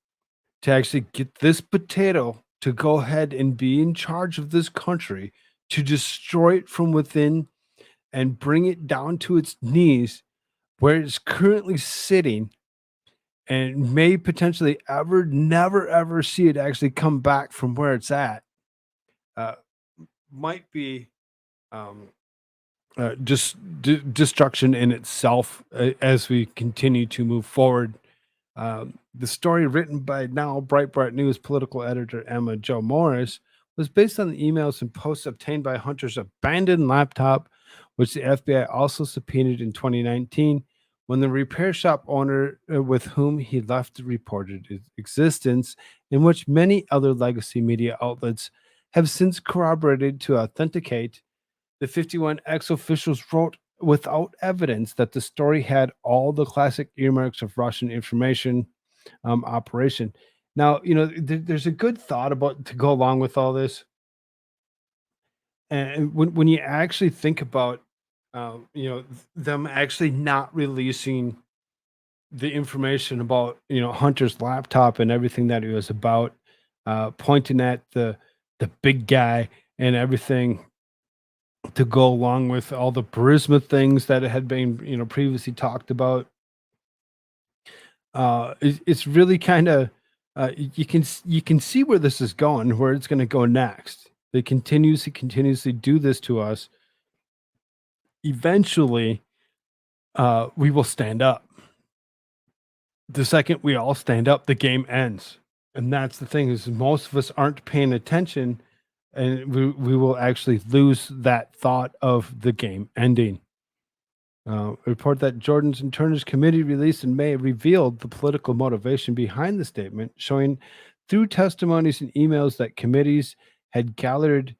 Speaker 5: to actually get this potato to go ahead and be in charge of this country, to destroy it from within and bring it down to its knees where it's currently sitting, and may potentially never ever see it actually come back from where it's at, might be just destruction in itself as we continue to move forward. The story, written by now Breitbart News political editor Emma Jo Morris, was based on the emails and posts obtained by Hunter's abandoned laptop, which the FBI also subpoenaed in 2019 when the repair shop owner with whom he left reported his existence, in which many other legacy media outlets have since corroborated to authenticate. The 51 ex-officials wrote without evidence that the story had all the classic earmarks of Russian information operation. Now, there's a good thought about to go along with all this. And when you actually think about, them actually not releasing the information about, Hunter's laptop and everything that it was about, pointing at the big guy and everything to go along with all the Burisma things that had been, previously talked about. It's really kind of, you can see where this is going, where it's going to go next. They continuously do this to us. Eventually, we will stand up. The second we all stand up, the game ends. And that's the thing, is most of us aren't paying attention, and we will actually lose that thought of the game ending. A report that Jordan's and Turner's committee released in May revealed the political motivation behind the statement, showing through testimonies and emails that committees had gathered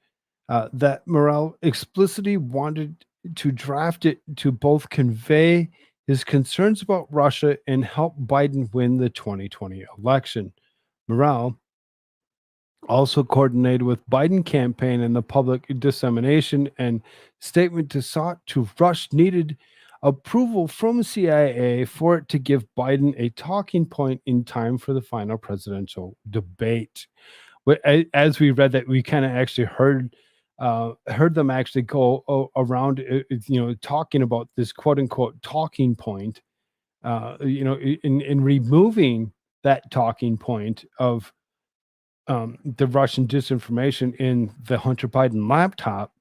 Speaker 5: that Morrell explicitly wanted to draft it to both convey his concerns about Russia and help Biden win the 2020 election. Morrell also coordinated with Biden campaign and the public dissemination and statement to sought to rush needed approval from CIA for it to give Biden a talking point in time for the final presidential debate. As we read that, we kind of actually heard them actually go around, talking about this quote unquote talking point, in removing that talking point of the Russian disinformation in the Hunter Biden laptop.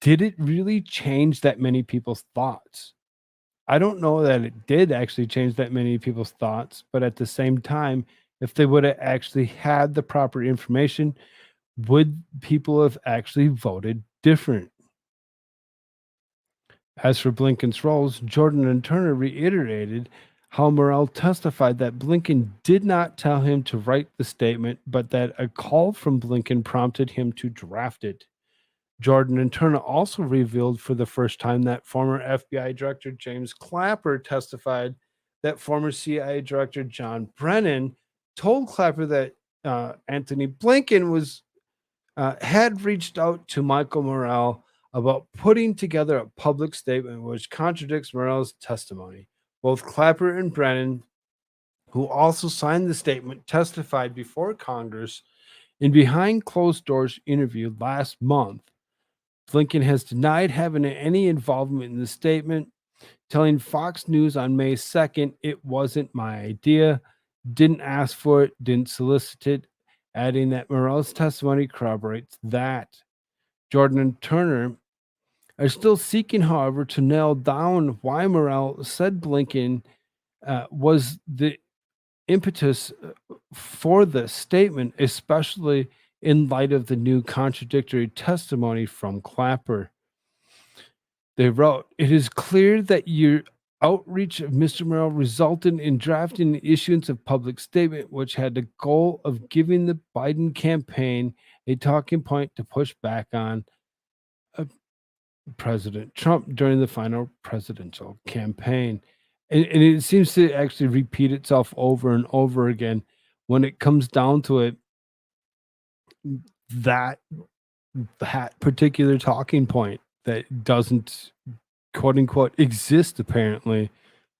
Speaker 5: Did it really change that many people's thoughts? I don't know that it did actually change that many people's thoughts, but at the same time, if they would have actually had the proper information, would people have actually voted different? As for Blinken's roles, Jordan and Turner reiterated how Morrell testified that Blinken did not tell him to write the statement, but that a call from Blinken prompted him to draft it. Jordan and Turner also revealed for the first time that former FBI Director James Clapper testified that former CIA Director John Brennan told Clapper that Anthony Blinken had reached out to Michael Morrell about putting together a public statement which contradicts Morrell's testimony. Both Clapper and Brennan, who also signed the statement, testified before Congress in behind closed doors interview last month. Blinken has denied having any involvement in the statement, telling Fox News on May 2nd, "It wasn't my idea, didn't ask for it, didn't solicit it," adding that Morrell's testimony corroborates that. Jordan and Turner are still seeking, however, to nail down why Morrell said Blinken was the impetus for the statement, especially in light of the new contradictory testimony from Clapper. They wrote, "It is clear that your outreach of Mr. Morrell resulted in drafting the issuance of public statement, which had the goal of giving the Biden campaign a talking point to push back on President Trump during the final presidential campaign." And it seems to actually repeat itself over and over again. When it comes down to it, that particular talking point that doesn't quote unquote exist apparently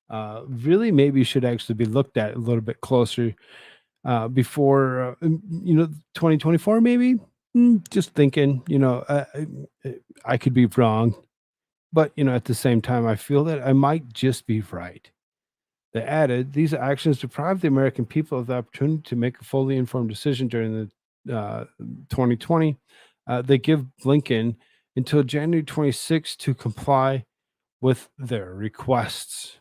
Speaker 5: really maybe should actually be looked at a little bit closer before 2024 maybe. Just thinking, I could be wrong, but at the same time I feel that I might just be right. They added, "These actions deprive the American people of the opportunity to make a fully informed decision during the 2020. They give Blinken until January 26th to comply with their requests."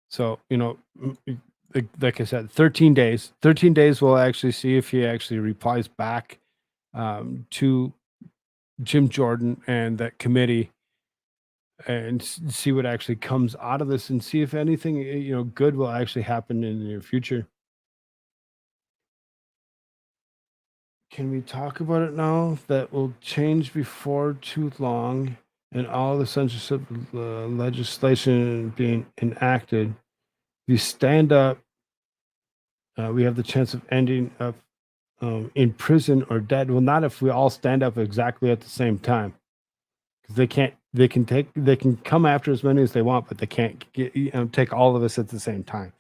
Speaker 5: So, like I said, 13 days. 13 days we'll actually see if he actually replies back to Jim Jordan and that committee, and see what actually comes out of this, and see if anything good will actually happen in the near future. Can we talk about it now? That will change before too long, and all the censorship legislation being enacted. If you stand up, we have the chance of ending up in prison or dead. Well, not if we all stand up exactly at the same time, because they can come after as many as they want, but they can't take all of us at the same time.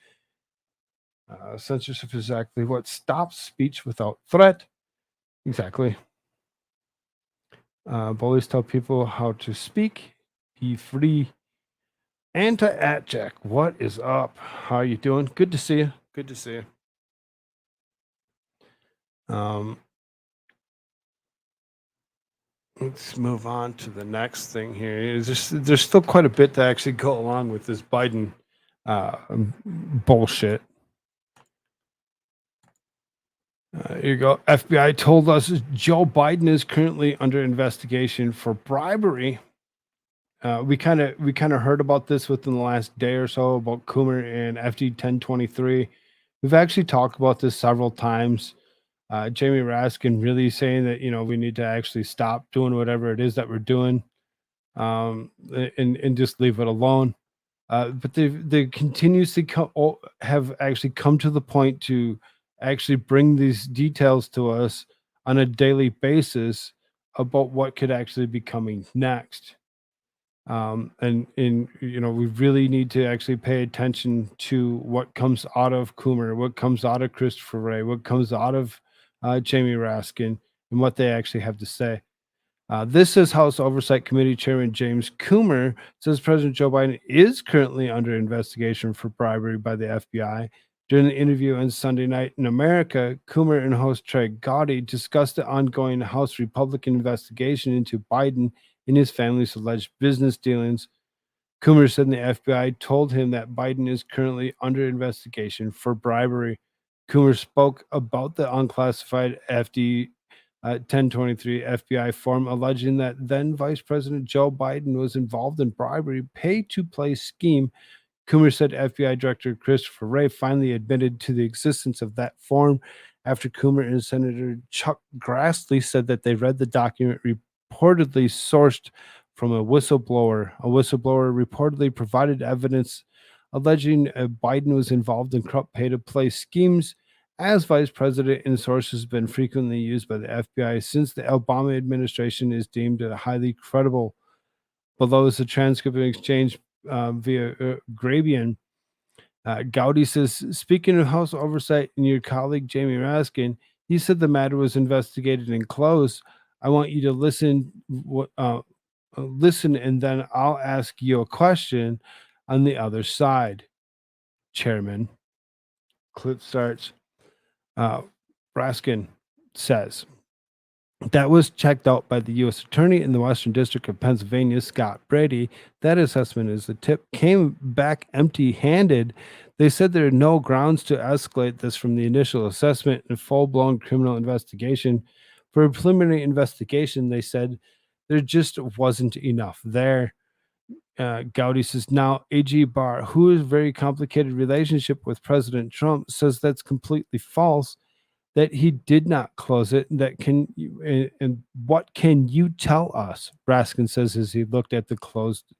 Speaker 5: Censorship is exactly what stops speech without threat. Exactly. Bullies tell people how to speak. Be free. Anti-Jack, what is up? How are you doing? Good to see you. Good to see you. Let's move on to the next thing here. There's still quite a bit to actually go along with this Biden bullshit. Here you go. FBI told us Joe Biden is currently under investigation for bribery. We kind of heard about this within the last day or so about Coomer and FD 1023. We've actually talked about this several times. Jamie Raskin really saying that we need to actually stop doing whatever it is that we're doing, and just leave it alone. But they continuously have actually come to the point to actually bring these details to us on a daily basis about what could actually be coming next. And we really need to actually pay attention to what comes out of Coomer, what comes out of Christopher Wray, what comes out of Jamie Raskin, and what they actually have to say. This is House Oversight Committee Chairman James Coomer says President Joe Biden is currently under investigation for bribery by the FBI. During the interview on Sunday night in America, Coomer and host Trey Gowdy discussed the ongoing House Republican investigation into Biden and his family's alleged business dealings. Coomer said the FBI told him that Biden is currently under investigation for bribery. Coomer spoke about the unclassified FD 1023 FBI form alleging that then Vice President Joe Biden was involved in bribery pay-to-play scheme. Coomer said FBI Director Christopher Wray finally admitted to the existence of that form after Coomer and Senator Chuck Grassley said that they read the document reportedly sourced from a whistleblower. A whistleblower reportedly provided evidence alleging Biden was involved in corrupt pay-to-play schemes as vice president, and sources have been frequently used by the FBI since the Obama administration is deemed highly credible. Below is a transcript of an exchange via Grabian. Gowdy says, speaking of House Oversight and your colleague Jamie Raskin, he said the matter was investigated and closed. I want you to listen, and then I'll ask you a question on the other side. Chairman. Clip starts. Raskin says, that was checked out by the U.S. Attorney in the Western District of Pennsylvania, Scott Brady. That assessment is the tip. Came back empty-handed. They said there are no grounds to escalate this from the initial assessment and full-blown criminal investigation. For a preliminary investigation, they said there just wasn't enough there. Gowdy says, now AG Barr, who has a very complicated relationship with President Trump, says that's completely false, that he did not close it. That can and what can you tell us? Raskin says as he looked at and closed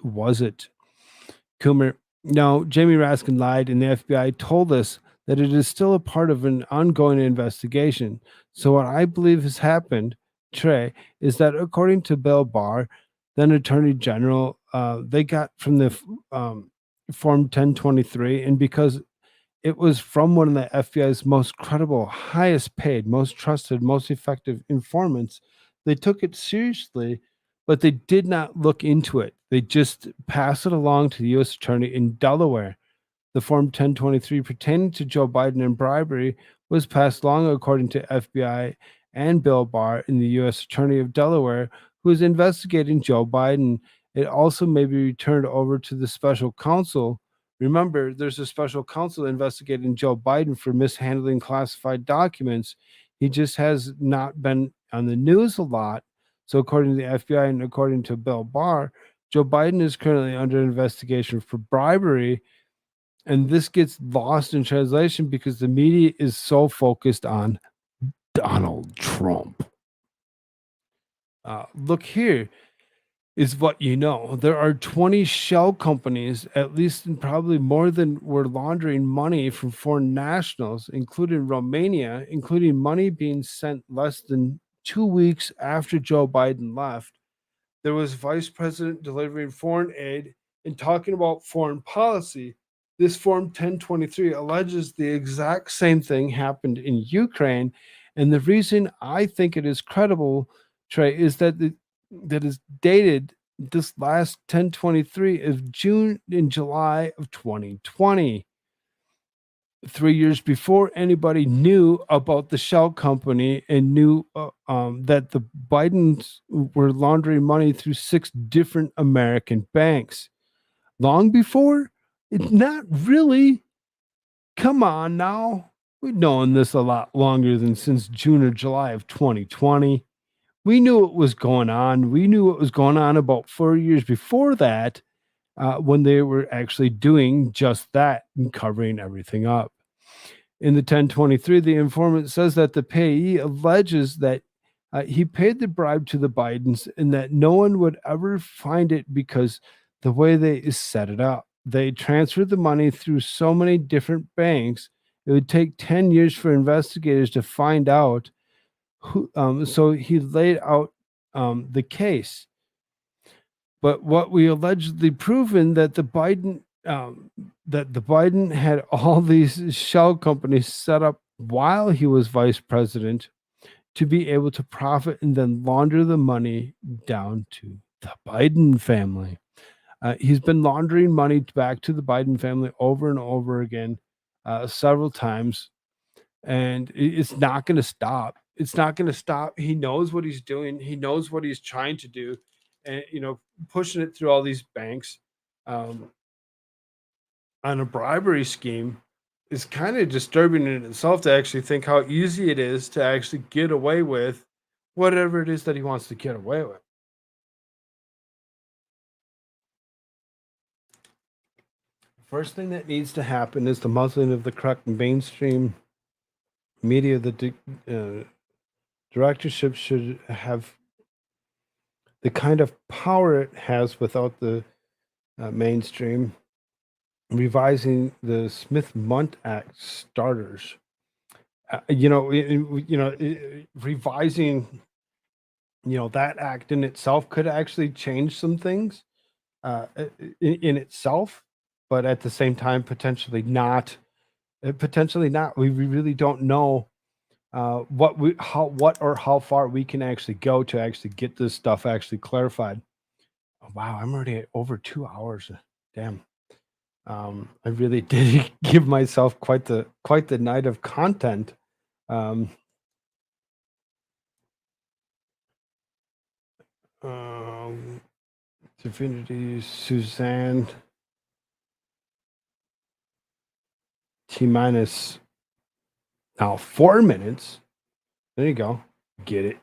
Speaker 5: was it? Coomer, no, Jamie Raskin lied, and the FBI told us that it is still a part of an ongoing investigation. So what I believe has happened, Trey, is that according to Bill Barr, then Attorney General, they got from the Form 1023, and because it was from one of the FBI's most credible, highest paid, most trusted, most effective informants, they took it seriously, but they did not look into it. They just passed it along to the U.S. Attorney in Delaware. The Form 1023 pertaining to Joe Biden and bribery was passed along according to FBI and Bill Barr in the U.S. Attorney of Delaware, who is investigating Joe Biden. It also may be returned over to the special counsel. Remember, there's a special counsel investigating Joe Biden for mishandling classified documents. He just has not been on the news a lot. So according to the FBI and according to Bill Barr, Joe Biden is currently under investigation for bribery. And this gets lost in translation because the media is so focused on Donald Trump. Look here is what you know. There are 20 shell companies, at least and probably more than, were laundering money from foreign nationals, including Romania, including money being sent less than 2 weeks after Joe Biden left. There was vice president delivering foreign aid and talking about foreign policy. This Form 1023 alleges the exact same thing happened in Ukraine. And the reason I think it is credible, Trey, is that that is dated this last 1023 of June and July of 2020. 3 years before anybody knew about the shell company and knew that the Bidens were laundering money through 6 different American banks. Long before? It's not really. Come on now. We've known this a lot longer than since June or July of 2020. We knew what was going on. We knew what was going on about 4 years before that when they were actually doing just that and covering everything up. In the 1023, the informant says that the payee alleges that he paid the bribe to the Bidens and that no one would ever find it because the way they set it up. they transferred the money through so many different banks. It would take 10 years for investigators to find out who. So he laid out the case. But what we allegedly proven that the Biden had all these shell companies set up while he was vice president to be able to profit and then launder the money down to the Biden family. He's been laundering money back to the Biden family over and over again, several times, and it's not going to stop. It's not going to stop. He knows what he's doing. He knows what he's trying to do, and pushing it through all these banks on a bribery scheme is kind of disturbing in itself to actually think how easy it is to actually get away with whatever it is that he wants to get away with. First thing that needs to happen is the muzzling of the correct mainstream media. The directorship should have the kind of power it has without the mainstream. Revising the Smith-Mundt Act starters. Revising, that act in itself could actually change some things in itself, but at the same time, potentially not. We really don't know how far we can actually go to actually get this stuff actually clarified. Oh, wow, I'm already at over 2 hours. Damn. I really did give myself quite the night of content. Divinity, Suzanne, T minus now 4 minutes. There you go. Get it.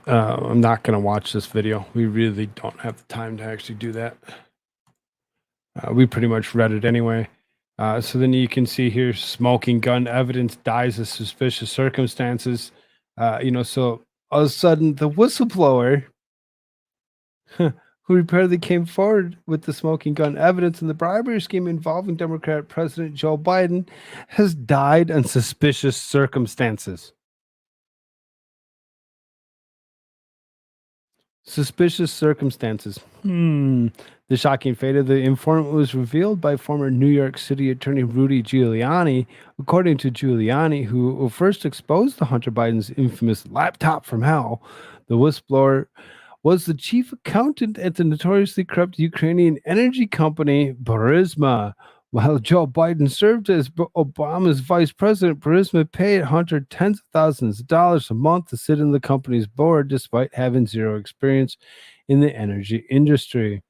Speaker 5: I'm not going to watch this video. We really don't have the time to actually do that. We pretty much read it anyway. So then you can see here, smoking gun evidence dies of suspicious circumstances. So all of a sudden the whistleblower who reportedly came forward with the smoking gun evidence in the bribery scheme involving Democrat President Joe Biden has died in suspicious circumstances. Suspicious circumstances. The shocking fate of the informant was revealed by former New York City Attorney Rudy Giuliani. According to Giuliani, who first exposed the Hunter Biden's infamous laptop from hell, the whistleblower was the chief accountant at the notoriously corrupt Ukrainian energy company Burisma. While Joe Biden served as Obama's vice president, Burisma paid Hunter tens of thousands of dollars a month to sit in the company's board despite having zero experience in the energy industry.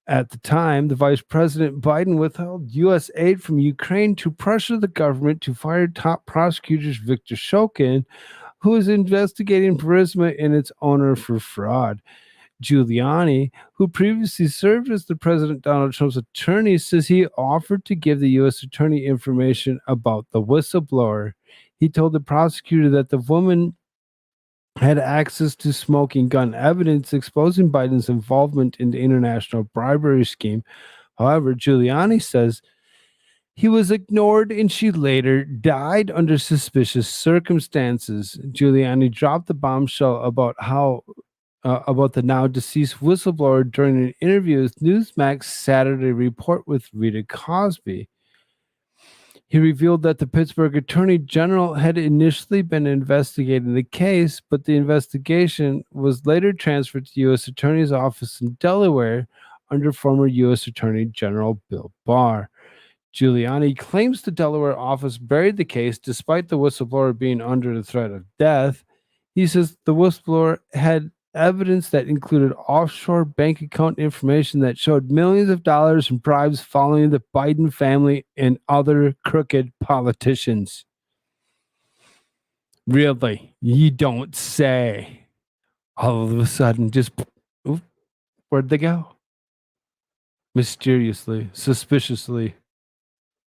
Speaker 5: At the time, the vice president Biden withheld U.S. aid from Ukraine to pressure the government to fire top prosecutors Viktor Shokin, who is investigating Burisma and its owner for fraud. Giuliani, who previously served as the President Donald Trump's attorney, says he offered to give the U.S. attorney information about the whistleblower. He told the prosecutor that the woman had access to smoking gun evidence exposing Biden's involvement in the international bribery scheme. However, Giuliani says he was ignored and she later died under suspicious circumstances. Giuliani dropped the bombshell about the now deceased whistleblower during an interview with Newsmax Saturday Report with Rita Cosby. He revealed that the Pittsburgh Attorney General had initially been investigating the case, but the investigation was later transferred to the U.S. Attorney's Office in Delaware under former U.S. Attorney General Bill Barr. Giuliani claims the Delaware office buried the case despite the whistleblower being under the threat of death. He says the whistleblower had evidence that included offshore bank account information that showed millions of dollars in bribes following the Biden family and other crooked politicians. Really? You don't say. All of a sudden, just where'd they go? Mysteriously, suspiciously.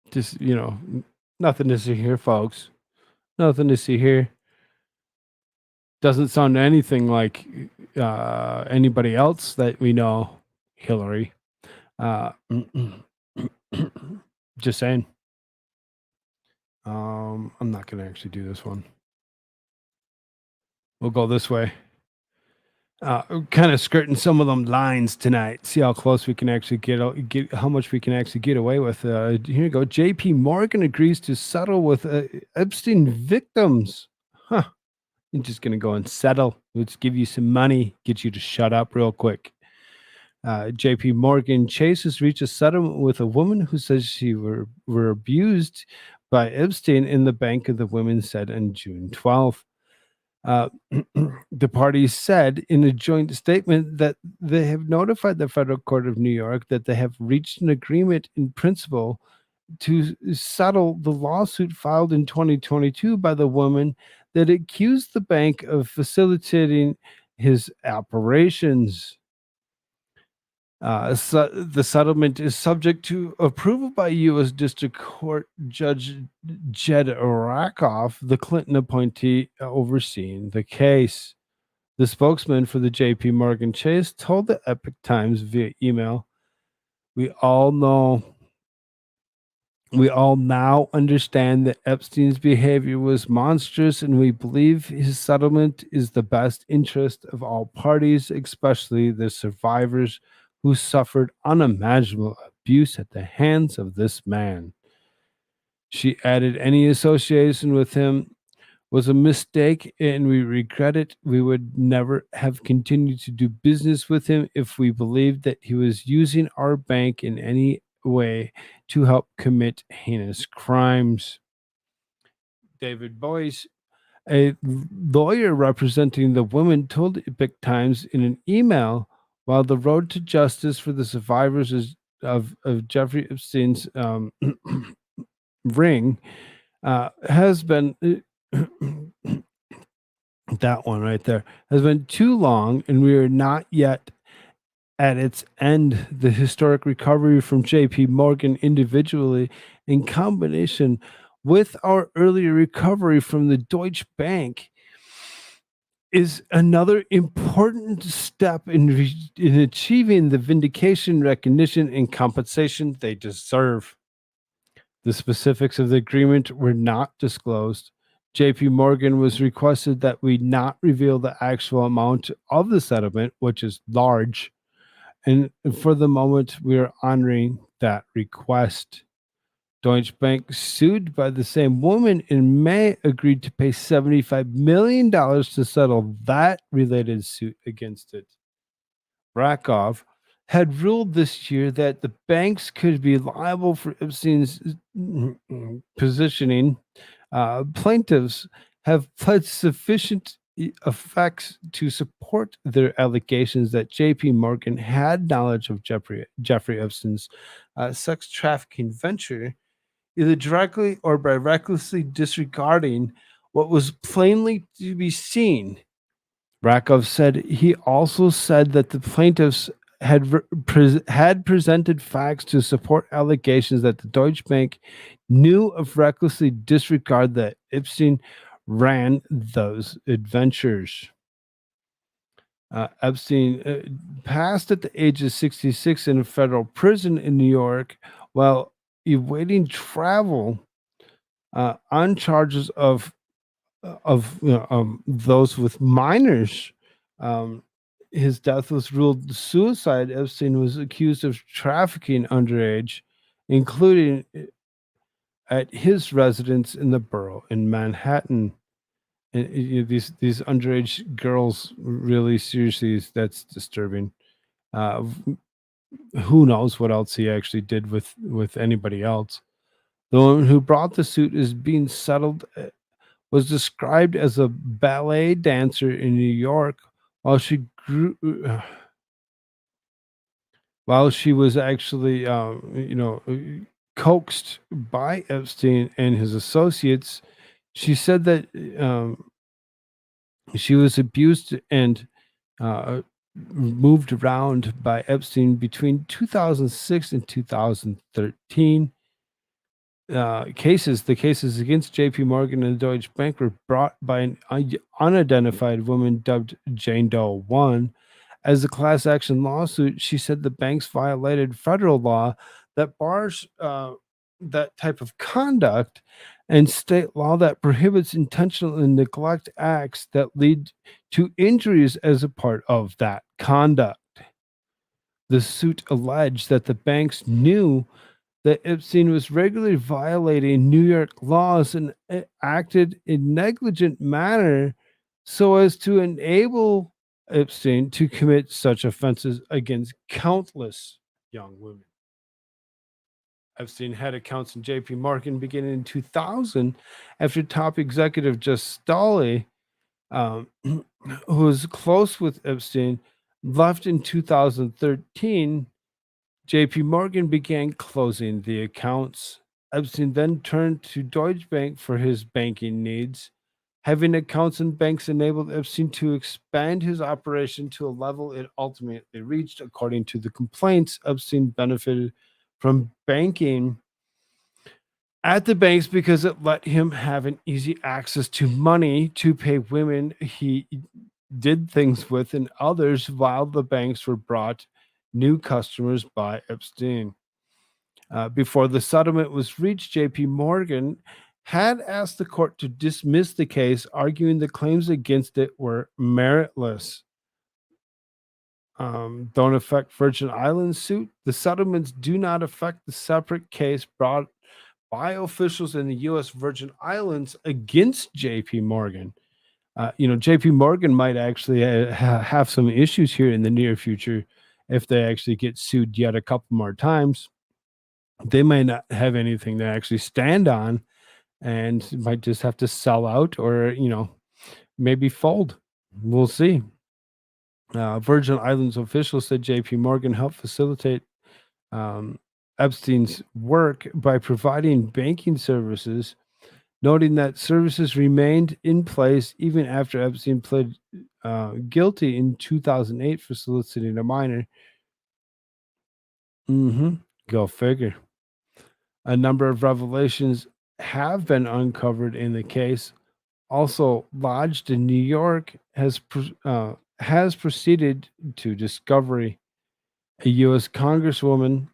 Speaker 5: Just, nothing to see here, folks. Nothing to see here. Doesn't sound anything like anybody else that we know. Hillary. Just saying. I'm not going to actually do this one. We'll go this way. Kind of skirting some of them lines tonight. See how close we can actually get how much we can actually get away with. Here you go. JPMorgan agrees to settle with Epstein victims. Huh. I'm just going to go and settle. Let's give you some money, get you to shut up real quick. JPMorgan Chase has reached a settlement with a woman who says she were abused by Epstein in the Bank of the Women said on June 12th. The parties said in a joint statement that they have notified the Federal Court of New York that they have reached an agreement in principle to settle the lawsuit filed in 2022 by the woman that accused the bank of facilitating his operations. The settlement is subject to approval by U.S. District Court Judge Jed Rakoff, the Clinton appointee overseeing the case. The spokesman for the JPMorgan Chase told the Epoch Times via email, We all now understand that Epstein's behavior was monstrous, and we believe his settlement is the best interest of all parties, especially the survivors who suffered unimaginable abuse at the hands of this man. She added, any association with him was a mistake, and we regret it. We would never have continued to do business with him if we believed that he was using our bank in any way to help commit heinous crimes. David Boyce, a lawyer representing the woman, told Epoch Times in an email, while the road to justice for the survivors of Jeffrey Epstein's ring has been that one right there has been too long, and we are not yet at its end. The historic recovery from JPMorgan individually, in combination with our earlier recovery from the Deutsche Bank, is another important step in achieving the vindication, recognition, and compensation they deserve. The specifics of the agreement were not disclosed. JPMorgan was requested that we not reveal the actual amount of the settlement, which is large, and for the moment, we are honoring that request. Deutsche Bank, sued by the same woman in May, agreed to pay $75 million to settle that related suit against it. Rakoff had ruled this year that the banks could be liable for Epstein's positioning. Plaintiffs have pled sufficient effects to support their allegations that JPMorgan had knowledge of Jeffrey Epstein's sex trafficking venture, either directly or by recklessly disregarding what was plainly to be seen. Rakoff said he also said that the plaintiffs had presented facts to support allegations that the Deutsche Bank knew of recklessly disregard that Epstein ran those adventures. Epstein passed at the age of 66 in a federal prison in New York while evading travel on charges of those with minors. His death was ruled suicide. Epstein was accused of trafficking underage, including at his residence in the borough in Manhattan. And these underage girls, really seriously, that's disturbing. Who knows what else he actually did with anybody else? The woman who brought the suit is being settled was described as a ballet dancer in New York while she was actually coaxed by Epstein and his associates. She said that she was abused and moved around by Epstein between 2006 and 2013. cases. The cases against JPMorgan and Deutsche Bank were brought by an unidentified woman dubbed Jane Doe 1. As a class action lawsuit, she said the banks violated federal law that bars that type of conduct and state law that prohibits intentional and neglect acts that lead to injuries as a part of that conduct. The suit alleged that the banks knew that Epstein was regularly violating New York laws and acted in negligent manner so as to enable Epstein to commit such offenses against countless young women. Epstein had accounts in JP Morgan beginning in 2000 after top executive Just Stolly, who was close with Epstein, left in 2013. JP Morgan began closing the accounts. Epstein then turned to Deutsche Bank for his banking needs. Having accounts in banks enabled Epstein to expand his operation to a level it ultimately reached. According to the complaints, Epstein benefited from banking at the banks because it let him have an easy access to money to pay women he did things with and others, while the banks were brought new customers by Epstein. Before the settlement was reached, JP Morgan had asked the court to dismiss the case, arguing the claims against it were meritless. Don't affect Virgin Islands suit. The settlements do not affect the separate case brought by officials in the U.S. Virgin Islands against JP Morgan. JP Morgan might actually have some issues here in the near future if they actually get sued yet a couple more times. They may not have anything to actually stand on and might just have to sell out or, maybe fold. We'll see. Virgin Islands officials said JP Morgan helped facilitate Epstein's work by providing banking services, noting that services remained in place even after Epstein pled guilty in 2008 for soliciting a minor. Go figure. A number of revelations have been uncovered in the case. Also lodged in New York has proceeded to discovery. A U.S. Congresswoman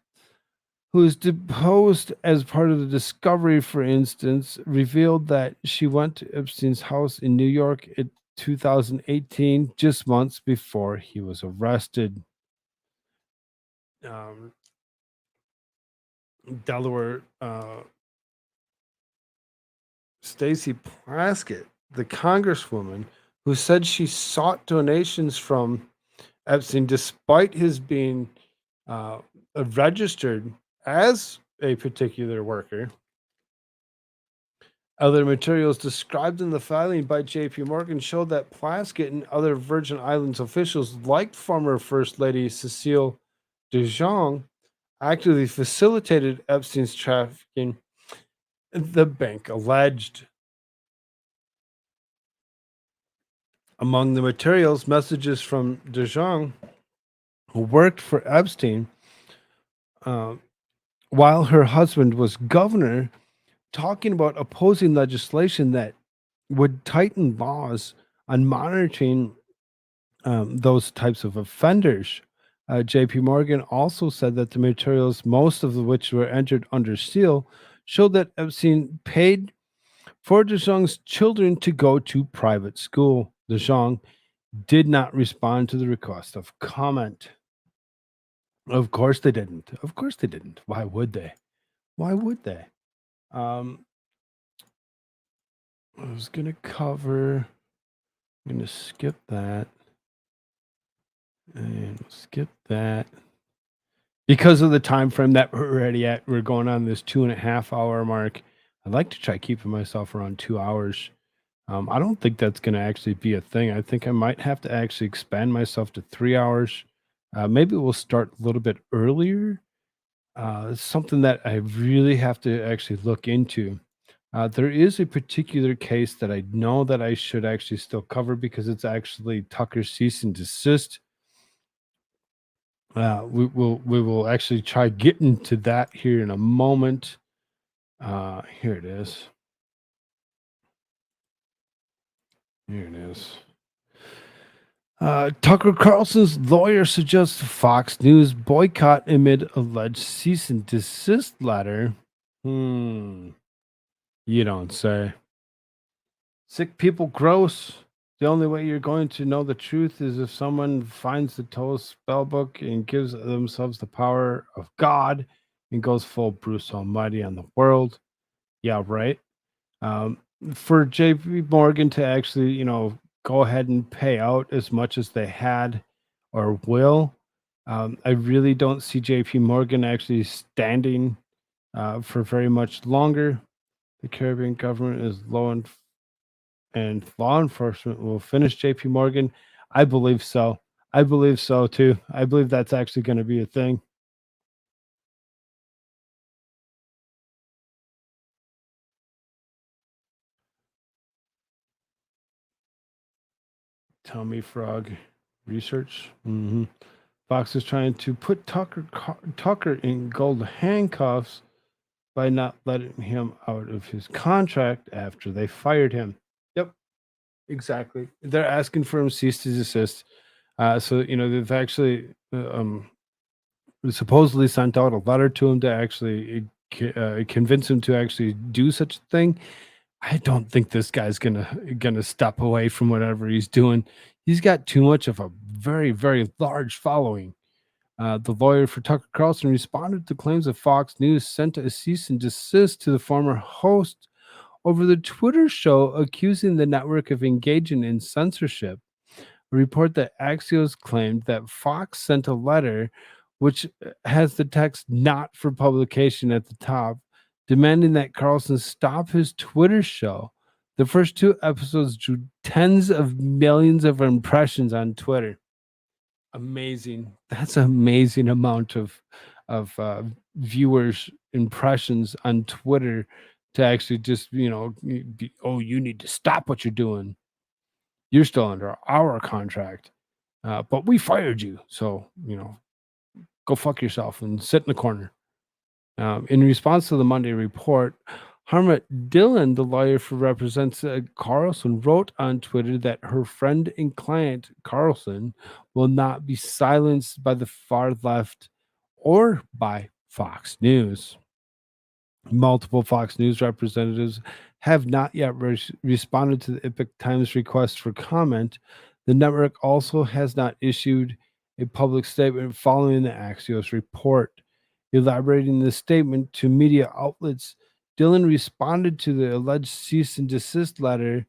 Speaker 5: who was deposed as part of the discovery, for instance, revealed that she went to Epstein's house in New York in 2018, just months before he was arrested. Delaware Stacey Plaskett, the congresswoman who said she sought donations from Epstein despite his being registered as a particular worker. Other materials described in the filing by JP Morgan showed that Plaskett and other Virgin Islands officials, like former First Lady Cecile DeJong, actively facilitated Epstein's trafficking, the bank alleged. Among the materials, messages from DeJong, who worked for Epstein while her husband was governor, talking about opposing legislation that would tighten laws on monitoring those types of offenders. JP Morgan also said that the materials, most of which were entered under seal, showed that Epstein paid for DeJong's children to go to private school. DeJong did not respond to the request of comment. Of course they didn't. Of course they didn't. Why would they? Why would they? I was going to cover, I'm going to skip that. And skip that. Because of the time frame that we're already at, we're going on this 2.5 hour mark. I'd like to try keeping myself around 2 hours. I don't think that's going to actually be a thing. I think I might have to actually expand myself to 3 hours. Maybe we'll start a little bit earlier. It's something that I really have to actually look into. There is a particular case that I know that I should actually still cover because it's actually Tucker's Cease-and-Desist. We will actually try getting to that here in a moment. Here it is. Here it is. Tucker Carlson's lawyer suggests Fox News boycott amid alleged cease and desist letter. You don't say. Sick people gross. The only way you're going to know the truth is if someone finds the Torah spell book and gives themselves the power of God and goes full Bruce Almighty on the world. Yeah, right. Um, for JPMorgan to actually, go ahead and pay out as much as they had or will, I really don't see JPMorgan actually standing for very much longer. The Caribbean government is low and law enforcement will finish JPMorgan. I believe so. I believe so too. I believe that's actually going to be a thing. Tommy Frog research. Fox is trying to put Tucker in gold handcuffs by not letting him out of his contract after they fired him. Yep, exactly. They're asking for him cease to desist. So they've actually supposedly sent out a letter to him to actually convince him to actually do such a thing. I don't think this guy's gonna step away from whatever he's doing. He's got too much of a very, very large following. The lawyer for Tucker Carlson responded to claims that Fox News sent a cease and desist to the former host over the Twitter show, accusing the network of engaging in censorship. A report that Axios claimed that Fox sent a letter which has the text "not for publication" at the top, demanding that Carlson stop his Twitter show. The first 2 episodes drew tens of millions of impressions on Twitter. Amazing. That's an amazing amount of viewers impressions on Twitter to actually just, you need to stop what you're doing. You're still under our contract, but we fired you. So, go fuck yourself and sit in the corner. In response to the Monday report, Harmut Dillon, the lawyer who represents Carlson, wrote on Twitter that her friend and client, Carlson, will not be silenced by the far left or by Fox News. Multiple Fox News representatives have not yet responded to the Epoch Times request for comment. The network also has not issued a public statement following the Axios report. Elaborating the statement to media outlets, Dillon responded to the alleged cease and desist letter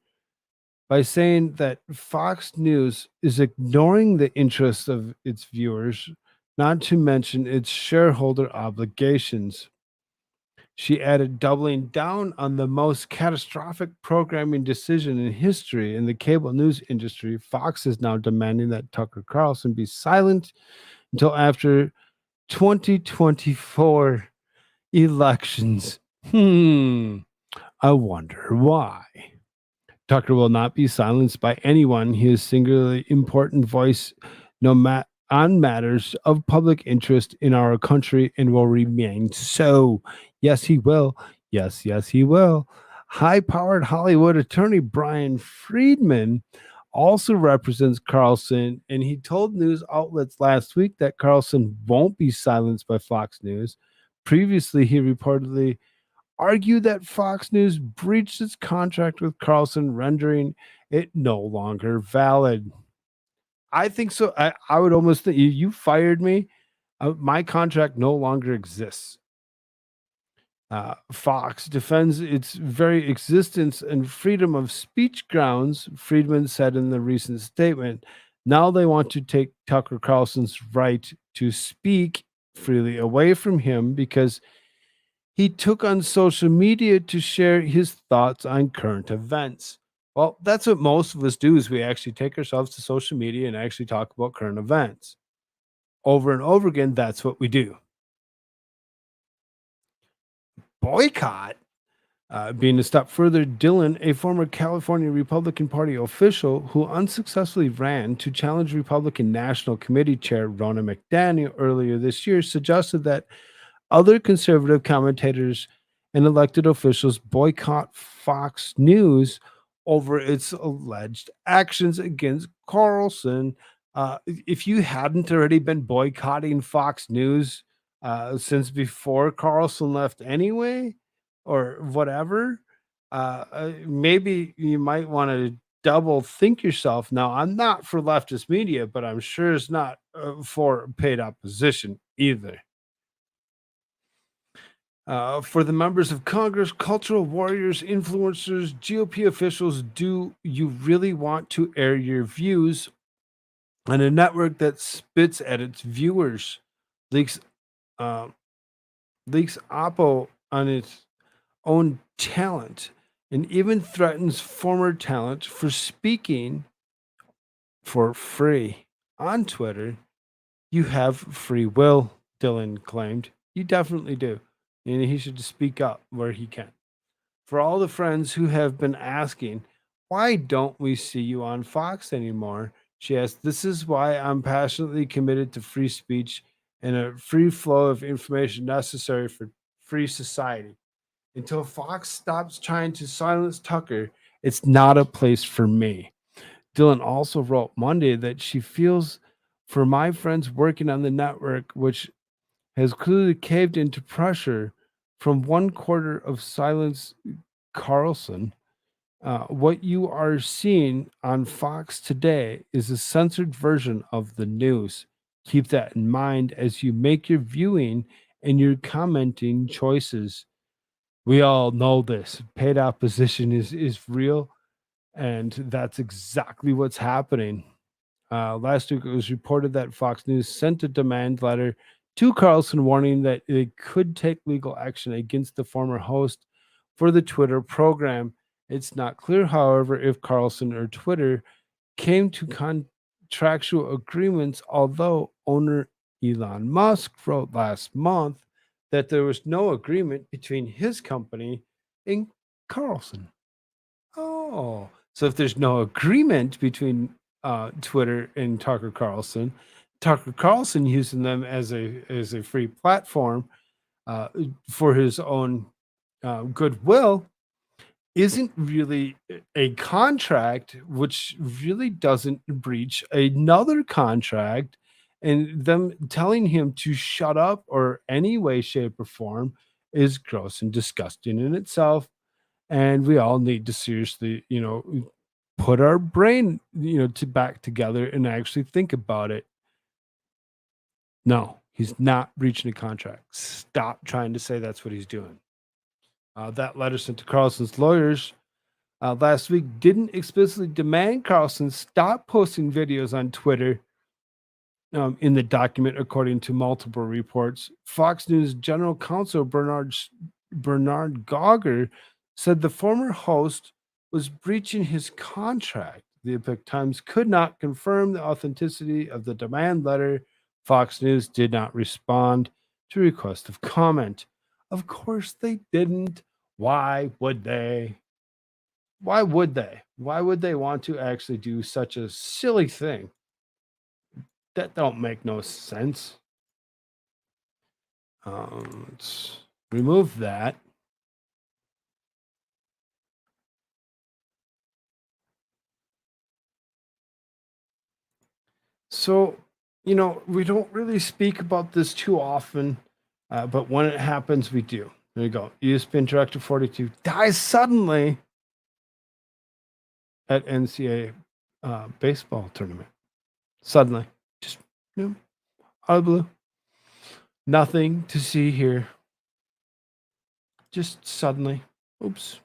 Speaker 5: by saying that Fox News is ignoring the interests of its viewers, not to mention its shareholder obligations. She added, doubling down on the most catastrophic programming decision in history in the cable news industry, Fox is now demanding that Tucker Carlson be silent until after 2024 elections. I wonder why. Tucker will not be silenced by anyone. He is a singularly important voice on matters of public interest in our country and will remain so. Yes, he will. Yes, he will. High-powered Hollywood attorney Brian Friedman also represents Carlson, and he told news outlets last week that Carlson won't be silenced by Fox News. Previously, he reportedly argued that Fox News breached its contract with Carlson, rendering it no longer valid. I think so. I would almost think you fired me. My contract no longer exists. Fox defends its very existence and freedom of speech grounds, Friedman said in the recent statement. Now they want to take Tucker Carlson's right to speak freely away from him because he took on social media to share his thoughts on current events. Well, that's what most of us do is we actually take ourselves to social media and actually talk about current events. Over and over again, that's what we do. Boycott? Being a step further, Dillon, a former California Republican Party official who unsuccessfully ran to challenge Republican National Committee Chair Ronna McDaniel earlier this year, suggested that other conservative commentators and elected officials boycott Fox News over its alleged actions against Carlson. If you hadn't already been boycotting Fox News since before Carlson left anyway, or whatever, maybe you might want to double think yourself. Now, I'm not for leftist media, but I'm sure it's not for paid opposition either. For the members of Congress, cultural warriors, influencers, GOP officials, do you really want to air your views on a network that spits at its viewers, leaks uh, leaks oppo on its own talent, and even threatens former talent for speaking for free on Twitter? You have free will, Dylan claimed. You definitely do. And he should just speak up where he can. For all the friends who have been asking, why don't we see you on Fox anymore? She asked, this is why I'm passionately committed to free speech and a free flow of information necessary for free society. Until Fox stops trying to silence Tucker, it's not a place for me. Dylan also wrote Monday that she feels for my friends working on the network, which has clearly caved into pressure from one quarter of silence Carlson. What you are seeing on Fox today is a censored version of the news. Keep that in mind as you make your viewing and your commenting choices. We all know this. Paid opposition is real, and that's exactly what's happening. Last week, it was reported that Fox News sent a demand letter to Carlson warning that they could take legal action against the former host for the Twitter program. It's not clear, however, if Carlson or Twitter came to contractual agreements, although owner Elon Musk wrote last month that there was no agreement between his company and Carlson. Oh, so if there's no agreement between Twitter and Tucker Carlson using them as a free platform for his own goodwill, isn't really a contract, which really doesn't breach another contract, and them telling him to shut up or any way, shape, or form is gross and disgusting in itself. And we all need to seriously, put our brain, to back together and actually think about it. No, he's not breaching a contract. Stop trying to say that's what he's doing. That letter sent to Carlson's lawyers last week didn't explicitly demand Carlson stop posting videos on Twitter. In the document, according to multiple reports, Fox News General Counsel Bernard Gauger said the former host was breaching his contract. The Epoch Times could not confirm the authenticity of the demand letter. Fox News did not respond to request of comment. Of course they didn't. Why would they? Why would they? Why would they want to actually do such a silly thing? That don't make no sense. Let's remove that. So, we don't really speak about this too often, but when it happens, we do. There you go. ESPN Director 42 dies suddenly at NCAA baseball tournament. Suddenly. Just, out of the blue. Nothing to see here. Just suddenly. Oops.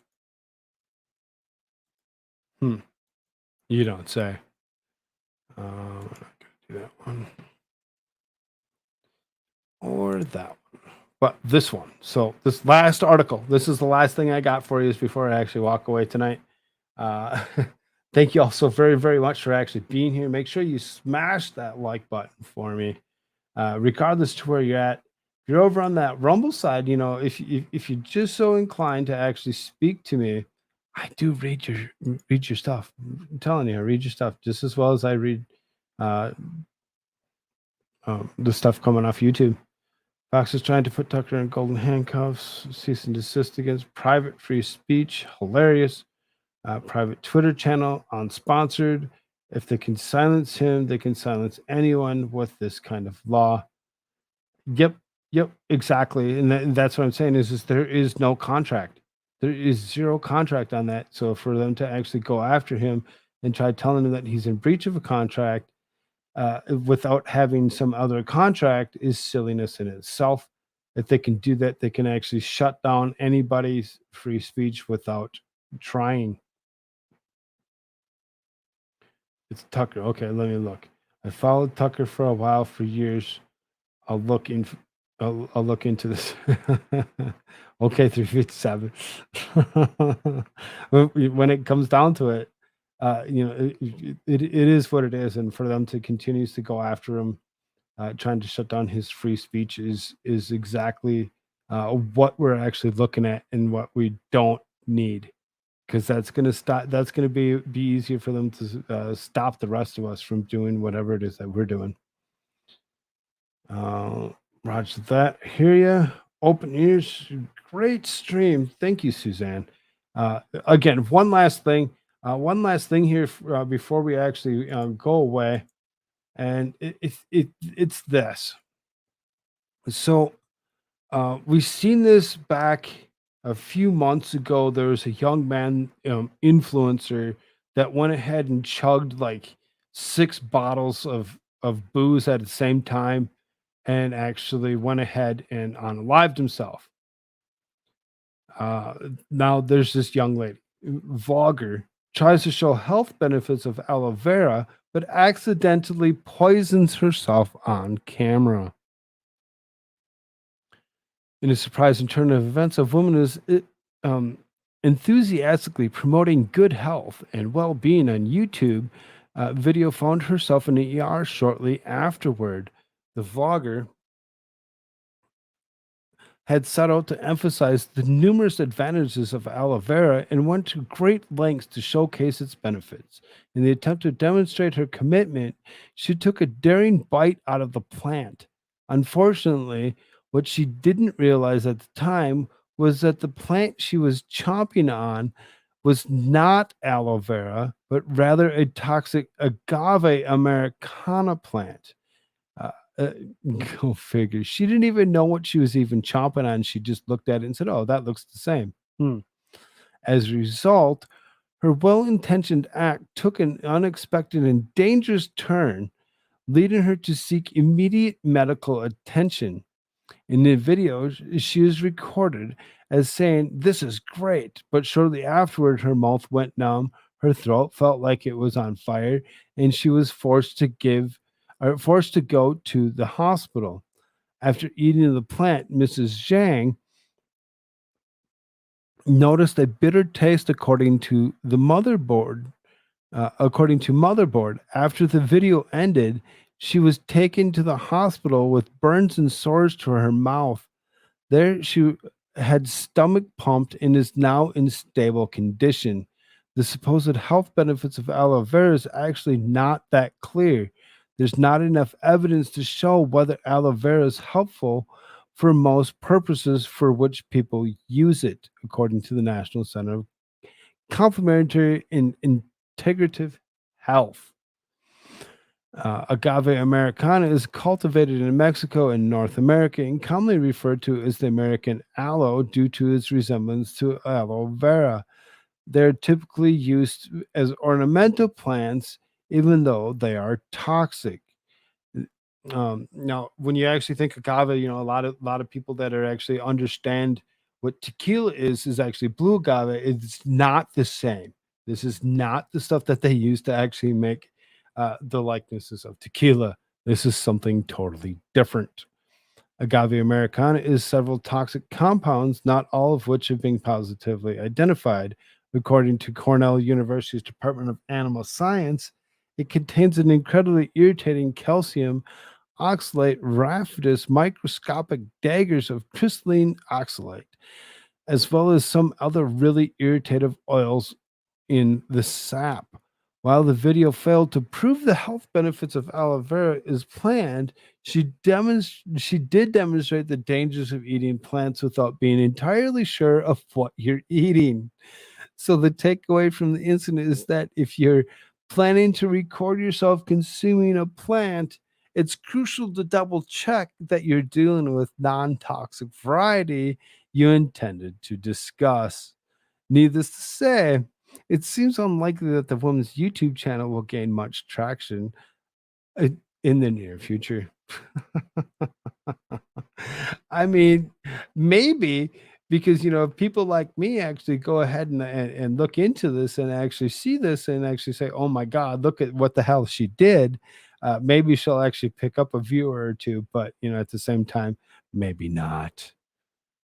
Speaker 5: You don't say. I'm not going to do that one. Or that one. But this one. So this last article, this is the last thing I got for you before I actually walk away tonight. Thank you all so very, very much for actually being here. Make sure you smash that like button for me, regardless to where you're at. If you're over on that Rumble side, if you're just so inclined to actually speak to me, I do read your stuff. I'm telling you, I read your stuff just as well as I read the stuff coming off YouTube. Fox is trying to put Tucker in golden handcuffs. Cease and desist against private free speech. Hilarious. Private Twitter channel, unsponsored. If they can silence him, they can silence anyone with this kind of law. Yep, exactly. And that's what I'm saying is there is no contract. There is zero contract on that. So for them to actually go after him and try telling him that he's in breach of a contract without having some other contract is silliness in itself. If they can do that, they can actually shut down anybody's free speech without trying. It's Tucker. Okay, let me look. I followed Tucker for a while, for years. I'll look into this. Okay, 357. When it comes down to it, it is what it is, and for them to continue to go after him, trying to shut down his free speech is exactly what we're actually looking at and what we don't need, because that's going to stop. That's going to be easier for them to stop the rest of us from doing whatever it is that we're doing. Roger that. Hear ya. Open ears. Great stream. Thank you, Suzanne. Again, one last thing here before we actually go away, and it's this. So we've seen this back a few months ago. There was a young man influencer that went ahead and chugged like 6 bottles of booze at the same time, and actually went ahead and unalived himself. Now there's this young lady, vlogger, tries to show health benefits of aloe vera, but accidentally poisons herself on camera. In a surprising turn of events, a woman is enthusiastically promoting good health and well-being on YouTube. Video found herself in the ER shortly afterward. The vlogger had set out to emphasize the numerous advantages of aloe vera and went to great lengths to showcase its benefits. In the attempt to demonstrate her commitment, she took a daring bite out of the plant. Unfortunately, what she didn't realize at the time was that the plant she was chomping on was not aloe vera, but rather a toxic agave americana plant. Go figure. She didn't even know what she was even chomping on. She just looked at it and said, "Oh, that looks the same." As a result, her well-intentioned act took an unexpected and dangerous turn, leading her to seek immediate medical attention. In the video, she is recorded as saying, "This is great," but shortly afterward, her mouth went numb, her throat felt like it was on fire, and she was forced to go to the hospital. After eating the plant, Mrs. Zhang noticed a bitter taste, according to Motherboard. After the video ended, she was taken to the hospital with burns and sores to her mouth. There, she had stomach pumped and is now in stable condition. The supposed health benefits of aloe vera is actually not that clear. There's not enough evidence to show whether aloe vera is helpful for most purposes for which people use it, according to the National Center of Complementary and Integrative Health. Agave americana is cultivated in Mexico and North America and commonly referred to as the American aloe due to its resemblance to aloe vera. They're typically used as ornamental plants, even though they are toxic. Now, when you actually think agave, a lot of people that are actually understand what tequila is actually blue agave. It's not the same. This is not the stuff that they use to actually make the likenesses of tequila. This is something totally different. Agave americana is several toxic compounds, not all of which have been positively identified. According to Cornell University's Department of Animal Science, it contains an incredibly irritating calcium oxalate rhaphdus microscopic daggers of crystalline oxalate, as well as some other really irritative oils in the sap. While the video failed to prove the health benefits of aloe vera as planned, she did demonstrate the dangers of eating plants without being entirely sure of what you're eating. So the takeaway from the incident is that if you're planning to record yourself consuming a plant, it's crucial to double check that you're dealing with non-toxic variety you intended to discuss. Needless to say, it seems unlikely that the woman's YouTube channel will gain much traction uh, in the near future. I mean, maybe because people like me actually go ahead and look into this and actually see this and actually say, "Oh my God, look at what the hell she did." Maybe she'll actually pick up a viewer or two, but at the same time, maybe not.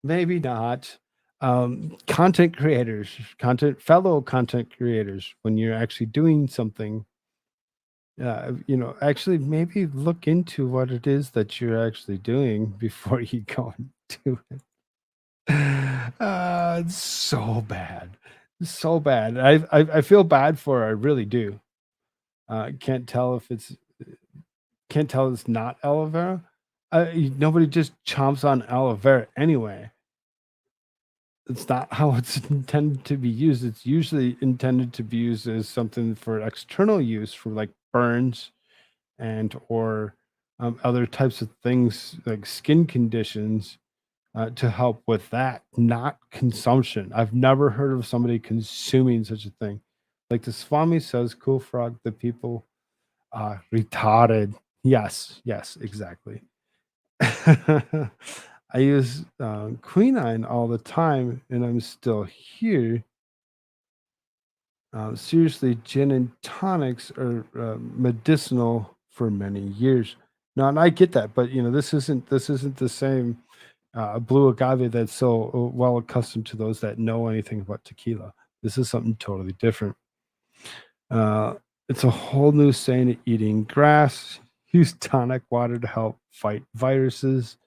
Speaker 5: Maybe not. Content creators, fellow content creators, when you're actually doing something, actually maybe look into what it is that you're actually doing before you go and do it. It's so bad, so bad. I feel bad for her. I really do. Can't tell if it's not aloe vera. Nobody just chomps on aloe vera anyway. It's not how it's intended to be used. It's usually intended to be used as something for external use for like burns and or other types of things like skin conditions to help with that, not consumption. I've never heard of somebody consuming such a thing. Like the Swami says, Koolfrogg, the people are retarded. Yes, exactly. I use quinine all the time, and I'm still here. Seriously, gin and tonics are medicinal for many years. Now, and I get that, but this isn't the same blue agave that's so well accustomed to those that know anything about tequila. This is something totally different. Uh, it's a whole new saying of eating grass. Use tonic water to help fight viruses.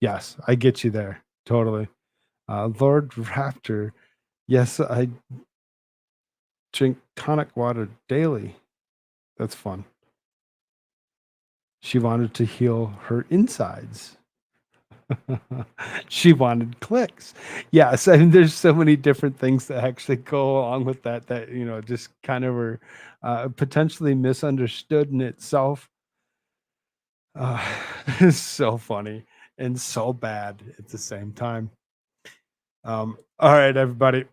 Speaker 5: Yes, I get you there. Totally. Lord Raptor, yes, I drink tonic water daily. That's fun. She wanted to heal her insides. She wanted clicks. Yes, I mean, there's so many different things that actually go along with that just kind of were potentially misunderstood in itself. Uh, it's so funny and so bad at the same time. All right, everybody.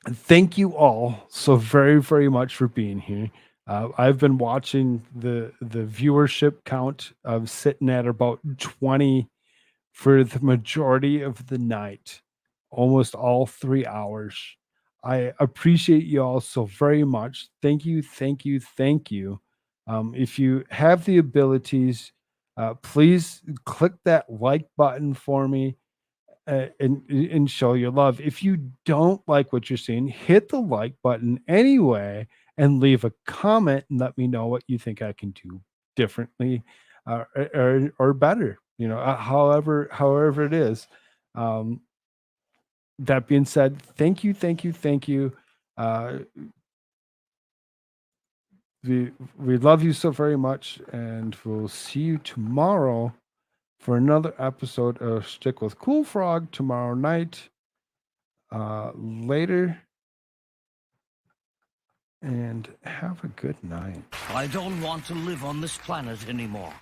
Speaker 5: Thank you all so very, very much for being here. I've been watching the viewership count of sitting at about 20 for the majority of the night, almost all 3 hours. I appreciate you all so very much. Thank you, thank you, thank you. If you have the abilities, please click that like button for me and show your love. If you don't like what you're seeing, hit the like button anyway and leave a comment and let me know what you think I can do differently or better. However it is. Um, that being said, thank you, thank you, thank you. Uh, we love you so very much, and we'll see you tomorrow for another episode of Shtick with Koolfrogg tomorrow night. Later, and have a good night.
Speaker 8: I don't want to live on this planet anymore.